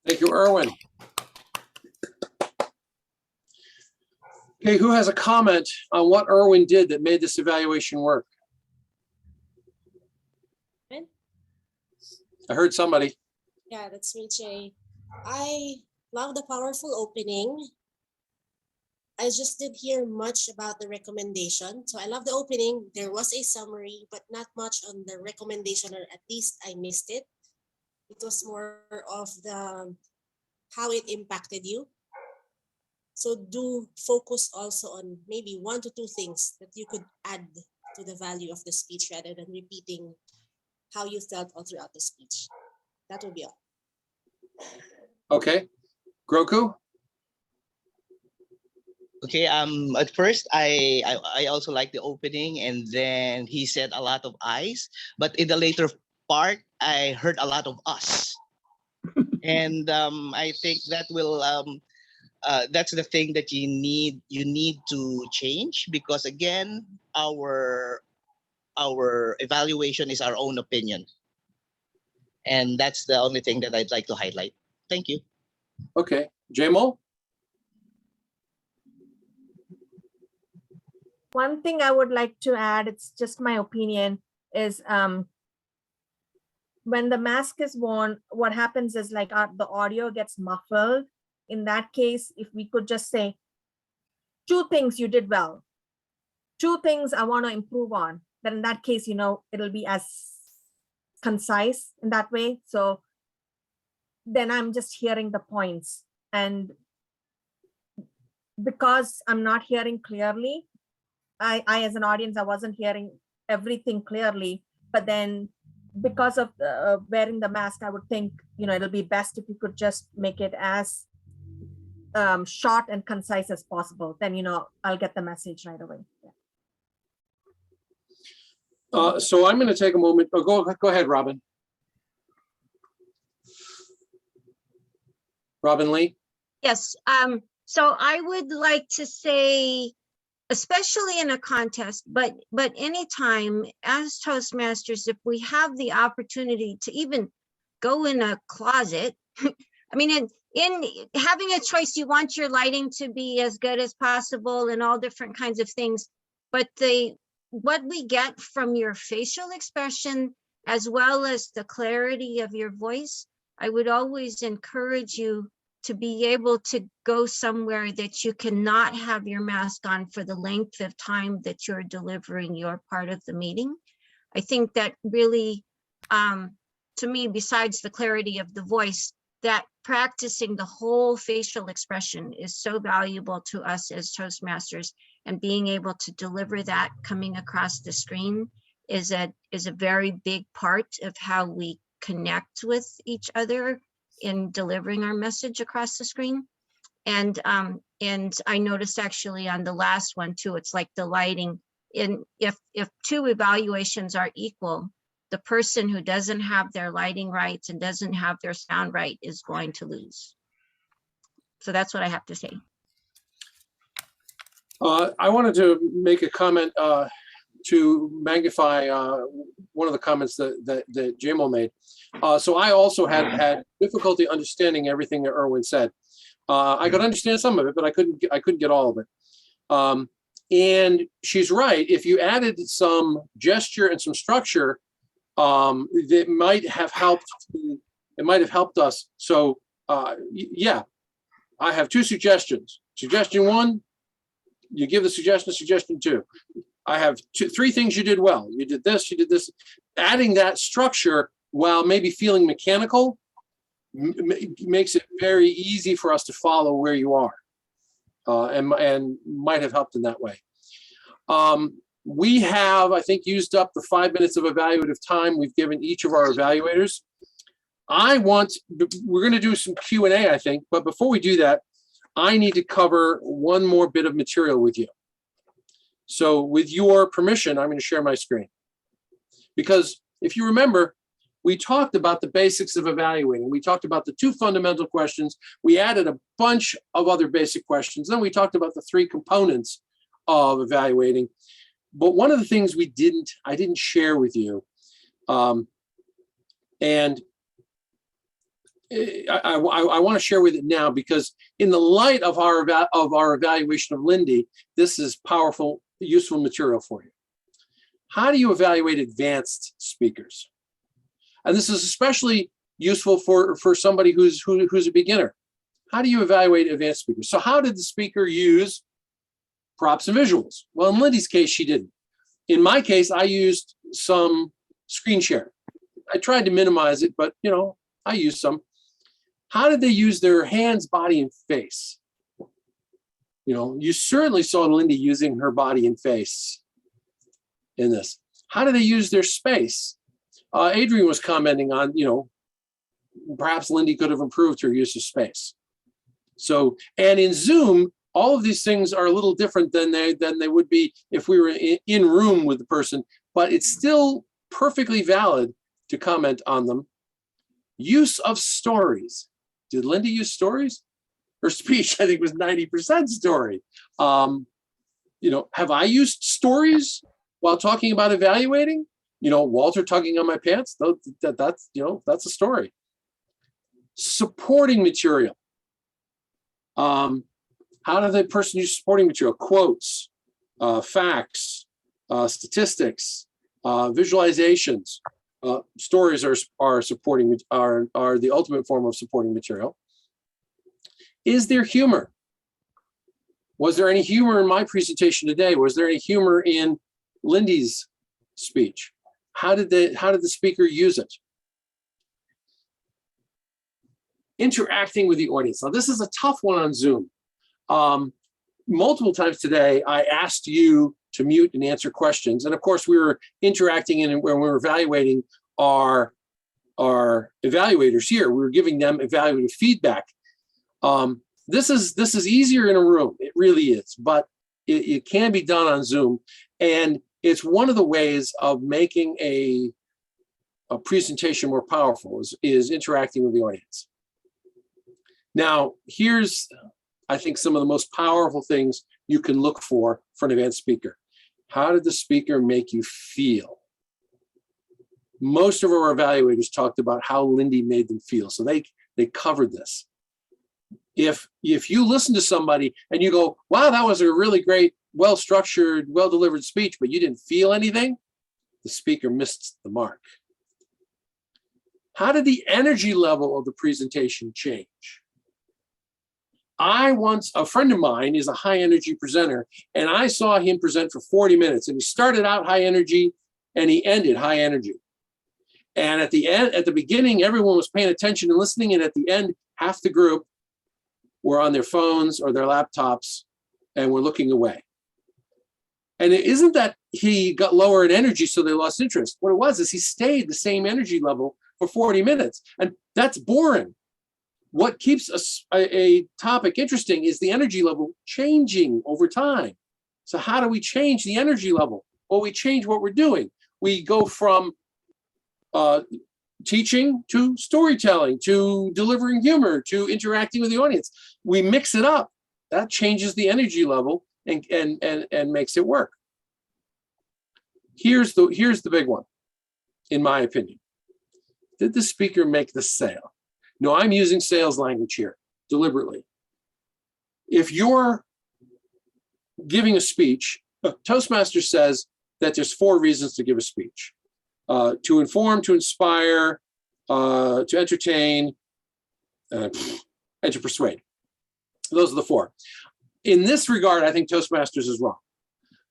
Thank you, Erwin. Okay, who has a comment on what Erwin did that made this evaluation work? I heard somebody. Yeah, that's me, Jay. I love the powerful opening. I just didn't hear much about the recommendation. So I love the opening. There was a summary, but not much on the recommendation, or at least I missed it. It was more of the how it impacted you. So do focus also on maybe 1 to 2 things that you could add to the value of the speech rather than repeating how you felt all throughout the speech. That will be all. Okay, Groku. Okay, at first I also like the opening, and then he said a lot of "I's," but in the later part I heard a lot of "us." And I think that will that's the thing that you need to change, because again, our evaluation is our own opinion, and that's the only thing that I'd like to highlight. Thank you. Okay, Jamo. One thing I would like to add, it's just my opinion, is when the mask is worn, what happens is like the audio gets muffled. In that case, if we could just say 2 things you did well, 2 things I want to improve on, then in that case, it'll be as concise in that way. So then I'm just hearing the points. And because I'm not hearing clearly, I as an audience, I wasn't hearing everything clearly. But then because of wearing the mask, I would think, it'll be best if you could just make it as short and concise as possible. Then, I'll get the message right away. Yeah. So I'm going to take a moment. Oh, go ahead, Robin. Robin Lee. Yes. So I would like to say, especially in a contest, but anytime as Toastmasters, if we have the opportunity to even go in a closet. I mean, in having a choice, you want your lighting to be as good as possible and all different kinds of things. But what we get from your facial expression, as well as the clarity of your voice, I would always encourage you to be able to go somewhere that you cannot have your mask on for the length of time that you're delivering your part of the meeting. I think that really, to me, besides the clarity of the voice, that practicing the whole facial expression is so valuable to us as Toastmasters, and being able to deliver that coming across the screen is a very big part of how we connect with each other in delivering our message across the screen. And I noticed actually on the last one too, it's like the lighting. If two evaluations are equal, the person who doesn't have their lighting right and doesn't have their sound right is going to lose. So that's what I have to say. I wanted to make a comment to magnify one of the comments that JMO made. So I also had difficulty understanding everything that Erwin said. I could understand some of it, but I couldn't get all of it. And she's right. If you added some gesture and some structure, that might have helped. It might have helped us. So yeah, I have two suggestions. Suggestion one, you give the suggestion. Suggestion two, I have three things you did well. You did this. You did this. Adding that structure while maybe feeling mechanical makes it very easy for us to follow where you are, and might have helped in that way. We have, I think, used up the 5 minutes of evaluative time we've given each of our evaluators. We're going to do some Q&A, I think, but before we do that, I need to cover one more bit of material with you. So with your permission, I'm going to share my screen. Because if you remember, we talked about the basics of evaluating. We talked about the two fundamental questions. We added a bunch of other basic questions. Then we talked about the three components of evaluating. But one of the things I didn't share with you, and I want to share with it now, because in the light of our evaluation of Lindy, this is powerful, useful material for you. How do you evaluate advanced speakers? And this is especially useful for somebody who's a beginner. How do you evaluate advanced speakers? So how did the speaker use props and visuals? Well, in Lindy's case, she didn't. In my case, I used some screen share. I tried to minimize it, but I used some. How did they use their hands, body, and face? You certainly saw Lindy using her body and face in this. How do they use their space? Adrian was commenting on, perhaps Lindy could have improved her use of space. So, and in Zoom, all of these things are a little different than they would be if we were in room with the person, but it's still perfectly valid to comment on them. Use of stories. Did Lindy use stories? Her speech, I think, was 90% story. Have I used stories while talking about evaluating? Walter tugging on my pants, that's a story. Supporting material. How did the person use supporting material? Quotes, facts, statistics, visualizations. Stories are supporting, are the ultimate form of supporting material. Is there humor? Was there any humor in my presentation today? Was there any humor in Lindy's speech? How did the speaker use it? Interacting with the audience. Now, this is a tough one on Zoom. Multiple times today, I asked you to mute and answer questions. And of course, we were interacting when we were evaluating our evaluators here. We were giving them evaluative feedback. This is easier in a room. It really is, but it can be done on Zoom. And it's one of the ways of making a presentation more powerful is interacting with the audience. Now, here's, I think, some of the most powerful things you can look for an advanced speaker. How did the speaker make you feel? Most of our evaluators talked about how Lindy made them feel. So they covered this. If you listen to somebody and you go, wow, that was a really great, well-structured, well-delivered speech, but you didn't feel anything, the speaker missed the mark. How did the energy level of the presentation change? A friend of mine is a high energy presenter, and I saw him present for 40 minutes, and he started out high energy and he ended high energy. And at the beginning, everyone was paying attention and listening, and at the end, half the group were on their phones or their laptops and were looking away. And it isn't that he got lower in energy so they lost interest. What it was is he stayed the same energy level for 40 minutes, and that's boring. What keeps a topic interesting is the energy level changing over time. So how do we change the energy level? Well, we change what we're doing. We go from teaching to storytelling, to delivering humor, to interacting with the audience. We mix it up. That changes the energy level and makes it work. Here's the big one, in my opinion. Did the speaker make the sale? No, I'm using sales language here deliberately. If you're giving a speech, Toastmaster says that there's 4 reasons to give a speech. To inform, to inspire, to entertain, and to persuade. Those are the 4. In this regard, I think Toastmasters is wrong.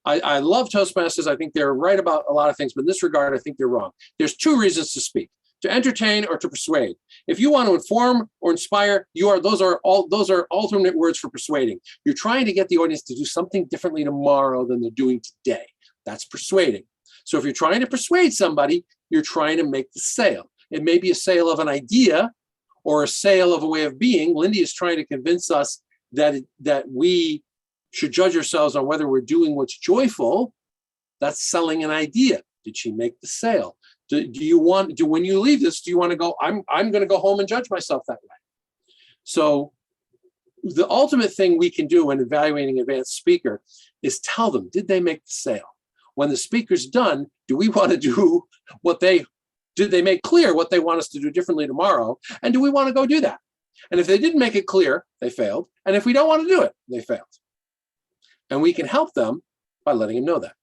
I love Toastmasters. I think they're right about a lot of things, but in this regard, I think they're wrong. There's 2 reasons to speak: to entertain or to persuade. If you want to inform or inspire, those are alternate words for persuading. You're trying to get the audience to do something differently tomorrow than they're doing today. That's persuading. So if you're trying to persuade somebody, you're trying to make the sale. It may be a sale of an idea or a sale of a way of being. Lindy is trying to convince us that we should judge ourselves on whether we're doing what's joyful. That's selling an idea. Did she make the sale? When you leave this, do you want to go, I'm going to go home and judge myself that way? So the ultimate thing we can do when evaluating an advanced speaker is tell them, did they make the sale? When the speaker's done, do we want to do did they make clear what they want us to do differently tomorrow? And do we want to go do that? And if they didn't make it clear, they failed. And if we don't want to do it, they failed. And we can help them by letting them know that.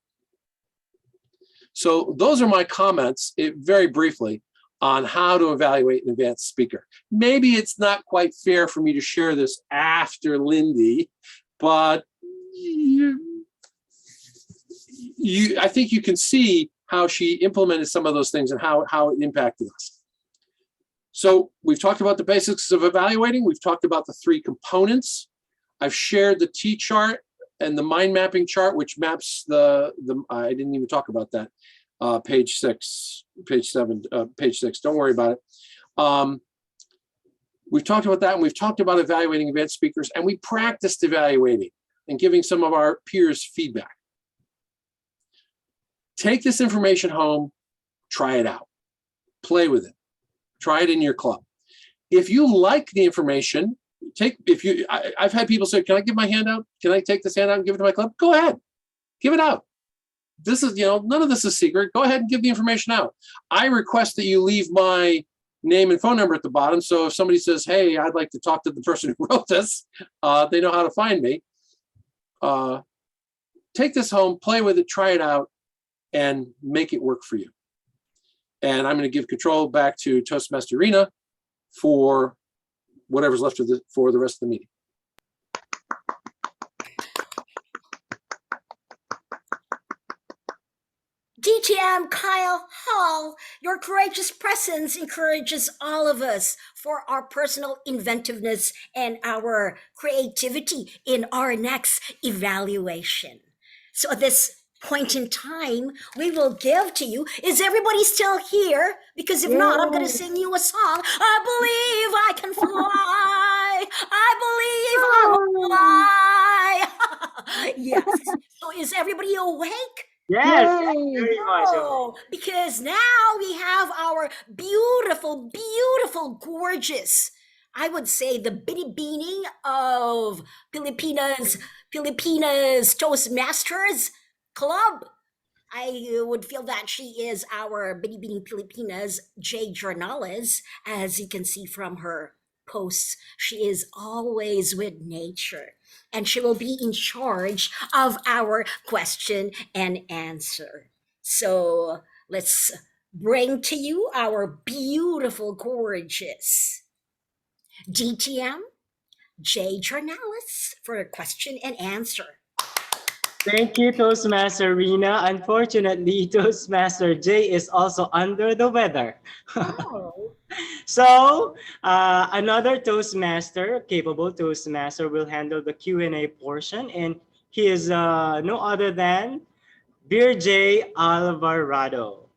So those are my comments, very briefly, on how to evaluate an advanced speaker. Maybe it's not quite fair for me to share this after Lindy, but I think you can see how she implemented some of those things and how it impacted us. So we've talked about the basics of evaluating. We've talked about the 3 components. I've shared the T-chart and the mind mapping chart, which maps I didn't even talk about that. Page 6, page 7, page 6. Don't worry about it. We've talked about that, and we've talked about evaluating advanced speakers, and we practiced evaluating and giving some of our peers feedback. Take this information home, try it out, play with it, try it in your club. If you like the information, I've had people say, can I give my handout? Can I take this handout and give it to my club? Go ahead, give it out. This is, none of this is secret. Go ahead and give the information out. I request that you leave my name and phone number at the bottom. So if somebody says, hey, I'd like to talk to the person who wrote this, they know how to find me. Take this home, play with it, try it out, and make it work for you. And I'm going to give control back to Toastmaster Rena for whatever's left for the rest of the meeting. DTM Kyle Hall, your courageous presence encourages all of us for our personal inventiveness and our creativity in our next evaluation. So at this point in time, we will give to you, is everybody still here? Because if not, I'm going to sing you a song. I believe I can fly. I believe I'll fly. Yes. So is everybody awake? Yes, very much. Oh, because now we have our beautiful, beautiful, gorgeous, I would say the bitty beanie of Filipinas Toastmasters Club. I would feel that she is our Binibining Pilipinas Jay Jornales. As you can see from her posts, she is always with nature. And she will be in charge of our question and answer. So let's bring to you our beautiful, gorgeous DTM Jay Jornales for a question and answer. Thank you, Toastmaster Rina. Unfortunately, Toastmaster Jay is also under the weather. Oh. So another Toastmaster, capable Toastmaster, will handle the Q&A portion, and he is no other than Beer J Alvarado.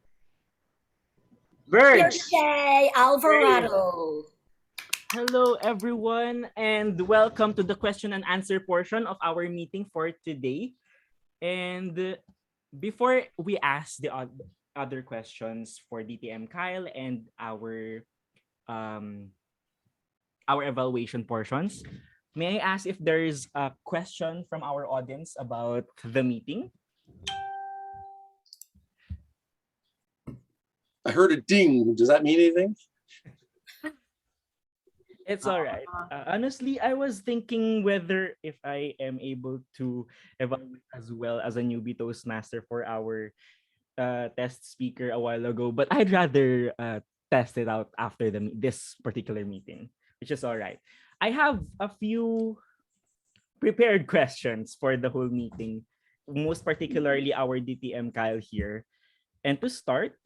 Virg, Jay Alvarado. Hello, everyone, and welcome to the question and answer portion of our meeting for today. And before we ask the other questions for DTM Kyle and our evaluation portions, may I ask if there is a question from our audience about the meeting? I heard a ding. Does that mean anything? It's all right. Honestly, I was thinking whether if I am able to evaluate as well as a newbie Toastmaster for our test speaker a while ago, but I'd rather test it out after this particular meeting, which is all right. I have a few prepared questions for the whole meeting, most particularly our DTM Kyle here. And to start,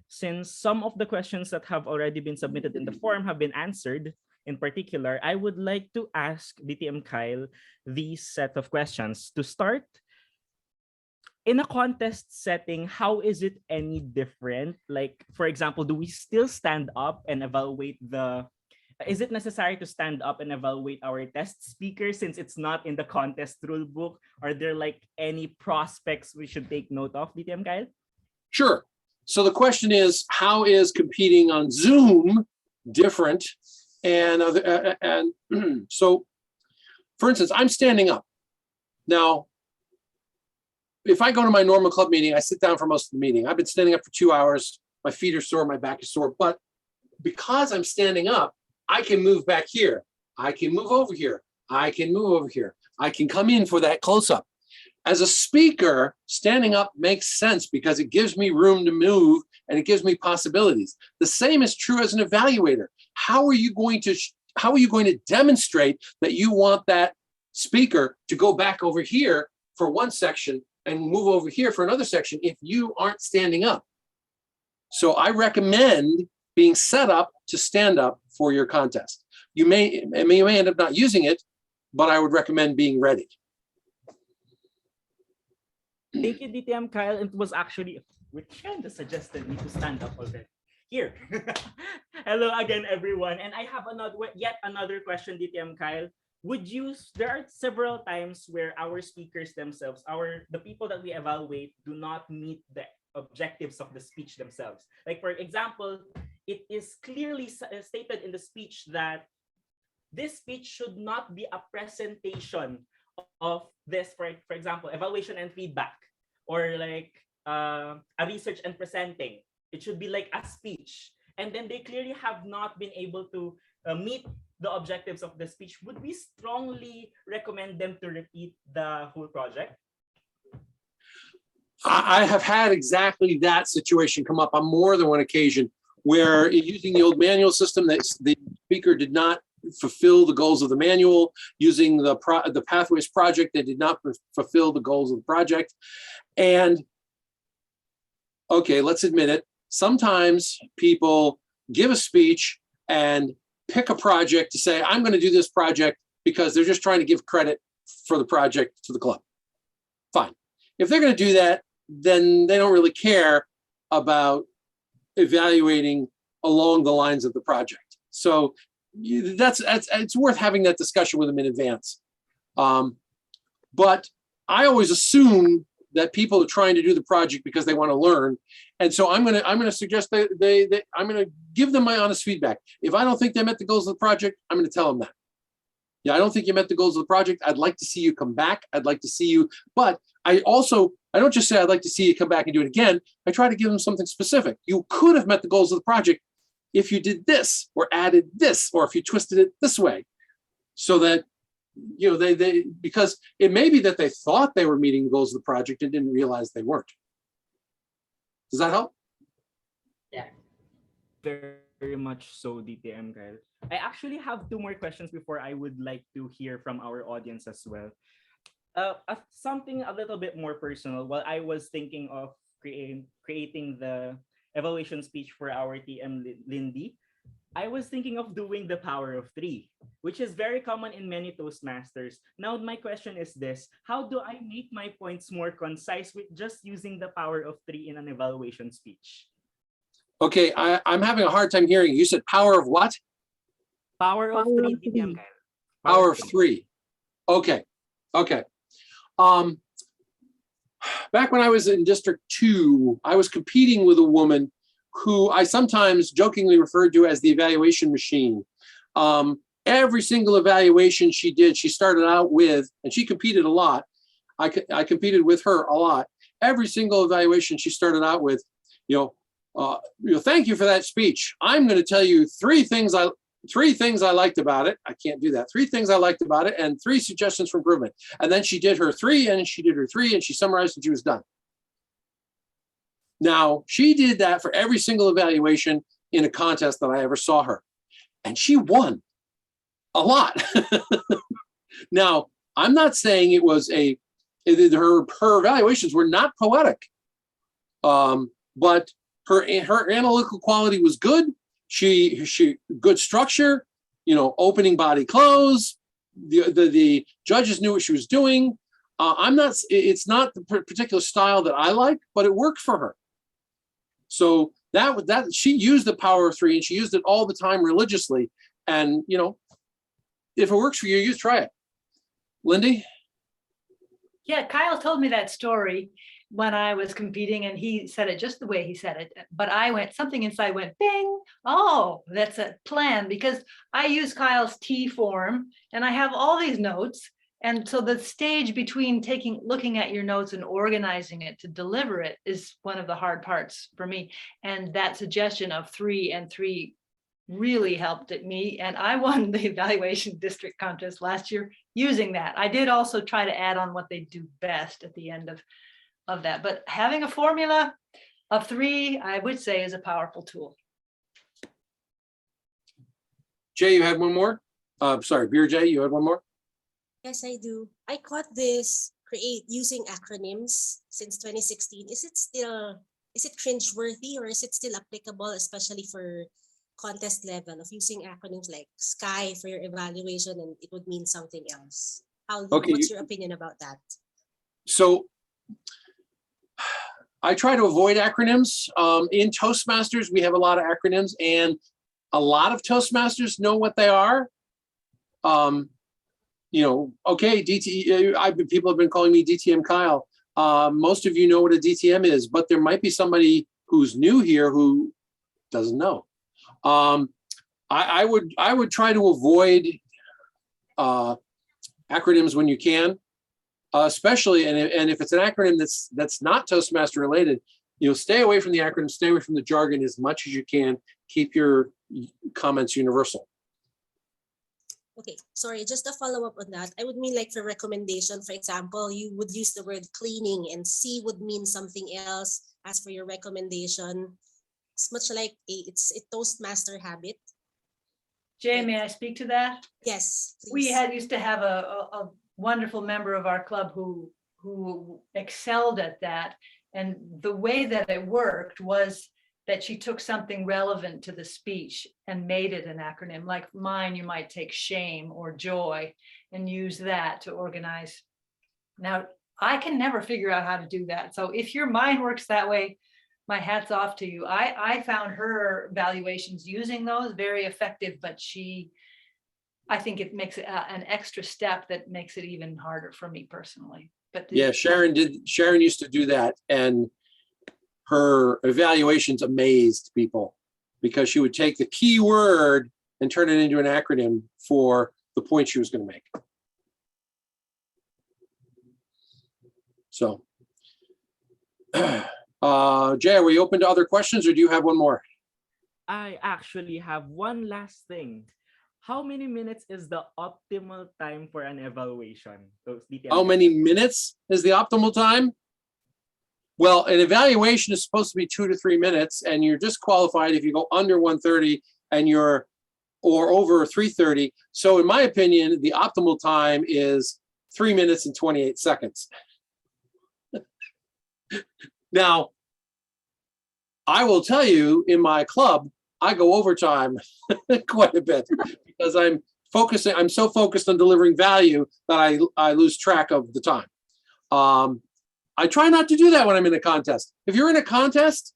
since some of the questions that have already been submitted in the form have been answered, in particular, I would like to ask DTM Kyle these set of questions. To start, in a contest setting, how is it any different? Like, for example, do we still stand up and evaluate is it necessary to stand up and evaluate our test speakers since it's not in the contest rule book? Are there like any prospects we should take note of, DTM Kyle? Sure. So the question is, how is competing on Zoom different? And so, for instance, I'm standing up. Now, if I go to my normal club meeting, I sit down for most of the meeting. I've been standing up for 2 hours. My feet are sore, my back is sore. But because I'm standing up, I can move back here. I can move over here. I can move over here. I can come in for that close-up. As a speaker, standing up makes sense because it gives me room to move and it gives me possibilities. The same is true as an evaluator. How are you going to demonstrate that you want that speaker to go back over here for one section and move over here for another section if you aren't standing up? So I recommend being set up to stand up for your contest. You may end up not using it, but I would recommend being ready. Thank you, DTM Kyle. It was actually, which kind of suggested me to stand up already. Here. Hello again, everyone. And I have yet another question, DTM Kyle. There are several times where our speakers themselves, the people that we evaluate, do not meet the objectives of the speech themselves. Like, for example, it is clearly stated in the speech that this speech should not be a presentation of this, for example, evaluation and feedback, or like a research and presenting. It should be like a speech. And then they clearly have not been able to meet the objectives of the speech. Would we strongly recommend them to repeat the whole project? I have had exactly that situation come up on more than one occasion where using the old manual system, that the speaker did not fulfill the goals of the manual. Using the Pathways project, they did not fulfill the goals of the project. And okay, let's admit it. Sometimes people give a speech and pick a project to say, I'm going to do this project because they're just trying to give credit for the project to the club. Fine. If they're going to do that, then they don't really care about evaluating along the lines of the project. So it's worth having that discussion with them in advance. But I always assume that people are trying to do the project because they want to learn, and so I'm going to suggest I'm going to give them my honest feedback. If I don't think they met the goals of the project, I'm going to tell them that. Yeah, I don't think you met the goals of the project. I'd like to see you come back. I'd like to see you, but I don't just say, I'd like to see you come back and do it again. I try to give them something specific. You could have met the goals of the project if you did this or added this, or if you twisted it this way, so that, you know, they because it may be that they thought they were meeting the goals of the project and didn't realize they weren't. Does that help? Yeah. Very much so, DTM Kyle. I actually have two more questions before I would like to hear from our audience as well. Something a little bit more personal. While I was thinking of creating the evaluation speech for our TM Lindy, I was thinking of doing the power of three, which is very common in many Toastmasters. Now, my question is this: how do I make my points more concise with just using the power of three in an evaluation speech? Okay, I'm having a hard time hearing. You said power of what? Power of Power three, of DTM three. Kyle. Power of three. Okay. Back when I was in District 2, I was competing with a woman who I sometimes jokingly referred to as the evaluation machine. Every single evaluation she did, she started out with, and she competed a lot. I competed with her a lot. Every single evaluation she started out with, thank you for that speech. I'm going to tell you three things I liked about it. I can't do that. 3 things I liked about it and 3 suggestions for improvement. And then she did her 3 and she did her 3 and she summarized and she was done. Now, she did that for every single evaluation in a contest that I ever saw her. And she won a lot. Now, I'm not saying it was her evaluations were not poetic, but her analytical quality was good. She good structure, opening, body, close. The judges knew what she was doing. It's not the particular style that I like, but it worked for her. So that she used the power of 3 and she used it all the time religiously. And if it works for you, you try it. Lindy? Yeah, Kyle told me that story when I was competing, and he said it just the way he said it. But something inside went bing. Oh, that's a plan, because I use Kyle's T form and I have all these notes. And so the stage between looking at your notes and organizing it to deliver it is one of the hard parts for me. And that suggestion of 3 and 3 really helped me. And I won the evaluation district contest last year using that. I did also try to add on what they do best at the end of that. But having a formula of 3, I would say, is a powerful tool. Jay, you had one more? Sorry, Beer Jay, you had one more? Yes, I do. I caught this using acronyms since 2016. Is it cringeworthy, or is it still applicable, especially for contest level, of using acronyms like SKY for your evaluation and it would mean something else? What's your opinion about that? So I try to avoid acronyms. In Toastmasters, we have a lot of acronyms, and a lot of Toastmasters know what they are. Okay, people have been calling me DTM Kyle. Most of you know what a DTM is, but there might be somebody who's new here who doesn't know. I would try to avoid acronyms when you can, especially, and if it's an acronym that's not Toastmaster related, stay away from the acronym, stay away from the jargon as much as you can. Keep your comments universal. Okay, sorry, just a follow-up on that. I would mean, like, for recommendation, for example, you would use the word cleaning and C would mean something else as for your recommendation. It's much like it's a Toastmaster habit. Jay, may I speak to that? Yes, please. We used to have a wonderful member of our club who excelled at that. And the way that it worked was that she took something relevant to the speech and made it an acronym. Like mine, you might take shame or joy and use that to organize. Now, I can never figure out how to do that. So if your mind works that way, my hat's off to you. I found her evaluations using those very effective, but I think it makes it an extra step that makes it even harder for me personally. But yeah, Sharon used to do that, and her evaluations amazed people because she would take the key word and turn it into an acronym for the point she was going to make. So, Jay, are we open to other questions, or do you have one more? I actually have one last thing. How many minutes is the optimal time for an evaluation? How many minutes is the optimal time? Well, an evaluation is supposed to be 2 to 3 minutes, and you're disqualified if you go under 1:30 and you're or over 3:30. So in my opinion, the optimal time is 3 minutes and 28 seconds. Now, I will tell you, in my club, I go overtime quite a bit because I'm so focused on delivering value that I lose track of the time. I try not to do that when I'm in a contest. If you're in a contest,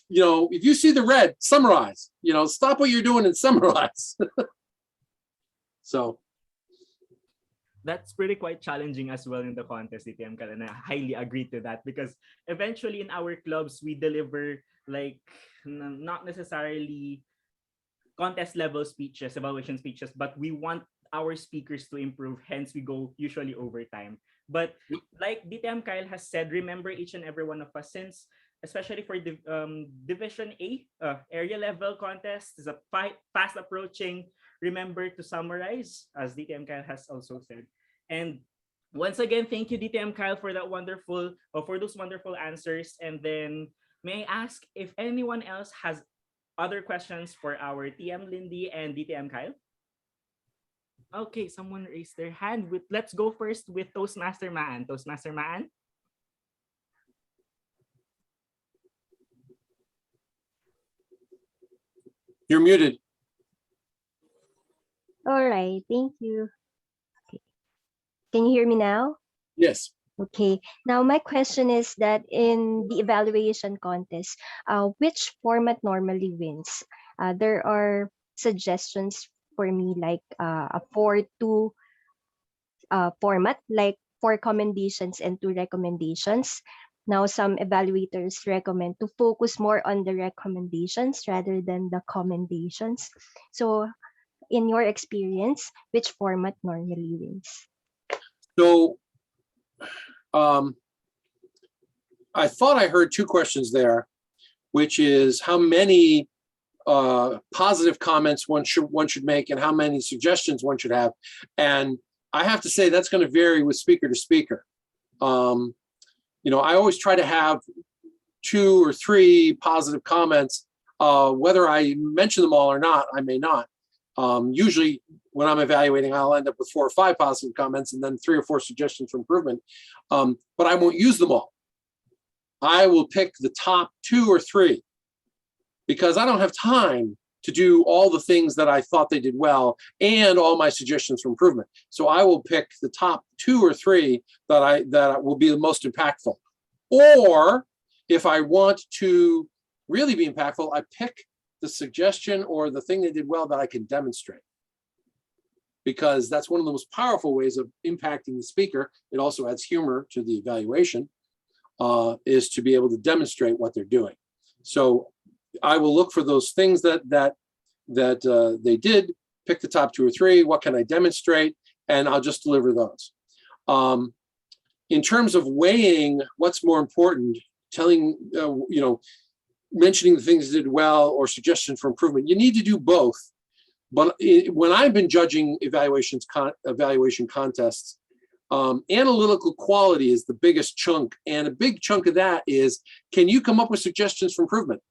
if you see the red, summarize. Stop what you're doing and summarize. So that's pretty quite challenging as well in the contest, DTM Kyle, and I highly agree to that because eventually in our clubs we deliver like not necessarily contest level speeches, evaluation speeches, but we want our speakers to improve, hence we go usually overtime. But like DTM Kyle has said, remember each and every one of us, since especially for the Division A area level contest is a fast approaching. Remember to summarize, as DTM Kyle has also said. And once again, thank you, DTM Kyle, for that for those wonderful answers. And then may I ask if anyone else has other questions for our TM Lindy and DTM Kyle? Okay, someone raised their hand. Let's go first with Toastmaster Maan. Toastmaster Maan? You're muted. All right, thank you. Okay. Can you hear me now? Yes. Okay. Now my question is that in the evaluation contest, which format normally wins? There are suggestions for me like a 4-2 format, like 4 commendations and 2 recommendations. Now, some evaluators recommend to focus more on the recommendations rather than the commendations. So, in your experience, which format normally wins? So, I thought I heard 2 questions there, which is how many positive comments one should make and how many suggestions one should have. And I have to say that's going to vary with speaker to speaker. I always try to have 2 or 3 positive comments. Whether I mention them all or not, I may not. Usually when I'm evaluating, I'll end up with 4 or 5 positive comments and then 3 or 4 suggestions for improvement. But I won't use them all. I will pick the top 2 or 3 because I don't have time to do all the things that I thought they did well and all my suggestions for improvement. So I will pick the top 2 or 3 that will be the most impactful. Or if I want to really be impactful, I pick the suggestion or the thing they did well that I can demonstrate. Because that's one of the most powerful ways of impacting the speaker. It also adds humor to the evaluation, is to be able to demonstrate what they're doing. So I will look for those things that they did, pick the top 2 or 3, what can I demonstrate, and I'll just deliver those. In terms of weighing what's more important, mentioning the things that did well or suggestions for improvement, you need to do both. But when I've been judging evaluation contests, analytical quality is the biggest chunk. And a big chunk of that is, can you come up with suggestions for improvement?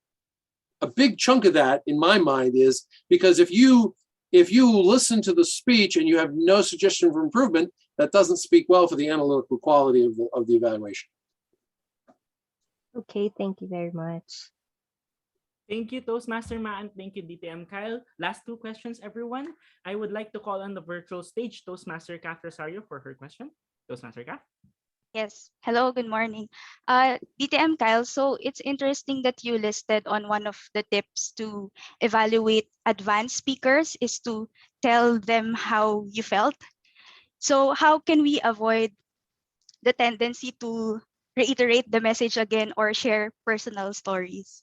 A big chunk of that, in my mind, is because if you listen to the speech and you have no suggestion for improvement, that doesn't speak well for the analytical quality of the evaluation. Okay, thank you very much. Thank you, Toastmaster Ma, and thank you, DTM Kyle. Last 2 questions, everyone. I would like to call on the virtual stage Toastmaster Kath Rosario for her question. Toastmaster Kath? Yes. Hello, good morning. DTM Kyle, so it's interesting that you listed on one of the tips to evaluate advanced speakers is to tell them how you felt. So how can we avoid the tendency to reiterate the message again or share personal stories?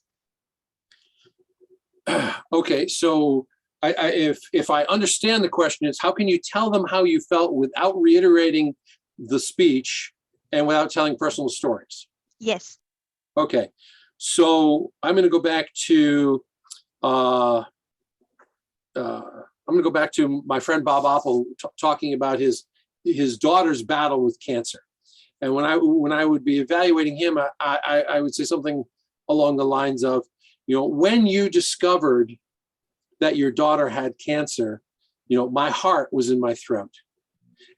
Okay, so if I understand the question, is how can you tell them how you felt without reiterating the speech and without telling personal stories? Yes. Okay, so I'm going to go back to my friend Bob Oppel talking about his daughter's battle with cancer. And when I would be evaluating him, I would say something along the lines of, when you discovered that your daughter had cancer, my heart was in my throat.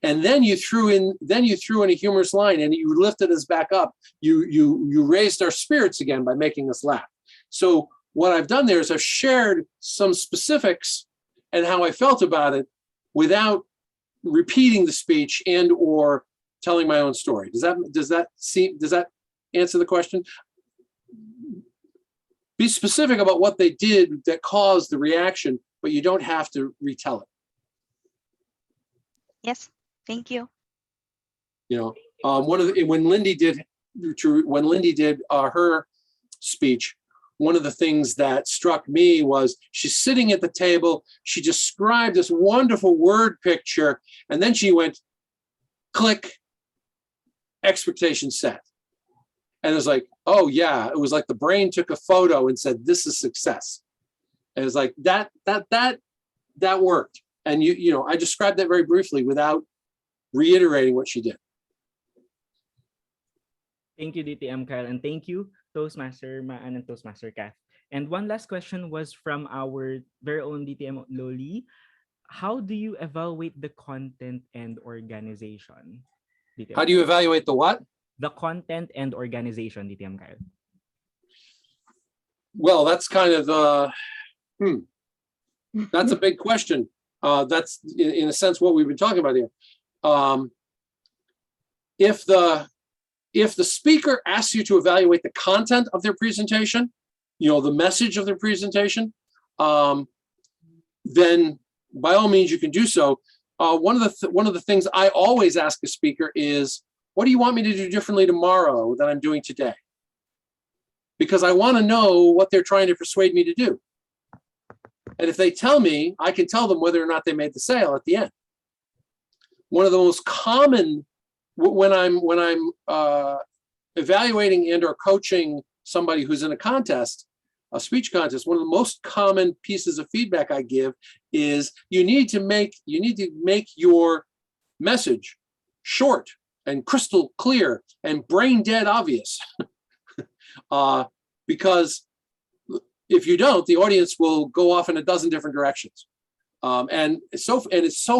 And then you threw in a humorous line, and you lifted us back up. You raised our spirits again by making us laugh. So what I've done there is I've shared some specifics and how I felt about it without repeating the speech and or telling my own story. Does that answer the question? Be specific about what they did that caused the reaction, but you don't have to retell it. Yes. Thank you. When Lindy did her speech, one of the things that struck me was she's sitting at the table. She described this wonderful word picture, and then she went, click, expectation set. And it was like, oh yeah, it was like the brain took a photo and said, this is success. And it's like that worked. And I described that very briefly without reiterating what she did. Thank you, DTM Kyle, and thank you, Toastmaster Maan and Toastmaster Kath. And one last question was from our very own DTM Loli. How do you evaluate the content and organization? DTM How do you evaluate the what? The content and organization, DTM Kyle. Well, that's kind of that's a big question. That's in a sense what we've been talking about here. If the speaker asks you to evaluate the content of their presentation, the message of their presentation, then by all means you can do so. One of the things I always ask a speaker is, what do you want me to do differently tomorrow than I'm doing today? Because I want to know what they're trying to persuade me to do. And if they tell me, I can tell them whether or not they made the sale at the end. One of the most common, when I'm evaluating and or coaching somebody who's in a speech contest, one of the most common pieces of feedback I give is you need to make your message short and crystal clear and brain dead obvious. Because if you don't, the audience will go off in a dozen different directions. And it's so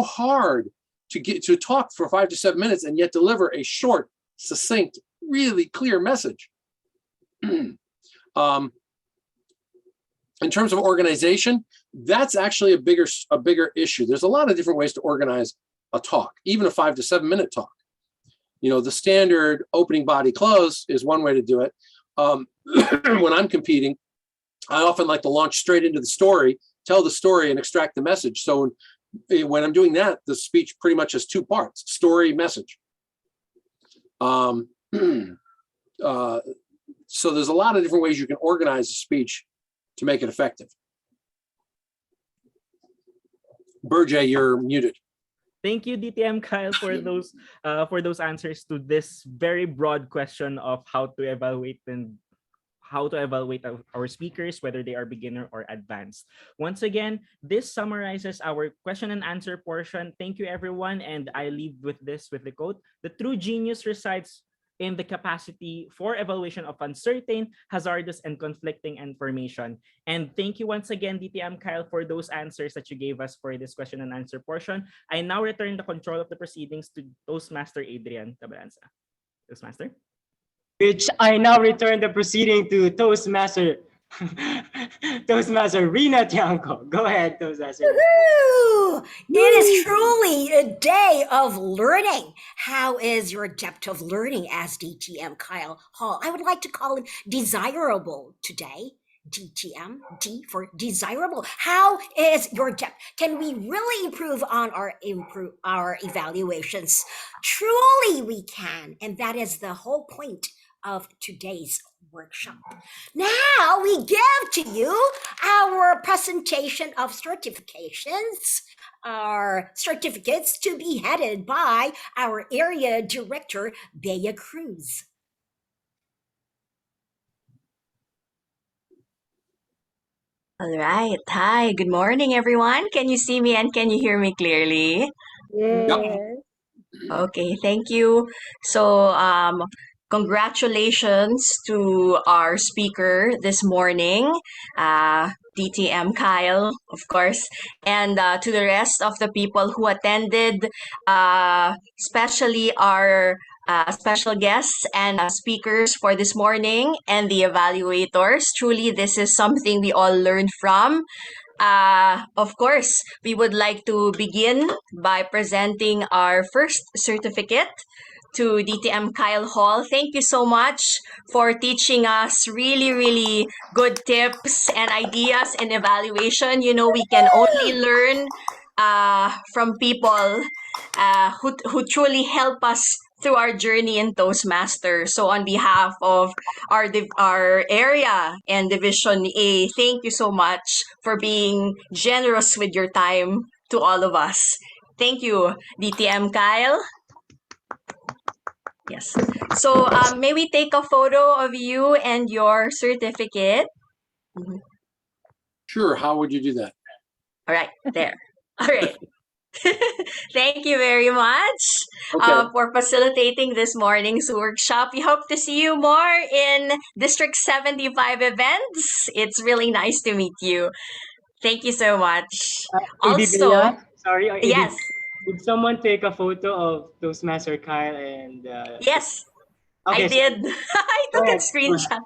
hard to talk for 5 to 7 minutes and yet deliver a short, succinct, really clear message. In terms of organization, that's actually a bigger issue. There's a lot of different ways to organize a talk, even a 5 to 7 minute talk. The standard opening, body, close is one way to do it. When I'm competing, I often like to launch straight into the story, tell the story, and extract the message. So when I'm doing that, the speech pretty much has 2 parts: story, message. So there's a lot of different ways you can organize a speech to make it effective. Burjay, you're muted. Thank you, DTM Kyle, for those answers to this very broad question of how to evaluate our speakers, whether they are beginner or advanced. Once again, this summarizes our question and answer portion. Thank you, everyone. And I leave with the quote: the true genius resides in the capacity for evaluation of uncertain, hazardous, and conflicting information. And thank you once again, DTM Kyle, for those answers that you gave us for this question and answer portion. I now return the control of the proceedings to Toastmaster Adrian Tabalanza. Toastmaster? Which I now return the proceeding to Toastmaster Rina Tiangco. Go ahead, Toastmaster. Woo! It is truly a day of learning. How is your depth of learning as DTM Kyle Hall? I would like to call it desirable today. DTM, D for desirable. How is your depth? Can we really improve on our evaluations? Truly we can. And that is the whole point of today's workshop. Now we give to you our presentation of certifications, our certificates to be headed by our area director, Bea Cruz. All right. Hi, good morning, everyone. Can you see me and can you hear me clearly? Yes. Okay, thank you. So, congratulations to our speaker this morning, DTM Kyle, of course, and to the rest of the people who attended, especially our special guests and speakers for this morning and the evaluators. Truly, this is something we all learned from. Of course, we would like to begin by presenting our first certificate to DTM Kyle Hall. Thank you so much for teaching us really, really good tips and ideas in evaluation. You know, we can only learn from people who truly help us through our journey in Toastmasters. So on behalf of our area and Division A, thank you so much for being generous with your time to all of us. Thank you, DTM Kyle. Yes. So may we take a photo of you and your certificate? Mhm. Sure. How would you do that? All right, there. All right. Thank you very much for facilitating this morning's workshop. We hope to see you more in District 75 events. It's really nice to meet you. Thank you so much. AD Also, Bea, sorry, yes, did someone take a photo of Toastmaster Kyle and yes, okay, I so did. I go took a ahead. screenshot.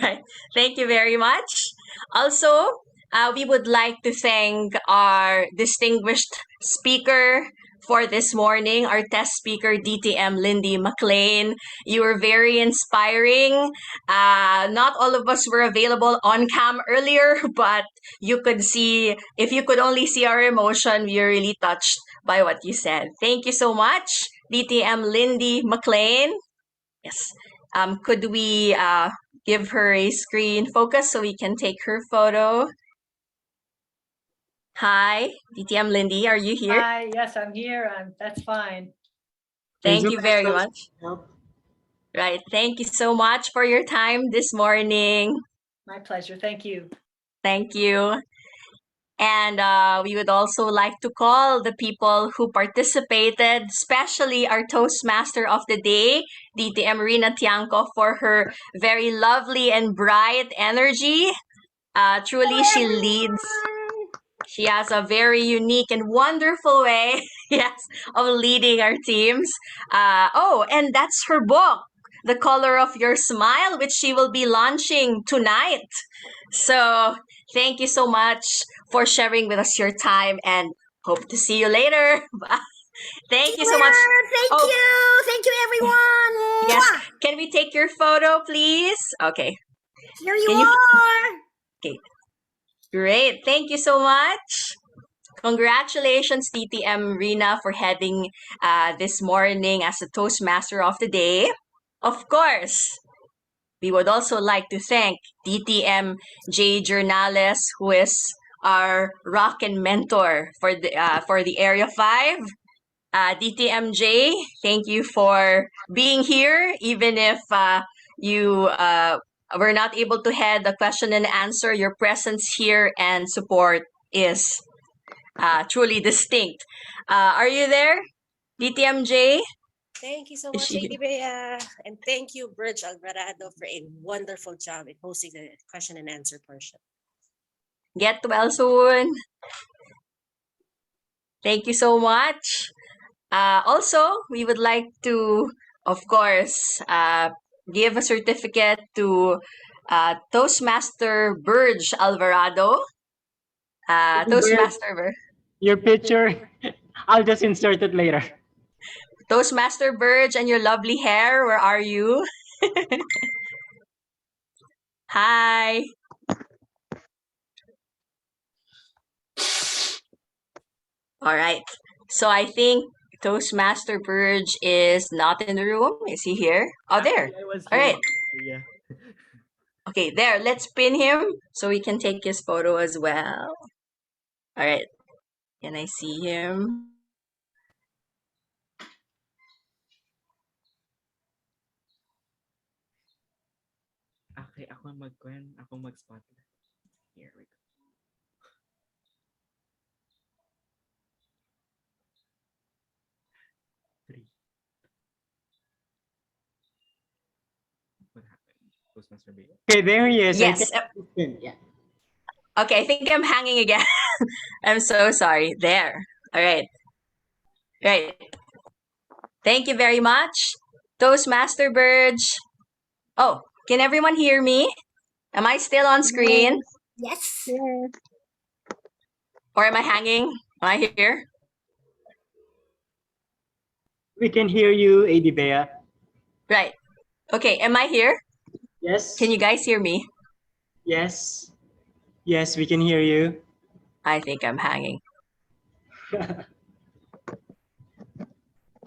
Right. Thank you very much. Also, we would like to thank our distinguished speaker for this morning, our test speaker, DTM Lindy MacLaine. You were very inspiring. Not all of us were available on cam earlier, but you could see, if you could only see our emotion, we were really touched by what you said. Thank you so much, DTM Lindy MacLaine. Yes. Could we give her a screen focus so we can take her photo? Hi, DTM Lindy, are you here? Hi, yes, I'm here. That's fine. Thank you very much. Right. Thank you so much for your time this morning. My pleasure. Thank you. Thank you. And we would also like to call the people who participated, especially our Toastmaster of the day, DTM Rina Tiangco, for her very lovely and bright energy. Truly, she leads. She has a very unique and wonderful way, yes, of leading our teams. And that's her book, The Color of Your Smile, which she will be launching tonight. So thank you so much for sharing with us your time and hope to see you later. Thank you so much. Thank you, everyone. Yes. Can we take your photo, please? Okay. Here you are. Okay. Great. Thank you so much. Congratulations, DTM Rina, for heading this morning as the Toastmaster of the day. Of course, we would also like to thank DTM J Journales, who is our rock and mentor for the Area 5. DTMJ, thank you for being here, even if you were not able to head the question and answer. Your presence here and support is truly distinct. Are you there, DTMJ? Thank you so Is much, she- Lady Bea. And thank you, Bridge Alvarado, for a wonderful job in hosting the question and answer portion. Get well soon. Thank you so much. Also, we would like to, of course, give a certificate to Toastmaster Burge Alvarado. Toastmaster, your picture, I'll just insert it later. Toastmaster Burge and your lovely hair, where are you? Hi. All right. So I think Toastmaster Purge is not in the room. Is he here? Oh, there. I was All here. right. Yeah. Okay, there. Let's pin him so we can take his photo as well. All right. Can I see him? Okay, ako mag-spotlight. Here we go. Three. What happened? Toastmaster Bay. Okay, there he is. Yes. Yeah. Okay, I think I'm hanging again. I'm so sorry. There. All right. Right. Thank you very much. Toastmaster Burge. Oh, can everyone hear me? Am I still on screen? Yes. Yes. Or am I hanging? Am I here? We can hear you, AD Bea. Right. Okay, am I here? Yes. Can you guys hear me? Yes. Yes, we can hear you. I think I'm hanging.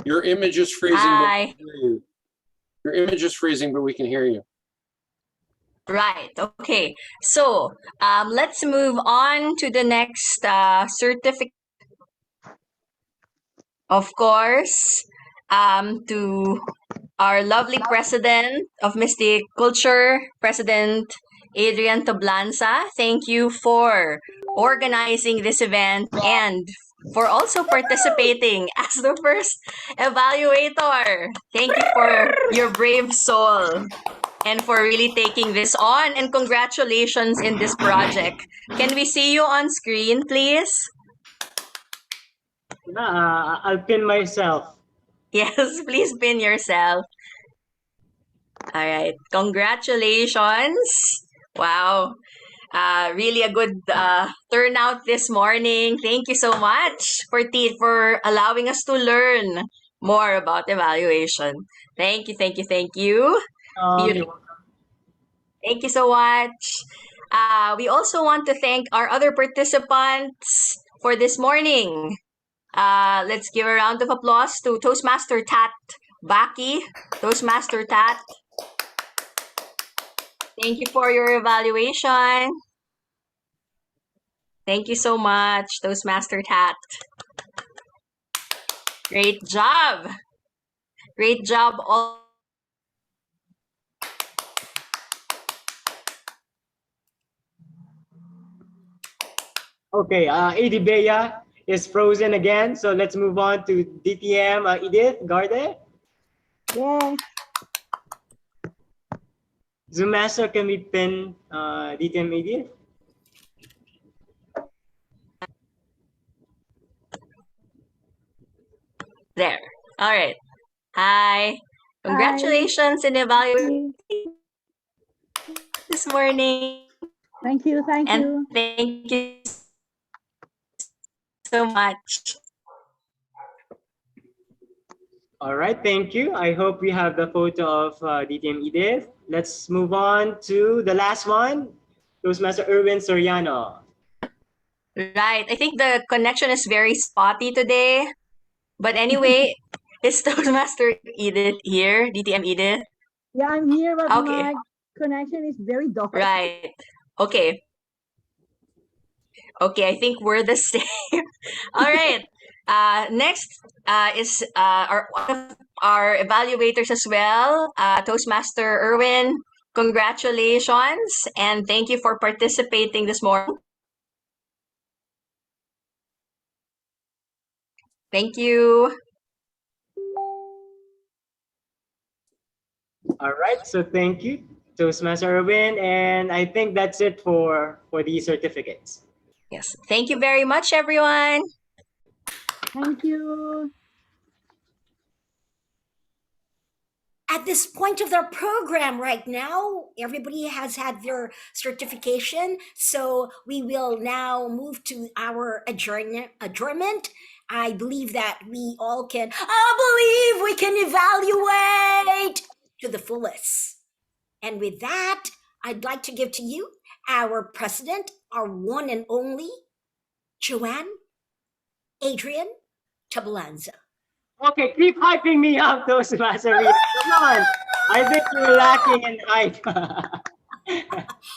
Your image is freezing. Hi. But we can hear you. Your image is freezing, but we can hear you. Right. Okay. So let's move on to the next certificate. Of course, to our lovely president of Mystic Culture, President Adrian Tablanza. Thank you for organizing this event and for also participating as the first evaluator. Thank you for your brave soul and for really taking this on, and congratulations in this project. Can we see you on screen, please? I'll pin myself. Yes, please pin yourself. All right, congratulations. Wow. Really a good turnout this morning. Thank you so much for allowing us to learn more about evaluation. Thank you, thank you, thank you. Beautiful. Thank you so much. We also want to thank our other participants for this morning. Let's give a round of applause to Toastmaster Tat Baki. Toastmaster Tat, thank you for your evaluation. Thank you so much, Toastmaster Tat. Great job. Great job all. Okay, AD Bea is frozen again. So let's move on to DTM Edith Garde. Yes. Zoom Master, can we pin DTM Edith? There. All right. Hi. Congratulations in evaluating this morning. Thank you. Thank and you. Thank you so much. All right, thank you. I hope we have the photo of DTM Edith. Let's move on to the last one, Toastmaster Erwin Soriano. Right. I think the connection is very spotty today. But anyway, is Toastmaster Edith here? DTM Edith? Yeah, I'm here, but Okay. my connection is very dark. Right. Okay. Okay, I think we're the same. All right. Next is one of our evaluators as well, Toastmaster Erwin. Congratulations and thank you for participating this morning. Thank you. All right, so thank you, Toastmaster Erwin, and I think that's it for these certificates. Yes, thank you very much, everyone. Thank you. At this point of their program right now, everybody has had their certification. So we will now move to our adjournment. I believe that we all can, I believe we can evaluate to the fullest. And with that, I'd like to give to you our president, our one and only, Joanne Adrian Tabalanza. Okay, keep hyping me up, Toastmaster Rita. Come on. I think you're lacking in hype.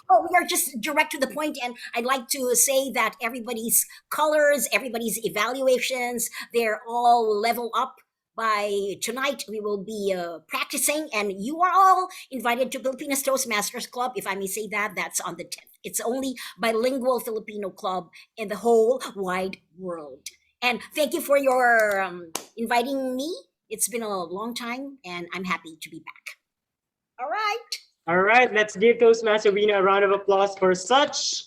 Oh, we are just direct to the point, and I'd like to say that everybody's colors, everybody's evaluations, they're all level up. By tonight, we will be practicing, and you are all invited to Filipinos Toastmasters Club. If I may say that, that's on the 10th. It's only bilingual Filipino club in the whole wide world. And thank you for your inviting me. It's been a long time, and I'm happy to be back. All right. All right, let's give Toastmaster Rita a round of applause for such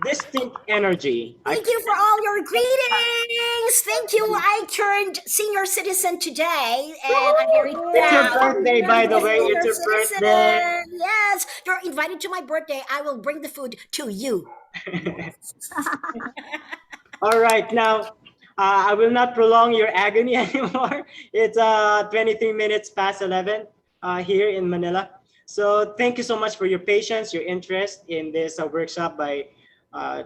distinct energy. Thank you for all your greetings. Thank you. I turned senior citizen today, and I'm very proud. It's your birthday, by the way. Senior It's your citizen. birthday. Yes, you're invited to my birthday. I will bring the food to you. All right, now I will not prolong your agony anymore. It's 23 minutes past 11 here in Manila. So thank you so much for your patience, your interest in this workshop by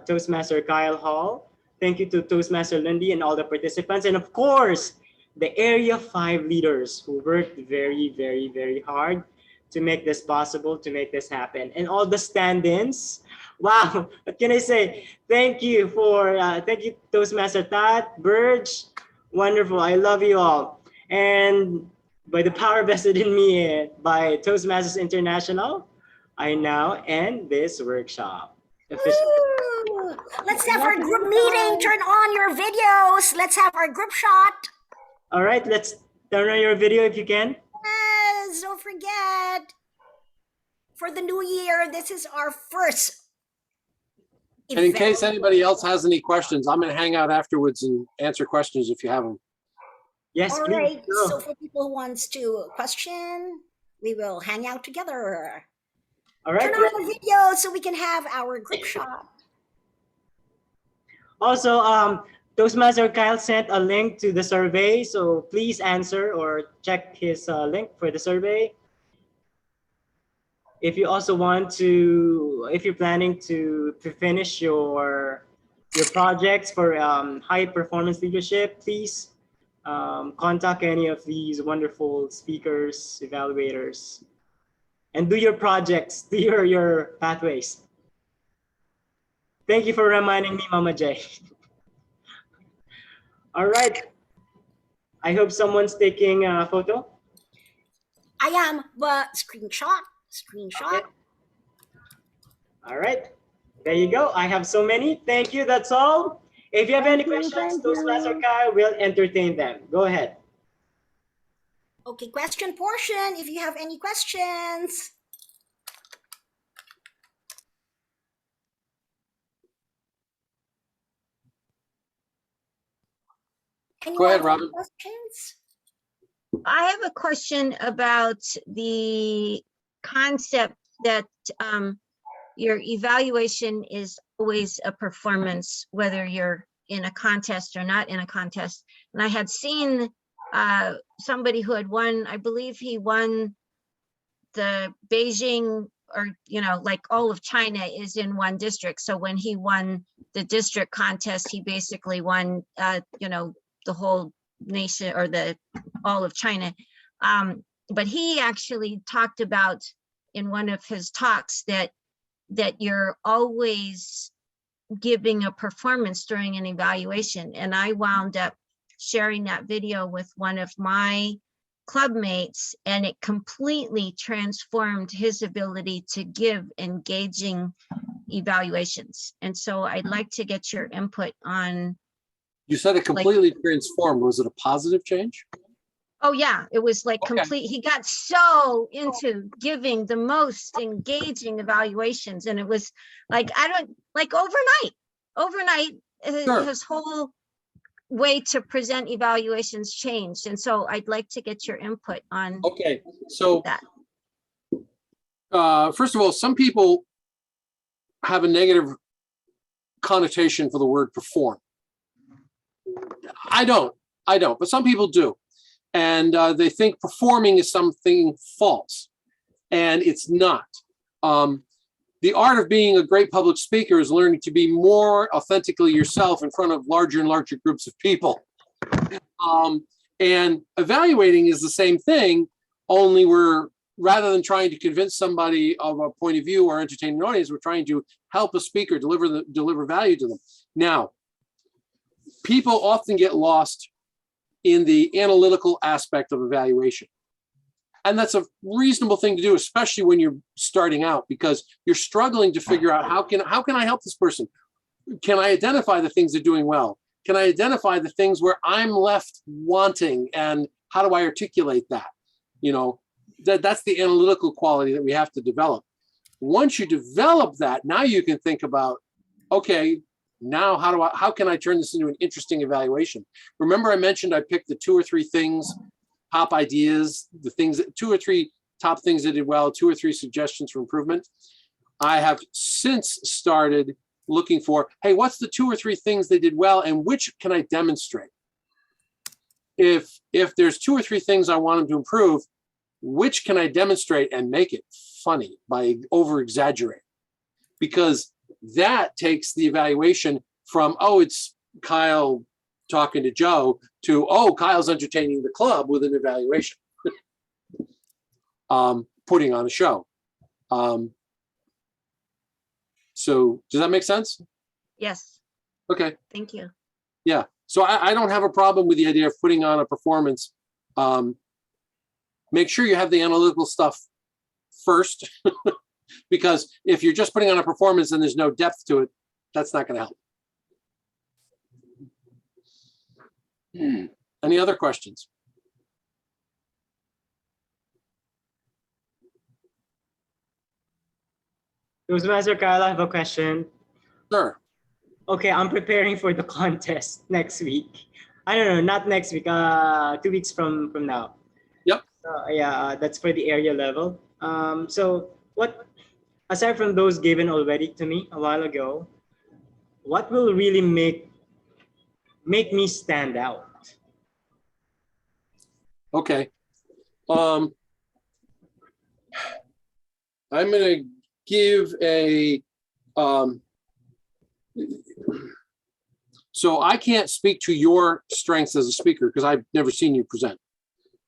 Toastmaster Kyle Hall. Thank you to Toastmaster Lindy and all the participants. And of course, the Area 5 leaders who worked very, very, very hard to make this possible, to make this happen. And all the stand-ins. Wow, what can I say? Thank you Toastmaster Tat, Burge. Wonderful, I love you all. And by the power vested in me by Toastmasters International, I now end this workshop. Woo! Let's have our group meeting. Turn on your videos. Let's have our group shot. All right, let's turn on your video if you can. Yes, don't forget. For the new year, this is our first And in case anybody else has any questions, I'm going to hang out afterwards and answer questions if you have them. Yes, all please. right. Go. So for people who wants to question, we will hang out together. All right. Turn on the video so we can have our group shot. Also, Toastmaster Kyle sent a link to the survey, so please answer or check his link for the survey. If you also want to, if you're planning to finish your projects for high performance leadership, please contact any of these wonderful speakers, evaluators, and do your projects, do your pathways. Thank you for reminding me, Mama J. All right. I hope someone's taking a photo. I am, but screenshot. Okay. All right. There you go. I have so many. Thank you. That's all. If you have any questions, Toastmaster Kyle will entertain them. Go ahead. Okay, question portion. If you have any questions. Go ahead, Robin. Questions? I have a question about the concept that your evaluation is always a performance, whether you're in a contest or not in a contest. And I had seen somebody who had won, I believe he won the Beijing, or, you know, like all of China is in one district. So when he won the district contest, he basically won, you know, the whole nation or all of China. But he actually talked about in one of his talks that you're always giving a performance during an evaluation. And I wound up sharing that video with one of my club mates, and it completely transformed his ability to give engaging evaluations. And so I'd like to get your input on. You said it completely transformed. Was it a positive change? Oh yeah, it was like complete. He got so into giving the most engaging evaluations, and it was like, overnight, Sure. his whole way to present evaluations changed. And so I'd like to get your input on Okay, so that. First of all, some people have a negative connotation for the word perform. I don't, but some people do. And they think performing is something false, and it's not. The art of being a great public speaker is learning to be more authentically yourself in front of larger and larger groups of people. And evaluating is the same thing, only we're, rather than trying to convince somebody of a point of view or entertain an audience, we're trying to help a speaker deliver value to them. Now, people often get lost in the analytical aspect of evaluation. And that's a reasonable thing to do, especially when you're starting out, because you're struggling to figure out how can I help this person? Can I identify the things they're doing well? Can I identify the things where I'm left wanting, and how do I articulate that? You know, that's the analytical quality that we have to develop. Once you develop that, now you can think about, okay, now how can I turn this into an interesting evaluation? Remember I mentioned I picked the 2 or 3 things, top ideas, the things that 2 or 3 top things that did well, 2 or 3 suggestions for improvement. I have since started looking for, hey, what's the 2 or 3 things they did well, and which can I demonstrate? If there's 2 or 3 things I want them to improve, which can I demonstrate and make it funny by over exaggerating? Because that takes the evaluation from, oh, it's Kyle talking to Joe, to, oh, Kyle's entertaining the club with an evaluation. Putting on a show. So does that make sense? Yes, Okay. thank you. Yeah. So I don't have a problem with the idea of putting on a performance. Make sure you have the analytical stuff first, because if you're just putting on a performance and there's no depth to it, that's not going to help. Any other questions? Toastmaster Kyle, I have a question. Sure. Okay, I'm preparing for the contest next week. I don't know, not next week, 2 weeks from now. Yep. Yeah, that's for the area level. So what, aside from those given already to me a while ago, what will really make me stand out? Okay. I'm going to give a, so I can't speak to your strengths as a speaker because I've never seen you present.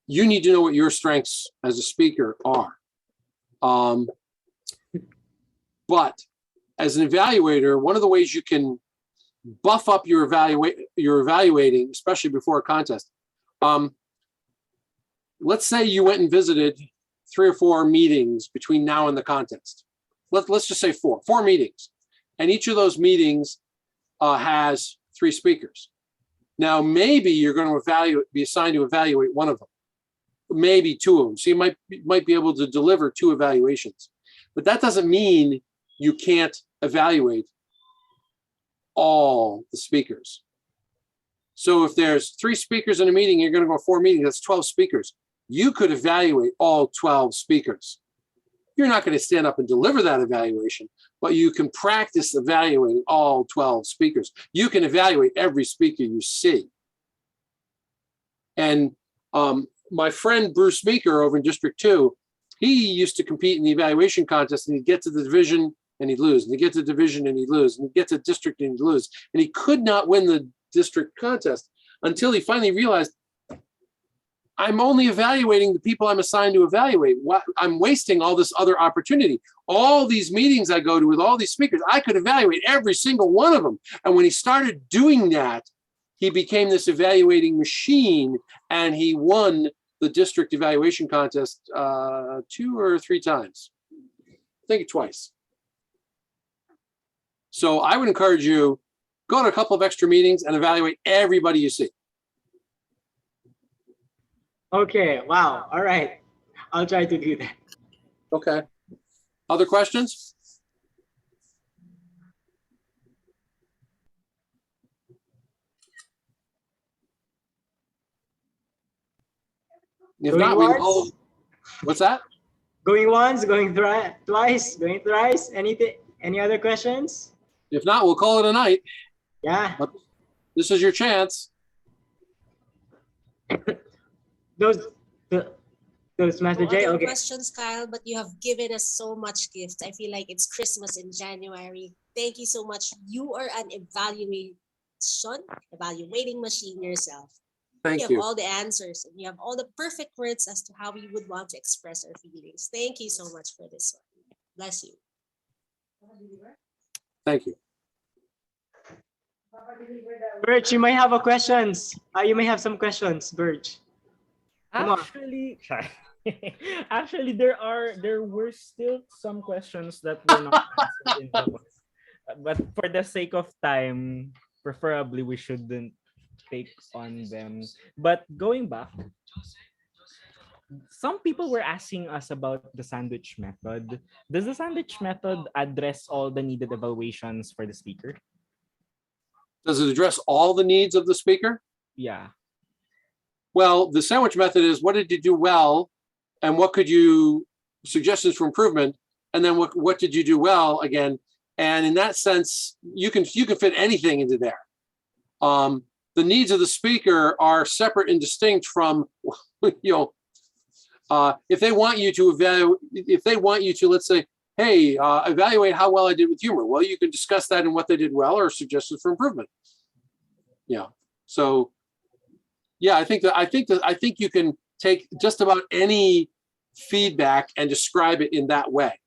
You need to know what your strengths as a speaker are. But as an evaluator, one of the ways you can buff up your evaluating, especially before a contest, let's say you went and visited 3 or 4 meetings between now and the contest. Let's just say 4 meetings, and each of those meetings has 3 speakers. Now, maybe you're going to be assigned to evaluate one of them, maybe 2 of them. So you might be able to deliver 2 evaluations, but that doesn't mean you can't evaluate all the speakers. So if there's 3 speakers in a meeting, you're going to go 4 meetings, that's 12 speakers. You could evaluate all 12 speakers. You're not going to stand up and deliver that evaluation, but you can practice evaluating all 12 speakers. You can evaluate every speaker you see. And my friend Bruce Meeker over in District 2, he used to compete in the evaluation contest, and he'd get to the division and he'd lose, and he'd get to the division and he'd lose, and he'd get to district and he'd lose. And he could not win the district contest until he finally realized, I'm only evaluating the people I'm assigned to evaluate. I'm wasting all this other opportunity. All these meetings I go to with all these speakers, I could evaluate every single one of them. And when he started doing that, he became this evaluating machine, and he won the district evaluation contest 2 or 3 times. I think twice. So I would encourage you, go to a couple of extra meetings and evaluate everybody you see. Okay, wow, all right. I'll try to do that. Okay. Other questions? If Going not, we once? will. What's that? Going once, going twice, going thrice. Anything? Any other questions? If not, we'll call it a night. Yeah. But this is your chance. Master No J. other Okay. questions, Kyle, but you have given us so much gift. I feel like it's Christmas in January. Thank you so much. You are an evaluating machine yourself. You Thank have you. all the answers and you have all the perfect words as to how we would want to express our feelings. Thank you so much for this one. Bless you. Thank you. Birch, you may have a questions. You may have some questions, Birch. Come on. Actually, actually, there were still some questions that were not answered in the box. But for the sake of time, preferably we shouldn't take on them. But going back, some people were asking us about the sandwich method. Does the sandwich method address all the needed evaluations for the speaker? Does it address all the needs of the speaker? Yeah. Well, the sandwich method is what did you do well, and what could you suggestions for improvement, and then what did you do well again? And in that sense, you can fit anything into there. The needs of the speaker are separate and distinct from, if they want you to evaluate, if they want you to, let's say, hey, evaluate how well I did with humor. Well, you can discuss that and what they did well or suggestions for improvement. Yeah. So, yeah, I think you can take just about any feedback and describe it in that way.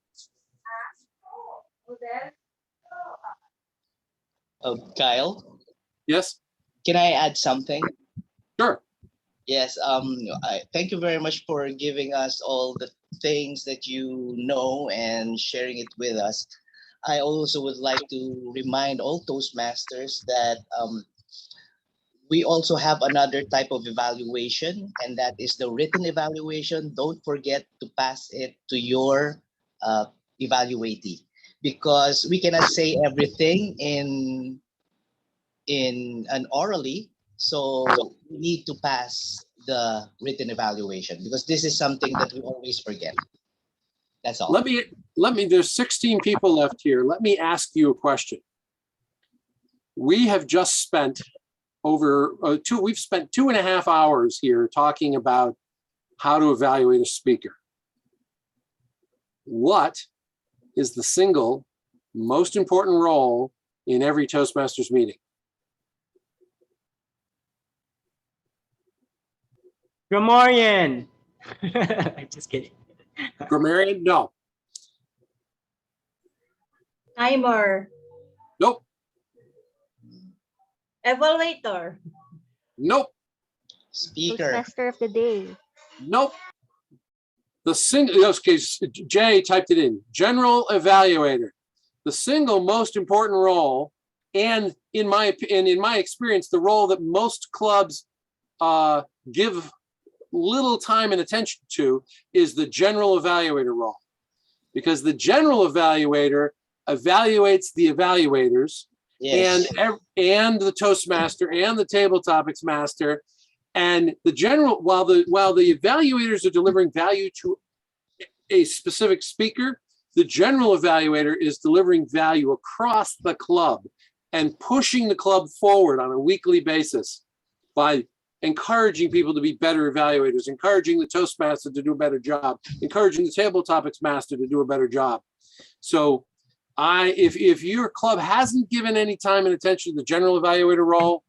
Kyle? Yes? Can I add something? Sure. Yes, thank you very much for giving us all the things that you know and sharing it with us. I also would like to remind all Toastmasters that we also have another type of evaluation, and that is the written evaluation. Don't forget to pass it to your evaluatee, because we cannot say everything in an orally. So we need to pass the written evaluation, because this is something that we always forget. That's all. Let me, there's 16 people left here. Let me ask you a question. We have just spent we've spent 2.5 hours here talking about how to evaluate a speaker. What is the single most important role in every Toastmasters meeting? Grammarian. Just kidding. Grammarian? No. Timer. Nope. Evaluator. Nope. Speaker. Toastmaster of the day. Nope. The single, okay, Jay typed it in. General evaluator. The single most important role, and in my experience, the role that most clubs give little time and attention to, is the general evaluator role. Because the general evaluator evaluates the evaluators, yes, and the Toastmaster and the table topics master, and the general, while the evaluators are delivering value to a specific speaker, the general evaluator is delivering value across the club and pushing the club forward on a weekly basis by encouraging people to be better evaluators, encouraging the Toastmaster to do a better job, encouraging the table topics master to do a better job. So if your club hasn't given any time and attention to the general evaluator role,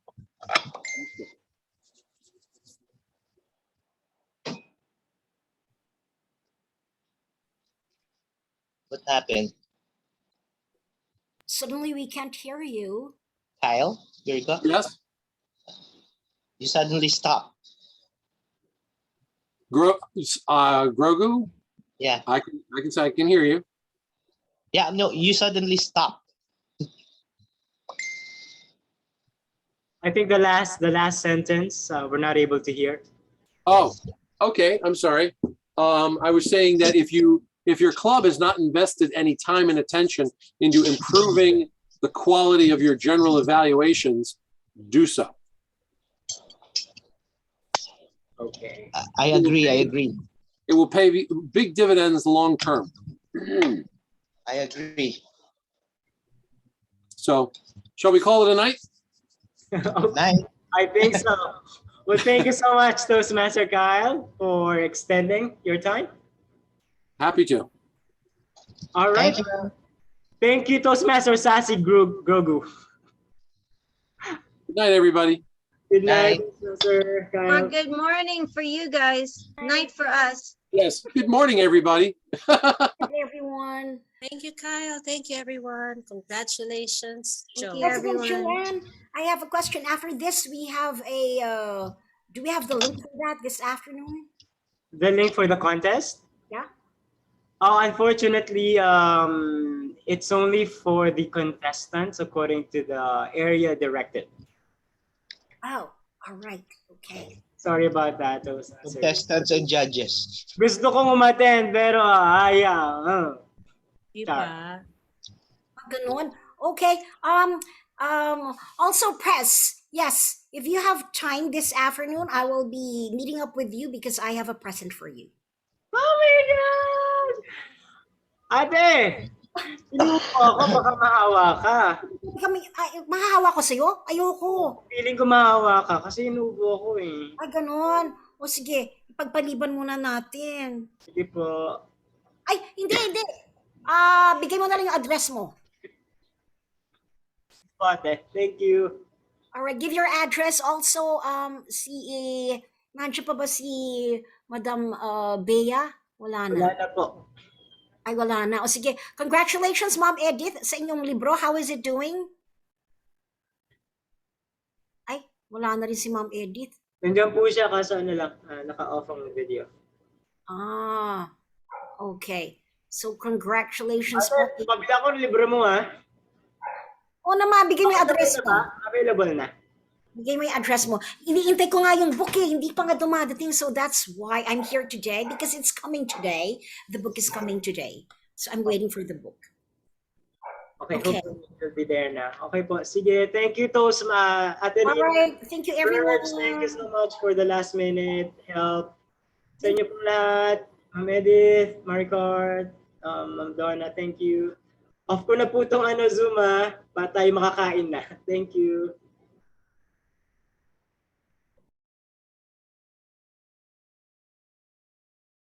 what happened? Suddenly we can't hear you. Kyle, here you go. yes, You suddenly stopped. Grogu, Yeah. I can say I can hear you. Yeah, no, you suddenly stopped. I think the last sentence we're not able to hear. Oh, okay. I'm sorry. I was saying that if your club has not invested any time and attention into improving the quality of your general evaluations, do so. Okay. I agree. I agree. It will pay big dividends long term. I agree. So, shall we call it a night? Night. I think so. Well, thank you so much, Toastmaster Kyle, for extending your time. Happy to. All right. Thank you, Toastmaster Sassy Grogu. Good night, everybody. Good night, Night. Sir Or Kyle. good morning for you guys. Night for us. Yes. Good morning, everybody. Everyone. Thank you, Kyle. Thank you, everyone. Congratulations, Thank Joe. you, President everyone. Joanne, I have a question. After this, we have a, do we have the link for that this afternoon? The link for the contest? Yeah. Oh, unfortunately, it's only for the contestants according to the area directed. Oh, all right. Okay. Sorry about that. Toastmasters. Contestants and judges. Gusto kong umattend pero ayaw. Diba? Ganon. Okay. Also press. Yes. If you have time this afternoon, I will be meeting up with you because I have a present for you. Oh my God! Ate! Sinubo ako, baka mahawa ka. Mahahawa ko sa'yo? Ayoko. Feeling ko mahawa ka kasi inubo ako eh. Ay, ganon. O sige, ipagpaliban muna natin. Sige po. Ay, hindi. Bigay mo na lang yung address mo. Ate, thank you. Alright, give your address also. Nandiyo pa ba si Madam Bea? Wala na. Wala na po. Ay, wala na. O sige, congratulations, Ma'am Edith, sa inyong libro. How is it doing? Ay, wala na rin si Ma'am Edith. Nandiyan po siya kaso ano lang, naka-off ang video. Ah, okay. So, congratulations po. Ate, mabila ko ng libro mo ha. O naman, bigay mo yung address mo. Available na. Bigay mo yung address mo. Iniintay ko nga yung book eh. Hindi pa nga dumadating. So that's why I'm here today. Because it's coming today. The book is coming today. So I'm waiting for the book. Okay. Hopefully it will be there na. Okay po. Sige. Thank you, Toast. Ate All right. Thank you, everyone. Thank you so much for the last minute help. Sa inyo po lahat. Ma'am Edith, Maricard, Ma'am Donna, thank you. Off ko na po itong Zoom pa tayo makakain na. Thank you.